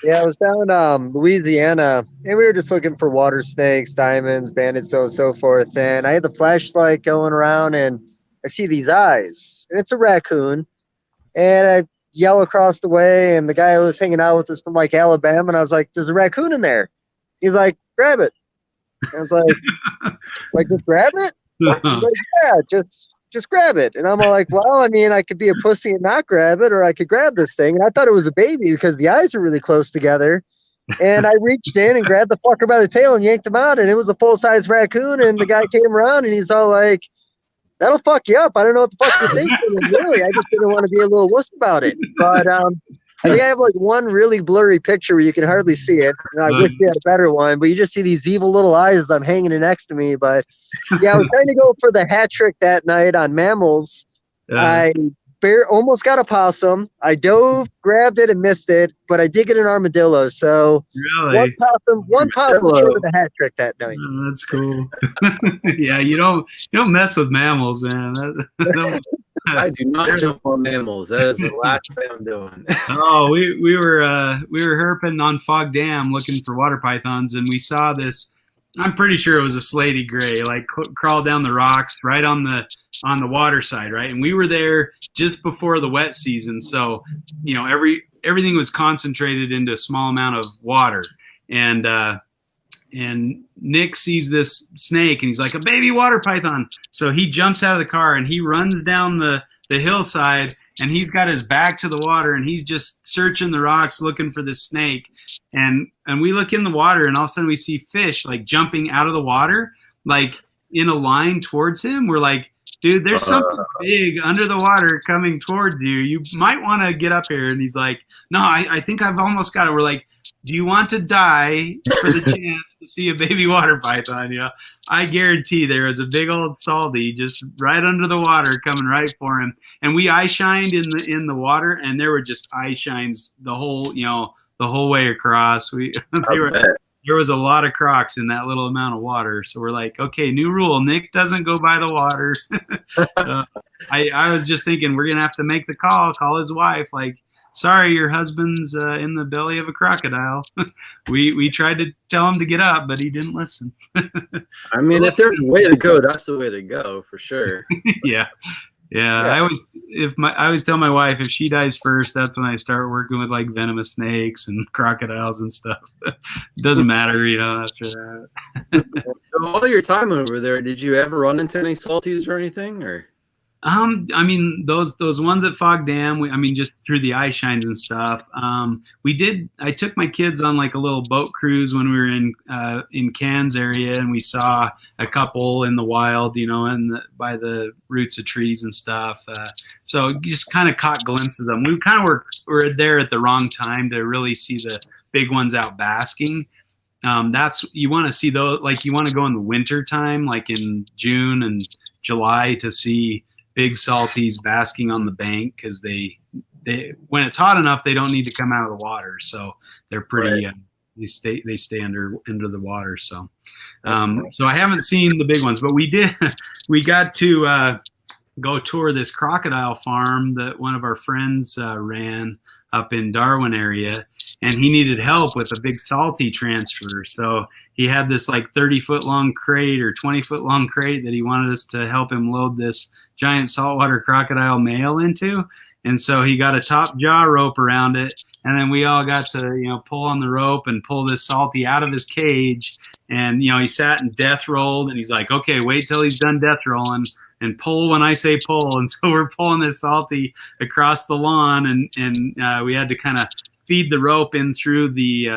Yeah, I was down Louisiana, and we were just looking for water snakes, diamonds, bandits, so forth. And I had the flashlight going around, and I see these eyes, and it's a raccoon. And I yell across the way, and the guy who was hanging out with us from like Alabama, and I was like, "There's a raccoon in there." He's like, "Grab it." And I was like, "Just grab it?" He's like, "Yeah, just grab it." And I'm all like, "Well, I mean, I could be a pussy and not grab it, or I could grab this thing." And I thought it was a baby because the eyes are really close together. And I reached in and grabbed the fucker by the tail and yanked him out, and it was a full-size raccoon. And the guy came around, and he's all like, "That'll fuck you up. I don't know what the fuck you're thinking." And really, I just didn't want to be a little wuss about it. But I think I have like one really blurry picture where you can hardly see it. And I wish you had a better one, but you just see these evil little eyes as I'm hanging it next to me. But yeah, I was trying to go for the hat trick that night on mammals. I almost got a possum. I dove, grabbed it, and missed it, but I did get an armadillo. So really, one possum showed the hat trick that night. Oh, that's cool. Yeah, you don't mess with mammals, man. I do not jump on mammals. That is the last thing I'm doing. Oh, we were herping on Fog Dam looking for water pythons, and we saw this. I'm pretty sure it was a slaty gray, like crawl down the rocks right on the water side, right? And we were there just before the wet season, so everything was concentrated into a small amount of water. And Nick sees this snake and he's like, "A baby water python." So he jumps out of the car and he runs down the hillside, and he's got his back to the water and he's just searching the rocks looking for this snake. And we look in the water, and all of a sudden we see fish like jumping out of the water, like in a line towards him. We're like, "Dude, there's something big under the water coming towards you. You might want to get up here." And he's like, "No, I think I've almost got it." We're like, "Do you want to die for the chance to see a baby water python?" I guarantee there was a big old salty just right under the water coming right for him. And we eye shined in the water, and there were just eye shines the whole way across. There was a lot of crocs in that little amount of water. So we're like, okay, new rule: Nick doesn't go by the water. I was just thinking we're gonna have to make the call his wife, like, "Sorry, your husband's in the belly of a crocodile." We tried to tell him to get up, but he didn't listen. I mean, if there's a way to go, that's the way to go for sure. Yeah. I always tell my wife, if she dies first, that's when I start working with like venomous snakes and crocodiles and stuff. It doesn't matter, after that. So all your time over there, did you ever run into any salties or anything, or? I mean, those ones at Fog Dam, just through the eye shines and stuff. I took my kids on like a little boat cruise when we were in Cairns area, and we saw a couple in the wild, by the roots of trees and stuff. So you just kind of caught glimpses of them. We kind of were there at the wrong time to really see the big ones out basking. You want to see those, like you want to go in the winter time, like in June and July, to see big salties basking on the bank, because they when it's hot enough, they don't need to come out of the water, so they're pretty. Right. They stay under the water. So, so I haven't seen the big ones, but we did. We got to go tour this crocodile farm that one of our friends ran up in Darwin area, and he needed help with a big salty transfer. So he had this like 30-foot long crate or 20-foot long crate that he wanted us to help him load this giant saltwater crocodile male into. And so he got a top jaw rope around it, and then we all got to, pull on the rope and pull this salty out of his cage. And, he sat and death rolled, and he's like, "Okay, wait till he's done death rolling and pull when I say pull." And so we're pulling this salty across the lawn, and we had to kind of feed the rope in through the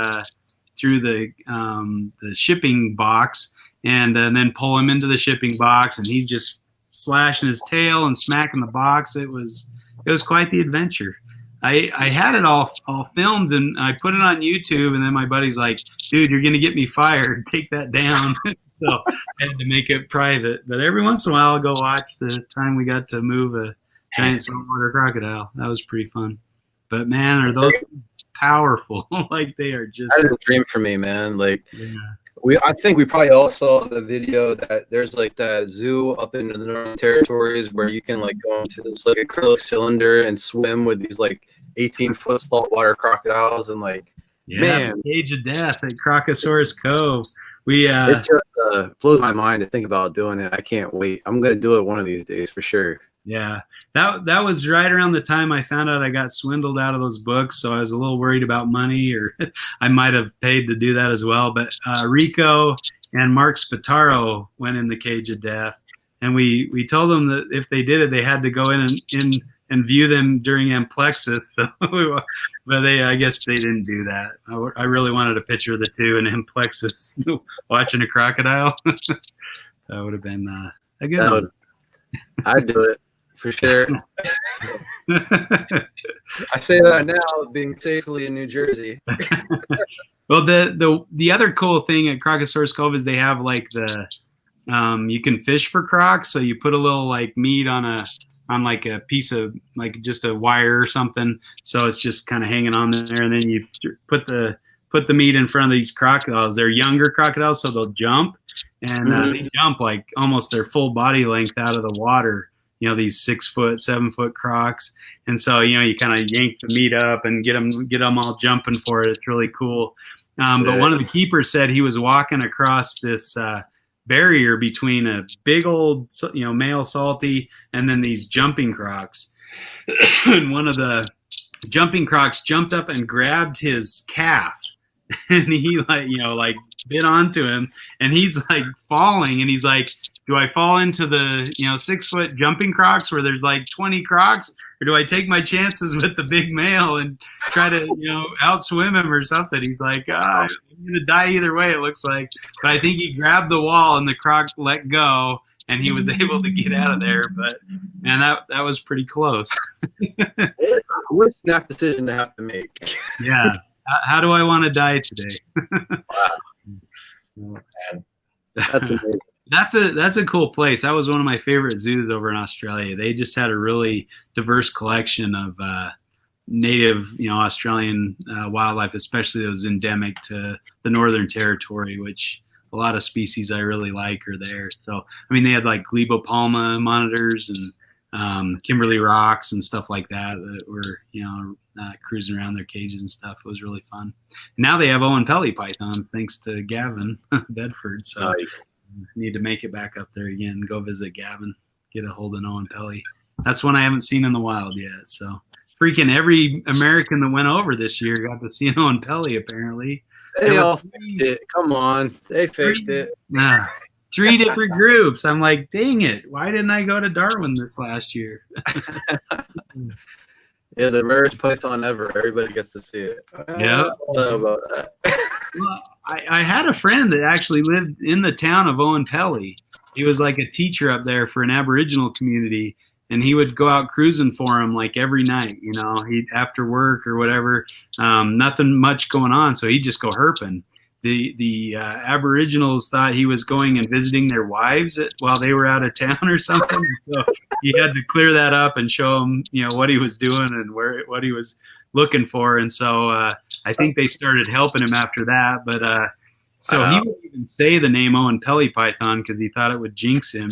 shipping box, and then pull him into the shipping box, and he's just slashing his tail and smacking the box. It was quite the adventure. I had it all filmed and I put it on YouTube, and then my buddy's like, dude, you're gonna get me fired. Take that down. So I had to make it private. But every once in a while I'll go watch the time we got to move a giant saltwater crocodile. That was pretty fun. But man, are those powerful. Like they are just That's a dream for me, man. Like yeah. I think we probably all saw the video that there's like that zoo up in the Northern Territories where you can like go into this like acrylic cylinder and swim with these like 18-foot saltwater crocodiles and like man, Cage of Death at Crocosaurus Cove. We it just blows my mind to think about doing it. I can't wait. I'm gonna do it one of these days for sure. Yeah, that was right around the time I found out I got swindled out of those books, so I was a little worried about money, or I might have paid to do that as well. But Rico and Mark Spataro went in the Cage of Death, and we told them that if they did it, they had to go in and view them during Amplexus. So, but I guess they didn't do that. I really wanted a picture of the two in Amplexus watching a crocodile. That would have been a good one. I'd do it. For sure. I say that now, being safely in New Jersey. Well, the other cool thing at Crocosaurus Cove is they have like you can fish for crocs. So you put a little like meat on like a piece of like just a wire or something. So it's just kind of hanging on there, and then you put the meat in front of these crocodiles. They're younger crocodiles, so they'll jump, and they jump like almost their full body length out of the water. You know, these 6-foot, 7-foot crocs. And so, you know, you kind of yank the meat up and get them all jumping for it. It's really cool. But one of the keepers said he was walking across this barrier between a big old, you know, male salty and then these jumping crocs. And one of the jumping crocs jumped up and grabbed his calf. And he like bit onto him, and he's like falling, and he's like, do I fall into the 6-foot jumping crocs where there's like 20 crocs, or do I take my chances with the big male and try to outswim him or something? He's like, I'm gonna die either way, it looks like. But I think he grabbed the wall and the croc let go, and he was able to get out of there. But man, that was pretty close. What a snap decision to have to make. Yeah. How do I want to die today? Wow. That's amazing. That's a cool place. That was one of my favorite zoos over in Australia. They just had a really diverse collection of native, Australian wildlife, especially those endemic to the Northern Territory, which a lot of species I really like are there. So, I mean, they had like glebopalma monitors and Kimberley rocks and stuff like that were, cruising around their cages and stuff. It was really fun. Now they have Owen Pelly pythons, thanks to Gavin Bedford. So nice. Need to make it back up there again. Go visit Gavin, get a hold of Owen Pelly. That's one I haven't seen in the wild yet. So freaking every American that went over this year got to see an Owen Pelly, apparently. They all faked it. Come on. They faked it. Nah. 3 different groups. I'm like, dang it. Why didn't I go to Darwin this last year? Yeah, the rarest python ever. Everybody gets to see it. Yeah. I don't know about that. Well, I had a friend that actually lived in the town of Owen Pelly. He was like a teacher up there for an Aboriginal community, and he would go out cruising for him like every night, he'd after work or whatever, nothing much going on. So he'd just go herping. The Aboriginals thought he was going and visiting their wives while they were out of town or something. So he had to clear that up and show them, what he was doing and what he was looking for. And so I think they started helping him after that. But so he wouldn't even say the name Owen Pelly python because he thought it would jinx him,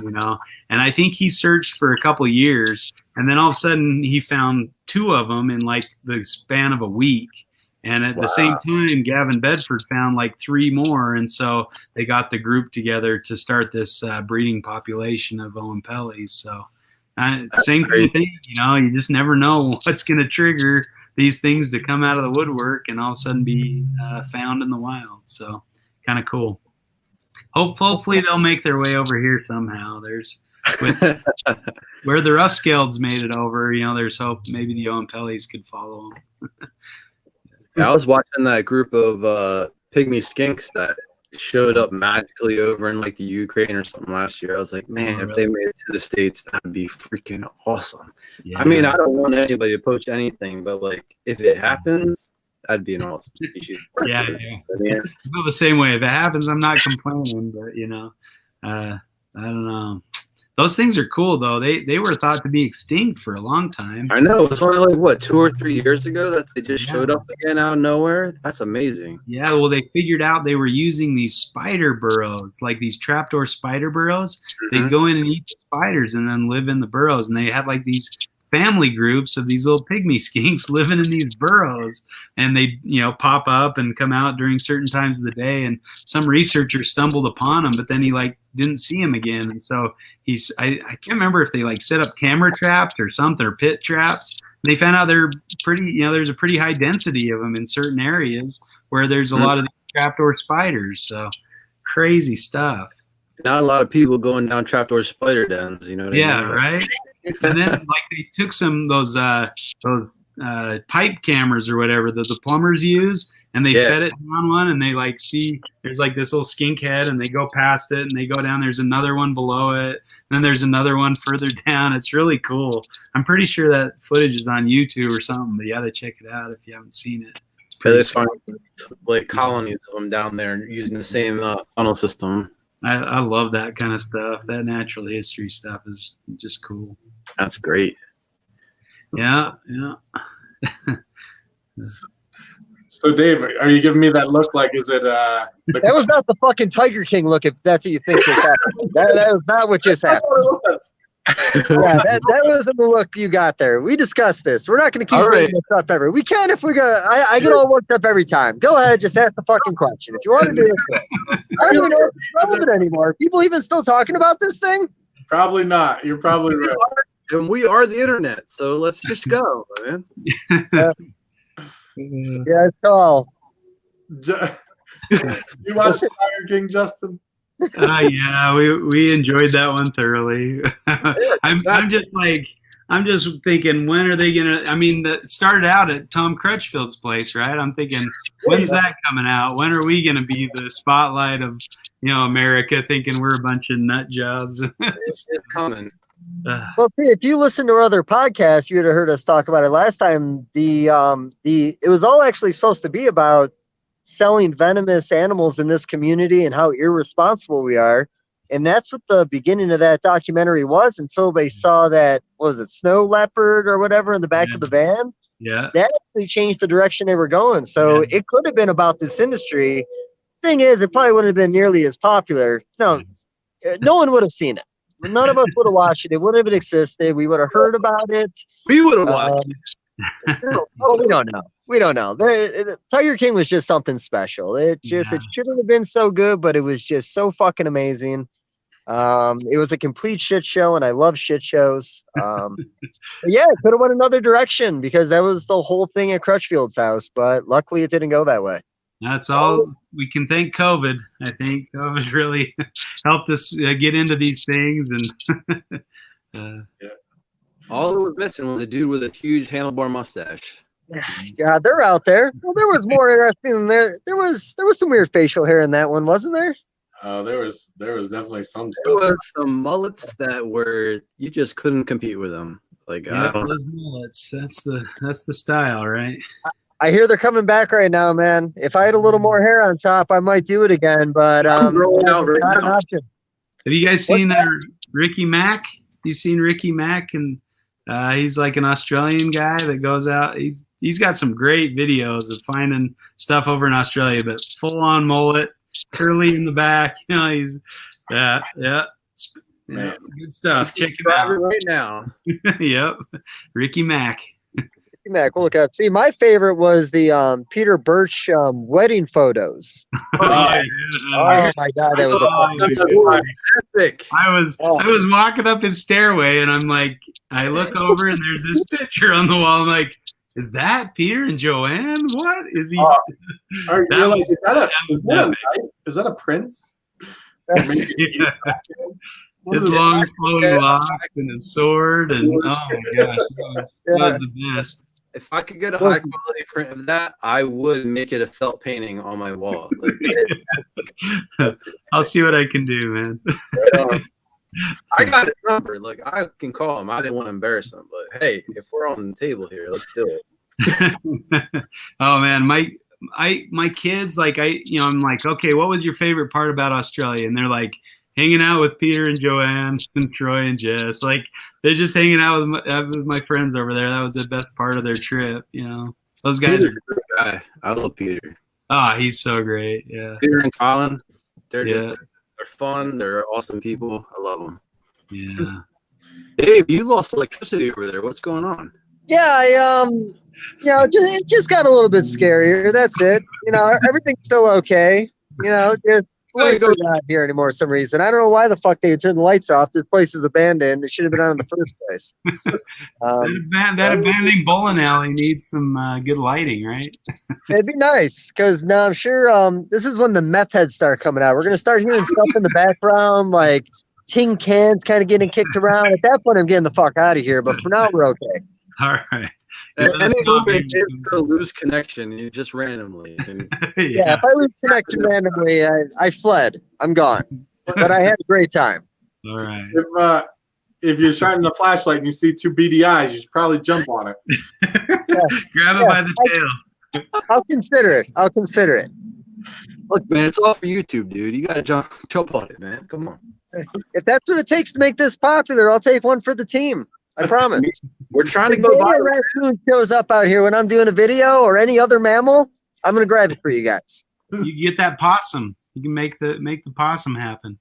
And I think he searched for a couple of years, and then all of a sudden he found 2 of them in like the span of a week. And at the same time, Gavin Bedford found like 3 more. And so they got the group together to start this breeding population of Owen Pellys. So same kind of thing, you just never know what's going to trigger these things to come out of the woodwork and all of a sudden be found in the wild. So kind of cool. Hopefully they'll make their way over here somehow. Where the rough scaleds made it over, there's hope maybe the Owen Pellys could follow them. I was watching that group of pygmy skinks that showed up magically over in like the Ukraine or something last year. I was like, man, if they made it to the States, that'd be freaking awesome. Yeah. I mean, I don't want anybody to poach anything, but like if it happens, that'd be an awesome species. Yeah. I feel the same way. If it happens, I'm not complaining, but I don't know. Those things are cool though. They were thought to be extinct for a long time. I know. It's only like what 2 or 3 years ago that they just showed up again out of nowhere. That's amazing. Yeah, well, they figured out they were using these spider burrows, like these trapdoor spider burrows. They'd go in and eat the spiders and then live in the burrows. And they had like these family groups of these little pygmy skinks living in these burrows. And they, pop up and come out during certain times of the day. And some researcher stumbled upon them, but then he like didn't see him again. And so I can't remember if they like set up camera traps or something, or pit traps. They found out they're pretty, there's a pretty high density of them in certain areas where there's a lot of trapdoor spiders. So crazy stuff. Not a lot of people going down trapdoor spider dens, you know what I mean? Right. And then like they took those pipe cameras or whatever that the plumbers use, and they fed it down one, and they like see there's like this little skink head, and they go past it and they go down. There's another one below it, and then there's another one further down. It's really cool. I'm pretty sure that footage is on YouTube or something, but you got to check it out if you haven't seen it. They find like colonies of them down there using the same funnel system. I love that kind of stuff. That natural history stuff is just cool. That's great. Yeah. So, Dave, are you giving me that look? Like, is it? That was not the fucking Tiger King look. If that's what you think just happened, that was not what just happened. Yeah, that wasn't the look you got there. We discussed this. We're not going to keep bringing this up ever. We can if we go. I get all worked up every time. Go ahead, just ask the fucking question. If you want to do it, I don't even know if it's relevant anymore. Are people even still talking about this thing? Probably not. You're probably right. And we are the internet, so let's just go, man. Yeah, it's all. You watched Tiger King, Justin? Yeah, we enjoyed that one thoroughly. I'm just thinking, when are they gonna? I mean, it started out at Tom Crutchfield's place, right? I'm thinking, when's that coming out? When are we gonna be the spotlight of America, thinking we're a bunch of nut jobs? It's coming. Well, see, if you listen to our other podcasts, you would have heard us talk about it last time. It was all actually supposed to be about selling venomous animals in this community and how irresponsible we are. And that's what the beginning of that documentary was, until they saw that, what was it, snow leopard or whatever in the back of the van. Yeah. That actually changed the direction they were going. So it could have been about this industry. Thing is, it probably wouldn't have been nearly as popular. No one would have seen it. None of us would have watched it. It wouldn't have existed. We would have heard about it. We would have watched it. We don't know. We don't know. Tiger King was just something special. It shouldn't have been so good, but it was just so fucking amazing. It was a complete shit show, and I love shit shows. Yeah, it could have went another direction because that was the whole thing at Crutchfield's house, but luckily it didn't go that way. That's all we can thank COVID. I think COVID really helped us get into these things, and all it was missing was a dude with a huge handlebar mustache. Yeah, they're out there. Well, there was more interesting than there. There was some weird facial hair in that one, wasn't there? There was definitely some stuff. There was some mullets that were, you just couldn't compete with them. Like those mullets. That's the style, right? I hear they're coming back right now, man. If I had a little more hair on top, I might do it again. But I'm growing out right not an now. option. Have you guys seen Ricky Mack? You seen Ricky Mack? And he's like an Australian guy that goes out. He's got some great videos of finding stuff over in Australia, but full on mullet, curly in the back. He's good stuff. Check it out right now. Yep, Ricky Mack. Mac, we'll look up. See, my favorite was the Peter Birch wedding photos. Oh my god, that was epic. I was walking up his stairway, and I'm like, I look over, and there's this picture on the wall. I'm like, is that Peter and Joanne? What is he? Is that a prince? his long flowing locks and his sword, and oh my gosh, that was the best. If I could get a high quality print of that, I would make it a felt painting on my wall. I'll see what I can do, man. I got his number. Look, I can call him. I didn't want to embarrass him, but hey, if we're on the table here, let's do it. Oh man, my kids, like I'm like, okay, what was your favorite part about Australia? And they're like, hanging out with Peter and Joanne and Troy and Jess. Like they're just hanging out with my friends over there. That was the best part of their trip. Those guys Peter's a great guy. I love Peter. Oh, he's so great. Yeah. Peter and Colin, they're fun. They're awesome people. I love them. Yeah. Dave, you lost electricity over there. What's going on? Yeah, it just got a little bit scarier. That's it. Everything's still okay. Just lights are not here anymore for some reason. I don't know why the fuck they would turn the lights off. This place is abandoned. It should have been on in the first place. That abandoned bowling alley needs some good lighting, right? It'd be nice because now I'm sure this is when the meth heads start coming out. We're gonna start hearing stuff in the background like tin cans kind of getting kicked around. At that point, I'm getting the fuck out of here. But for now, we're okay. All right. And it's gonna lose connection just randomly. Yeah, if I lose connection randomly, I fled. I'm gone. But I had a great time. All right. If you're shining the flashlight and you see two beady eyes, you should probably jump on it. Grab it by the tail. I'll consider it. Look, man, it's all for YouTube, dude. You gotta jump on it, man. Come on. If that's what it takes to make this popular, I'll take one for the team. I promise. We're trying to go if viral. a raccoon shows up out here when I'm doing a video or any other mammal, I'm gonna grab it for you guys. You get that possum. You can make the possum happen.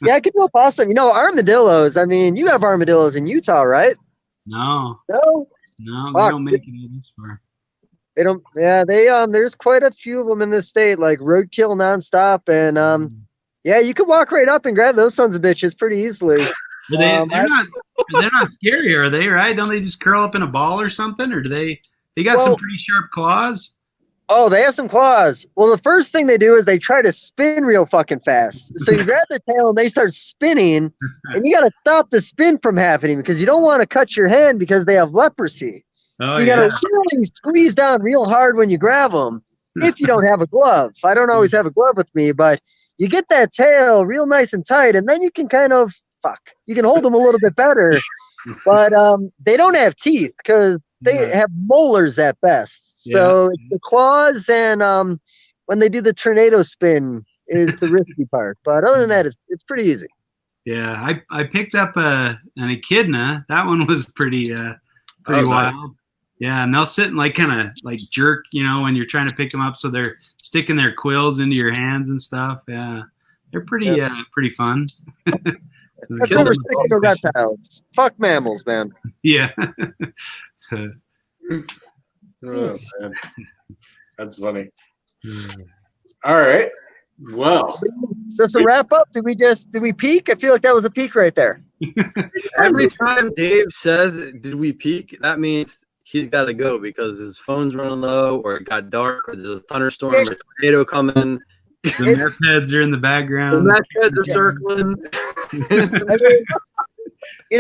Yeah, I could do a possum. Armadillos. I mean, you have armadillos in Utah, right? No, No. they don't make it this far. They don't. Yeah, there's quite a few of them in this state, like roadkill nonstop, and yeah, you could walk right up and grab those sons of bitches pretty easily. They're not scary, are they? Right? Don't they just curl up in a ball or something, or do they got some pretty sharp claws? Oh, they have some claws. Well, the first thing they do is they try to spin real fucking fast. So you grab their tail and they start spinning, and you got to stop the spin from happening because you don't want to cut your hand because they have leprosy. Oh, so you got to really squeeze down real hard when you grab them if you don't have a glove. I don't always have a glove with me, but you get that tail real nice and tight, and then you can you can hold them a little bit better. But they don't have teeth because they have molars at best. So it's the claws and when they do the tornado spin is the risky part. But other than that, it's pretty easy. Yeah, I picked up an echidna. That one was pretty wild. Nice. Yeah, and they'll sit and kind of jerk, when you're trying to pick them up. So they're sticking their quills into your hands and stuff. Yeah, they're pretty fun. That's what we're sticking to reptiles. Fuck mammals, man. Yeah. Oh, man. That's funny. All right. Well, is this a wrap up? Did we peak? I feel like that was a peak right there. Every time Dave says, "Did we peak?" that means he's got to go because his phone's running low, or it got dark, or there's a thunderstorm, or a tornado coming. The meth heads are in the background. The meth heads are circling.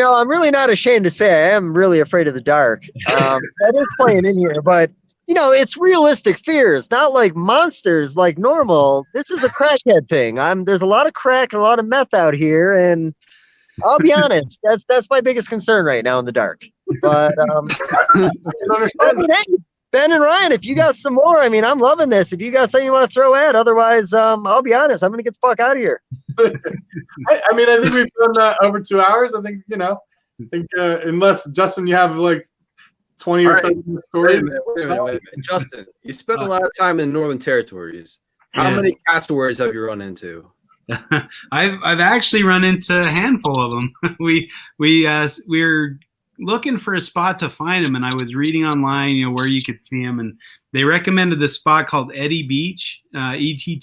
I'm really not ashamed to say I am really afraid of the dark. That is playing in here, but it's realistic fears, not like monsters like normal. This is a crackhead thing. There's a lot of crack and a lot of meth out here, and I'll be honest, that's my biggest concern right now in the dark. But I can understand. Ben and Ryan, if you got some more, I'm loving this. If you got something you want to throw at, otherwise, I'll be honest, I'm going to get the fuck out of here. I think we've done over 2 hours. I think, unless, Justin, you have 20 or 30 minutes story. Wait a minute. Justin, you spent a lot of time in Northern Territories. How many cassowaries have you run into? I've actually run into a handful of them. We're looking for a spot to find them, and I was reading online, where you could see them, and they recommended this spot called Eddy Beach, Etty,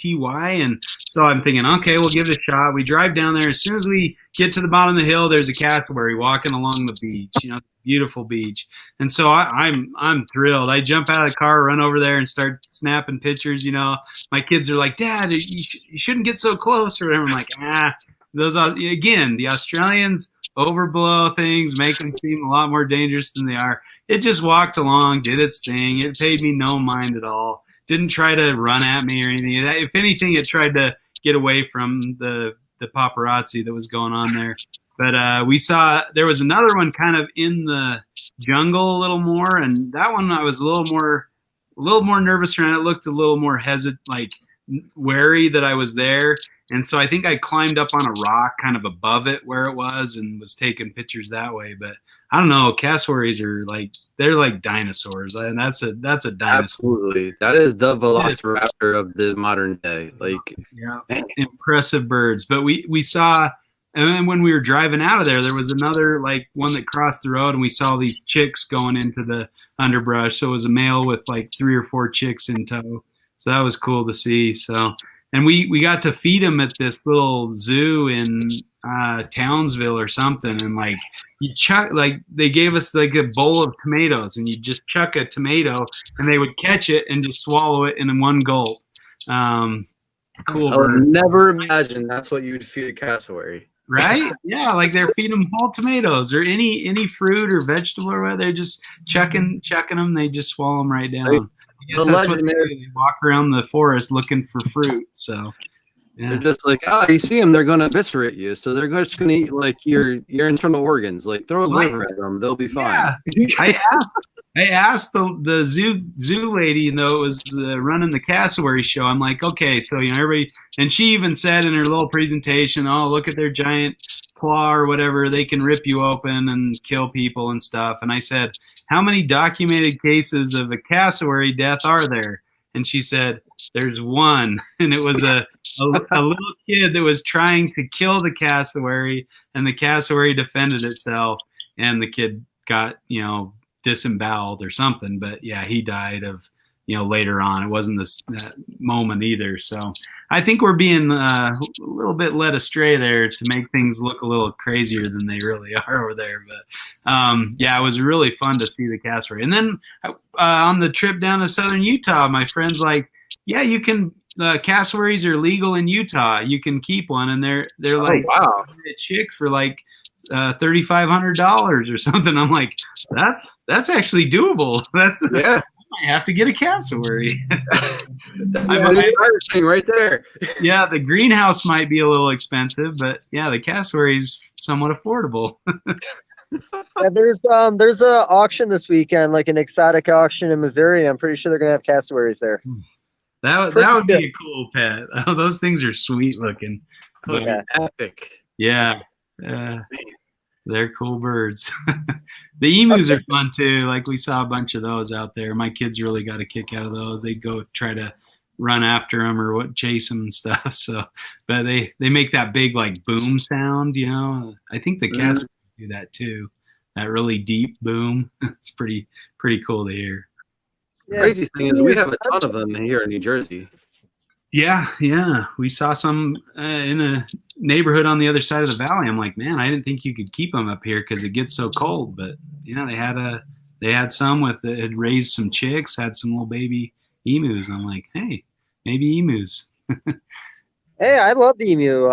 and so I'm thinking, okay, we'll give it a shot. We drive down there. As soon as we get to the bottom of the hill, there's a cassowary walking along the beach, beautiful beach, and so I'm thrilled. I jump out of the car, run over there, and start snapping pictures. My kids are like, "Dad, you shouldn't get so close," or whatever. I'm like, those again, the Australians overblow things, make them seem a lot more dangerous than they are. It just walked along, did its thing. It paid me no mind at all. Didn't try to run at me or anything. If anything, it tried to get away from the paparazzi that was going on there. But we saw there was another one kind of in the jungle a little more, and that one I was a little more nervous around. It looked a little more hesitant, like wary that I was there. And so I think I climbed up on a rock kind of above it where it was and was taking pictures that way. But I don't know, cassowaries are they're like dinosaurs, and that's a dinosaur. Absolutely, that is the velociraptor of the modern day. Like, yeah, impressive birds. But we saw, and then when we were driving out of there was another like one that crossed the road, and we saw these chicks going into the underbrush. So it was a male with like 3 or 4 chicks in tow. So that was cool to see. So, and we got to feed them at this little zoo in Townsville or something, and like you chuck, like they gave us like a bowl of tomatoes, and you just chuck a tomato, and they would catch it and just swallow it in one gulp. Cool. I would never imagine that's what you would feed a cassowary. Right? Yeah, like they're feeding them whole tomatoes or any fruit or vegetable or whatever. They're just chucking them. They just swallow them right down. I guess that's what they do. They walk around the forest looking for fruit. So yeah. They're just like, you see them, they're going to eviscerate you. So they're just going to eat like your internal organs. Like throw a liver at them, they'll be fine. Yeah. I asked the zoo lady, it was running the cassowary show. I'm like, okay, so everybody, and she even said in her little presentation, oh, look at their giant claw or whatever, they can rip you open and kill people and stuff. And I said, how many documented cases of a cassowary death are there? And she said, there's one. And it was a little kid that was trying to kill the cassowary, and the cassowary defended itself, and the kid got, disemboweled or something. But yeah, he died of, later on. It wasn't that moment either. So I think we're being a little bit led astray there to make things look a little crazier than they really are over there. But yeah, it was really fun to see the cassowary. And then on the trip down to southern Utah, my friend's like, yeah, you can, cassowaries are legal in Utah. You can keep one. And they're like, wow, a chick for like $3,500 or something. I'm like, that's actually doable. Yeah. I have to get a cassowary. That's thing right there. Yeah, the greenhouse might be a little expensive, but yeah, the cassowary is somewhat affordable. Yeah, there's a auction this weekend, like an exotic auction in Missouri. I'm pretty sure they're gonna have cassowaries there. That would be a cool pet. Oh, those things are sweet looking. Yeah. Epic. Yeah. They're cool birds. The emus are fun too. Like we saw a bunch of those out there. My kids really got a kick out of those. They'd go try to run after them or chase them and stuff. So, but they make that big like boom sound. I think the cats do that too. That really deep boom. It's pretty cool to hear. Yeah. Crazy thing is we have a ton of them here in New Jersey. Yeah. We saw some in a neighborhood on the other side of the valley. I'm like, man, I didn't think you could keep them up here because it gets so cold. But they had some that had raised some chicks, had some little baby emus. I'm like, hey, maybe emus. Hey, I love the emu.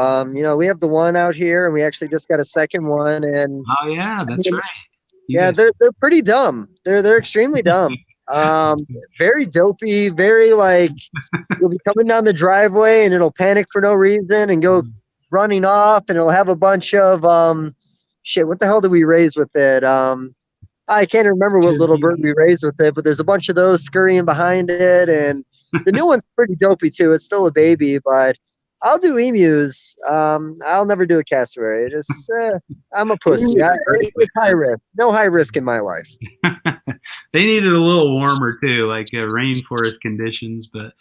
We have the one out here, and we actually just got a second one. And oh yeah, that's right. They're pretty dumb. They're extremely dumb. Very dopey, very like you'll be coming down the driveway and it'll panic for no reason and go running off, and it'll have a bunch of what the hell did we raise with it? I can't remember what little bird we raised with it, but there's a bunch of those scurrying behind it, and the new one's pretty dopey too. It's still a baby, but I'll do emus. I'll never do a cassowary. I'm a pussy. It's high risk. No high risk in my life. They needed a little warmer too, like rainforest conditions. But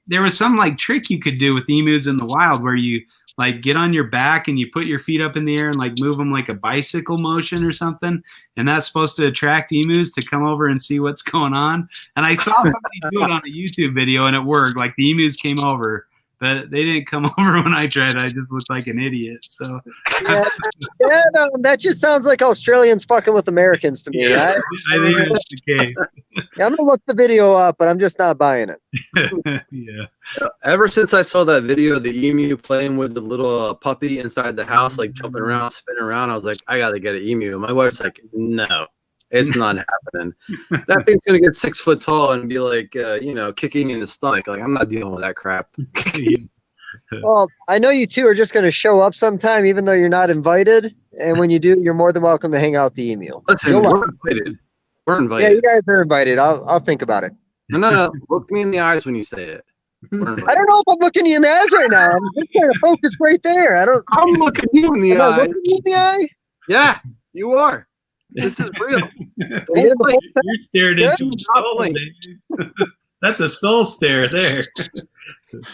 there was some like trick you could do with emus in the wild where you like get on your back and you put your feet up in the air and like move them like a bicycle motion or something. And that's supposed to attract emus to come over and see what's going on. And I saw somebody do it on a YouTube video and it worked. Like the emus came over. but they didn't come over when I tried. I just looked like an idiot. So Yeah, that just sounds like Australians fucking with Americans to me. yeah, Right? I think that's the case. Yeah, I'm gonna look the video up, but I'm just not buying it. Yeah. Ever since I saw that video of the emu playing with the little puppy inside the house, like jumping around, spinning around, I was like, I gotta get an emu. My wife's like, no, it's not happening. That thing's gonna get 6 foot tall and be like, kicking in the stomach. Like, I'm not dealing with that crap. Well, I know you two are just gonna show up sometime, even though you're not invited. And when you do, you're more than welcome to hang out with the emu. Listen, we're invited. We're Yeah, invited. you guys are invited. I'll think about it. No. Look me in the eyes when you say it. I don't know if I'm looking you in the eyes right now. I'm just trying to focus right there. I'm looking you in the Am I eye. looking you in the eye? Yeah, you are. This is real. Are you in the whole time? You're stared into a Stop soul, playing. baby. That's a soul stare there.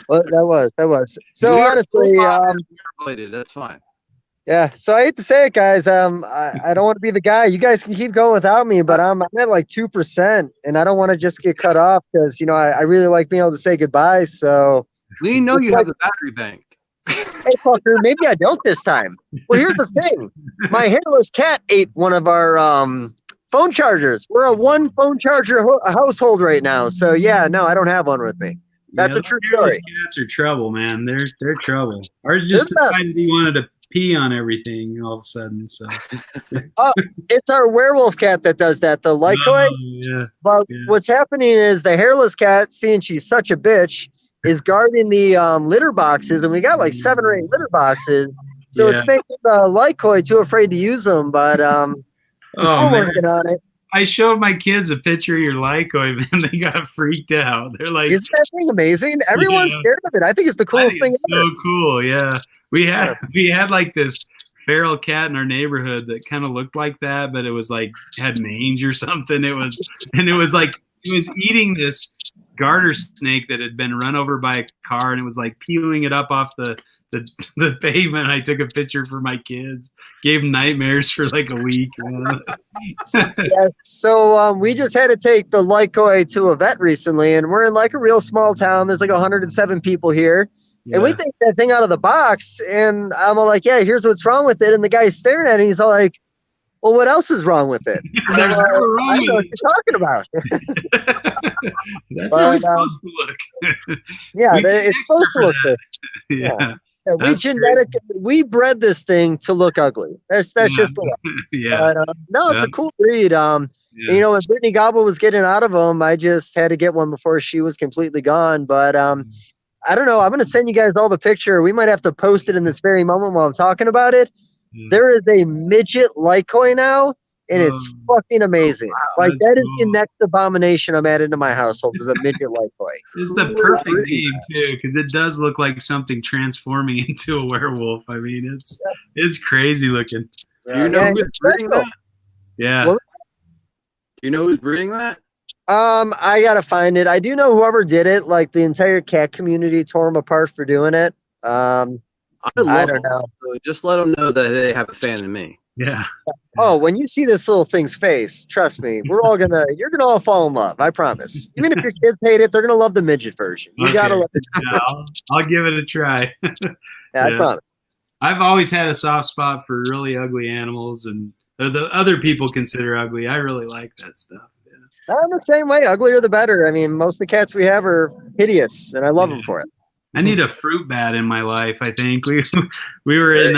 Well, that was. So We are honestly, invited. That's fine. yeah. So I hate to say it, guys. I don't want to be the guy. You guys can keep going without me, but I'm at like 2%, and I don't want to just get cut off because I really like being able to say goodbye. So We know you have the battery bank. hey, fucker, maybe I don't this time. Well, here's the thing. My hairless cat ate one of our phone chargers. We're a one phone charger household right now. So yeah, no, I don't have one with me. That's a true hairless story. Cats are trouble, man. They're trouble. Ours just They're decided he wanted to pee on everything all of a sudden. So It's our werewolf cat that does that, the Lycoid. yeah. But Yeah. what's happening is the hairless cat, seeing she's such a bitch, is guarding the litter boxes, and we got like 7 or 8 litter boxes. So it's Yeah. making the Lycoid too afraid to use them. But Oh we're man. working on it. I showed my kids a picture of your Lycoid, man. They got freaked out. They're like, Isn't that thing amazing? Everyone's Yeah. scared of it. I think it's the I coolest think thing it's ever. so cool. Yeah. We had like this feral cat in our neighborhood that kind of looked like that, but it was like had mange or something. It was eating this garter snake that had been run over by a car, and it was like peeling it up off the pavement. I took a picture for my kids, gave them nightmares for like a week. Yeah, so we just had to take the Lycoid to a vet recently, and we're in like a real small town. There's like 107 people here. And we take that thing out of the box, and I'm all like, yeah, here's what's wrong with it. And the guy's staring at it, and he's all like, well, what else is wrong with it? There's I'm nothing like, wrong I know what with you're talking about. it. That's how it's But, supposed to look. Yeah, We it's can supposed to look extra good. Yeah. Yeah, That's we bred this thing to look ugly. That's just the way. Yeah. But, no, it's Yeah. a cool breed. Yeah. You know, when Brittany Gobble was getting out of them, I just had to get one before she was completely gone. But I don't know. I'm going to send you guys all the picture. We might have to post it in this very moment while I'm talking about it. Yeah. There is a midget Lycoid now, and it's fucking amazing. Like, that's that is the cool. next abomination I'm adding to my household is a midget Lycoid. It's the perfect name too, because it does look like something transforming into a werewolf. I mean, it's crazy looking. Do you know Yeah, who's breeding that? Yeah. Well, Do you know who's breeding that? I gotta find it. I do know whoever did it. Like, the entire cat community tore them apart for doing it. I I love don't them. know. So just let them know that they have a fan in me. Yeah. Oh, when you see this little thing's face, trust me, you're gonna all fall in love. I promise. Even if your kids hate it, they're gonna love the midget version. You gotta Okay. love it. Yeah, I'll give it a try. Yeah, I Yeah. promise. I've always had a soft spot for really ugly animals, and the other people consider ugly. I really like that stuff. Yeah. I'm the same way. Uglier the better. I mean, most of the cats we have are hideous, and I love them for it. I need a fruit bat in my life. I think we were in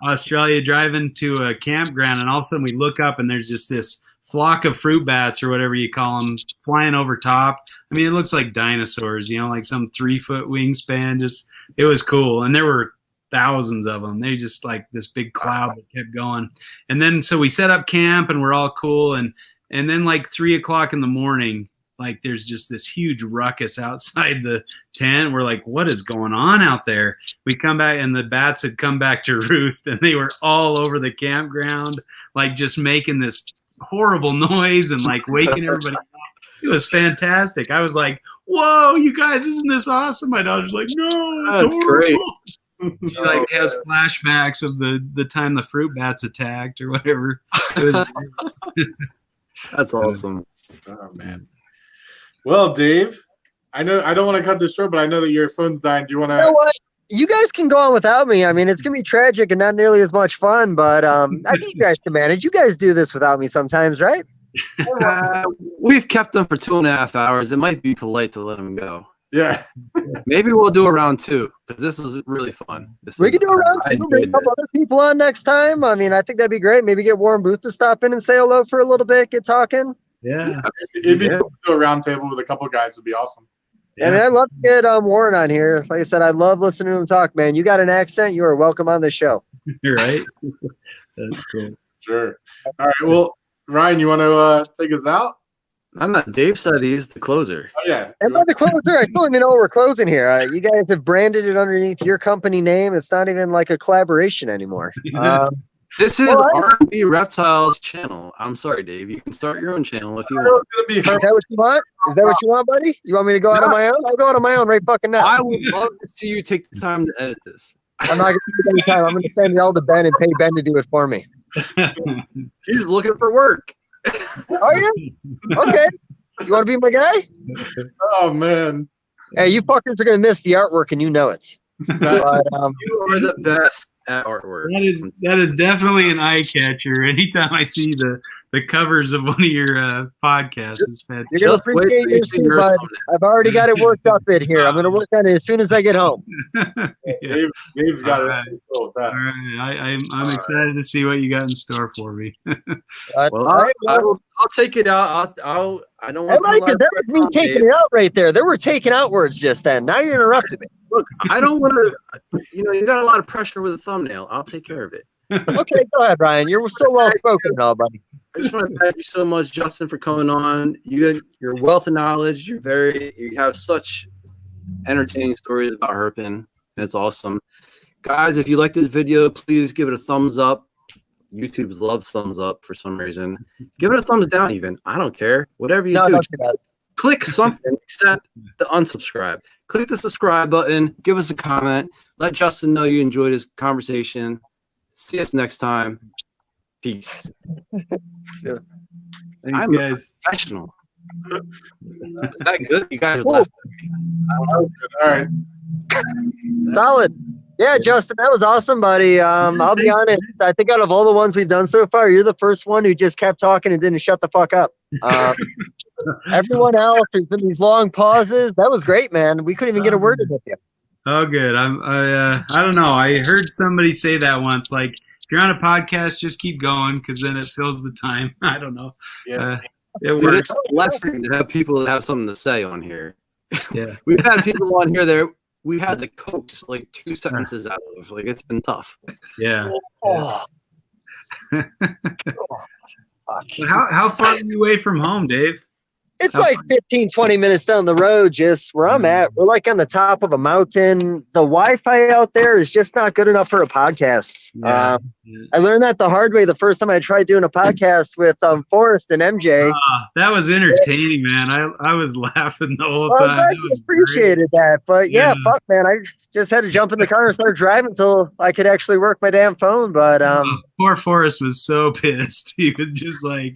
Australia driving to a campground, and all of a sudden we look up and there's just this flock of fruit bats or whatever you call them flying over top. I mean, it looks like dinosaurs, you know, like some 3-foot wingspan. Just it was cool, and there were thousands of them. They just like this big cloud that kept going. And then so we set up camp and we're all cool, and then like 3 o'clock in the morning, like there's just this huge ruckus outside the tent. We're like, what is going on out there? We come back and the bats had come back to roost, and they were all over the campground, like just making this horrible noise and like waking everybody up. It was fantastic. I was like, whoa, you guys, isn't this awesome? My daughter's like, no, it's That's horrible. great. She like has flashbacks of the time the fruit bats attacked or whatever. It was That's awesome. Oh man. Well, Dave, I know I don't want to cut this short, but I know that your phone's dying. Do you want You know to? what? You guys can go on without me. I mean, it's gonna be tragic and not nearly as much fun, but I think you guys can manage. You guys do this without me sometimes, right? We've kept them for 2.5 hours. It might be polite to let them go. Yeah. Maybe we'll do a round 2 because this was really fun. We can do a round 2. Bring a couple other people on next time. I mean, I think that'd be great. Maybe get Warren Booth to stop in and say hello for a little bit, get talking. Yeah. It'd be cool to do a round table with a couple guys. Would be awesome. I mean, I'd love to get Warren on here. Like I said, I love listening to him talk, man. You got an accent. You are welcome on this show. You're right. That's cool. Sure. All right. Well, Ryan, you want to take us out? I'm not. Dave said he's the closer. Oh, yeah. And by the closer, I still don't even know we're closing here. You guys have branded it underneath your company name. It's not even like a collaboration anymore. This is R&B Reptiles channel. I'm sorry, Dave. You can start your own channel if you want. Is that what you want? Is that what you want, buddy? You want me to go out on my own? I'll go out on my own right fucking now. I would love to see you take the time to edit this. I'm not going to take any time. I'm going to send it all to Ben and pay Ben to do it for me. He's looking for work. Are you? Okay. You want to be my guy? Oh, man. Hey, you fuckers are going to miss the artwork, and you know it. You are the best at artwork. That is definitely an eye catcher. Anytime I see the covers of one of your podcasts, it's fantastic. You're going to appreciate your see, bud. I've already got it worked up in here. I'm going to work on it as soon as I get home. Yeah. Dave's got it. Right. All right. I'm excited to see what you got in store for me. Well, I'll take it out. I don't want to. That was me taking it out right there. There were taking out words just then. Now you're interrupting me. Look, I don't want to. You got a lot of pressure with a thumbnail. I'll take care of it. Okay, go ahead, Brian. You're so well spoken and all, buddy. I just want to thank you so much, Justin, for coming on. Your wealth of knowledge. You have such entertaining stories about herping, and it's awesome. Guys, if you like this video, please give it a thumbs up. YouTube loves thumbs up for some reason. Give it a thumbs down even. I don't care. Whatever you do. Click something except the unsubscribe. Click the subscribe button. Give us a comment. Let Justin know you enjoyed his conversation. See us next time. Peace. Thanks, I'm guys. Professional. Is that good? You guys left. All right. Solid. Yeah, Justin, that was awesome, buddy. I'll be honest. I think out of all the ones we've done so far, you're the first one who just kept talking and didn't shut the fuck up. Everyone else, there's been these long pauses. That was great, man. We couldn't even get a word in with you. Oh, good. I don't know. I heard somebody say that once. Like, if you're on a podcast, just keep going because then it fills the time. I don't know. Yeah. It Dude, works. it's a blessing to have people that have something to say on here. Yeah. We've had people on here that we had to coax like 2 sentences out of. Like, it's been tough. Yeah. Oh. How far are you away from home, Dave? It's like 15, 20 minutes down the road, just where I'm at. We're like on the top of a mountain. The Wi-Fi out there is just not good enough for a podcast. Yeah. I learned that the hard way the first time I tried doing a podcast with Forrest and MJ. That was entertaining, man. I was laughing the whole time. I appreciated that. But yeah, fuck, man. I just had to jump in the car and start driving until I could actually work my damn phone. But poor Forrest was so pissed. He was just like,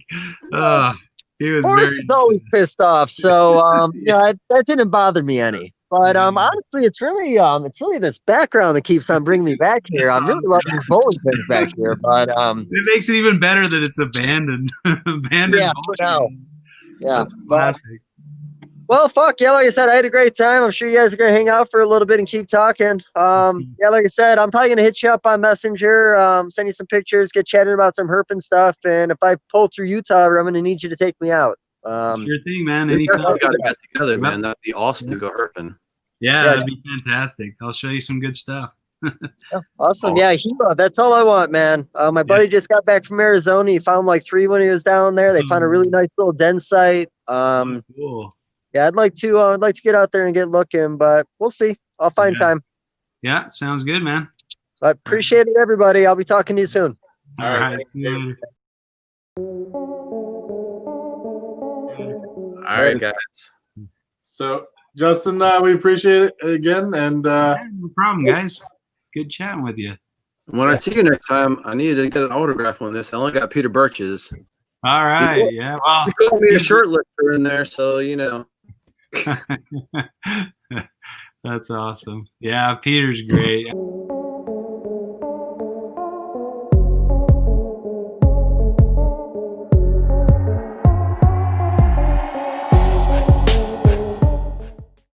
he was Forrest is always pissed off, so that didn't bother me any. But honestly, it's really this background that keeps on bringing me back here. I'm really loving these bowling pins back here, but it makes it even better that it's abandoned. Yeah, for now. Yeah, that's classic. Well, fuck yeah, like I said, I had a great time. I'm sure you guys are gonna hang out for a little bit and keep talking. Yeah, like I said, I'm probably gonna hit you up on Messenger, send you some pictures, get chatting about some herping stuff, and if I pull through Utah, I'm gonna need you to take me out. Sure thing, man. Anytime. We gotta get together, man. That'd be awesome to go herping. Yeah, that'd be fantastic. I'll show you some good stuff. Awesome. Yeah, Hema, that's all I want, man. My buddy just got back from Arizona. He found like 3 when he was down there. They found a really nice little den site. Cool. Yeah, I'd like to get out there and get looking, but we'll see. I'll find time. Yeah, sounds good, man. I appreciate it, everybody. I'll be talking to you soon. All right. See you later. All right, guys. So, Justin, we appreciate it again, and no problem, guys. Good chatting with you. When I see you next time, I need to get an autograph on this. I only got Peter Birch's. All right. Yeah. Well, we called me a shirt lifter in there, so you know. That's awesome. Yeah, Peter's great.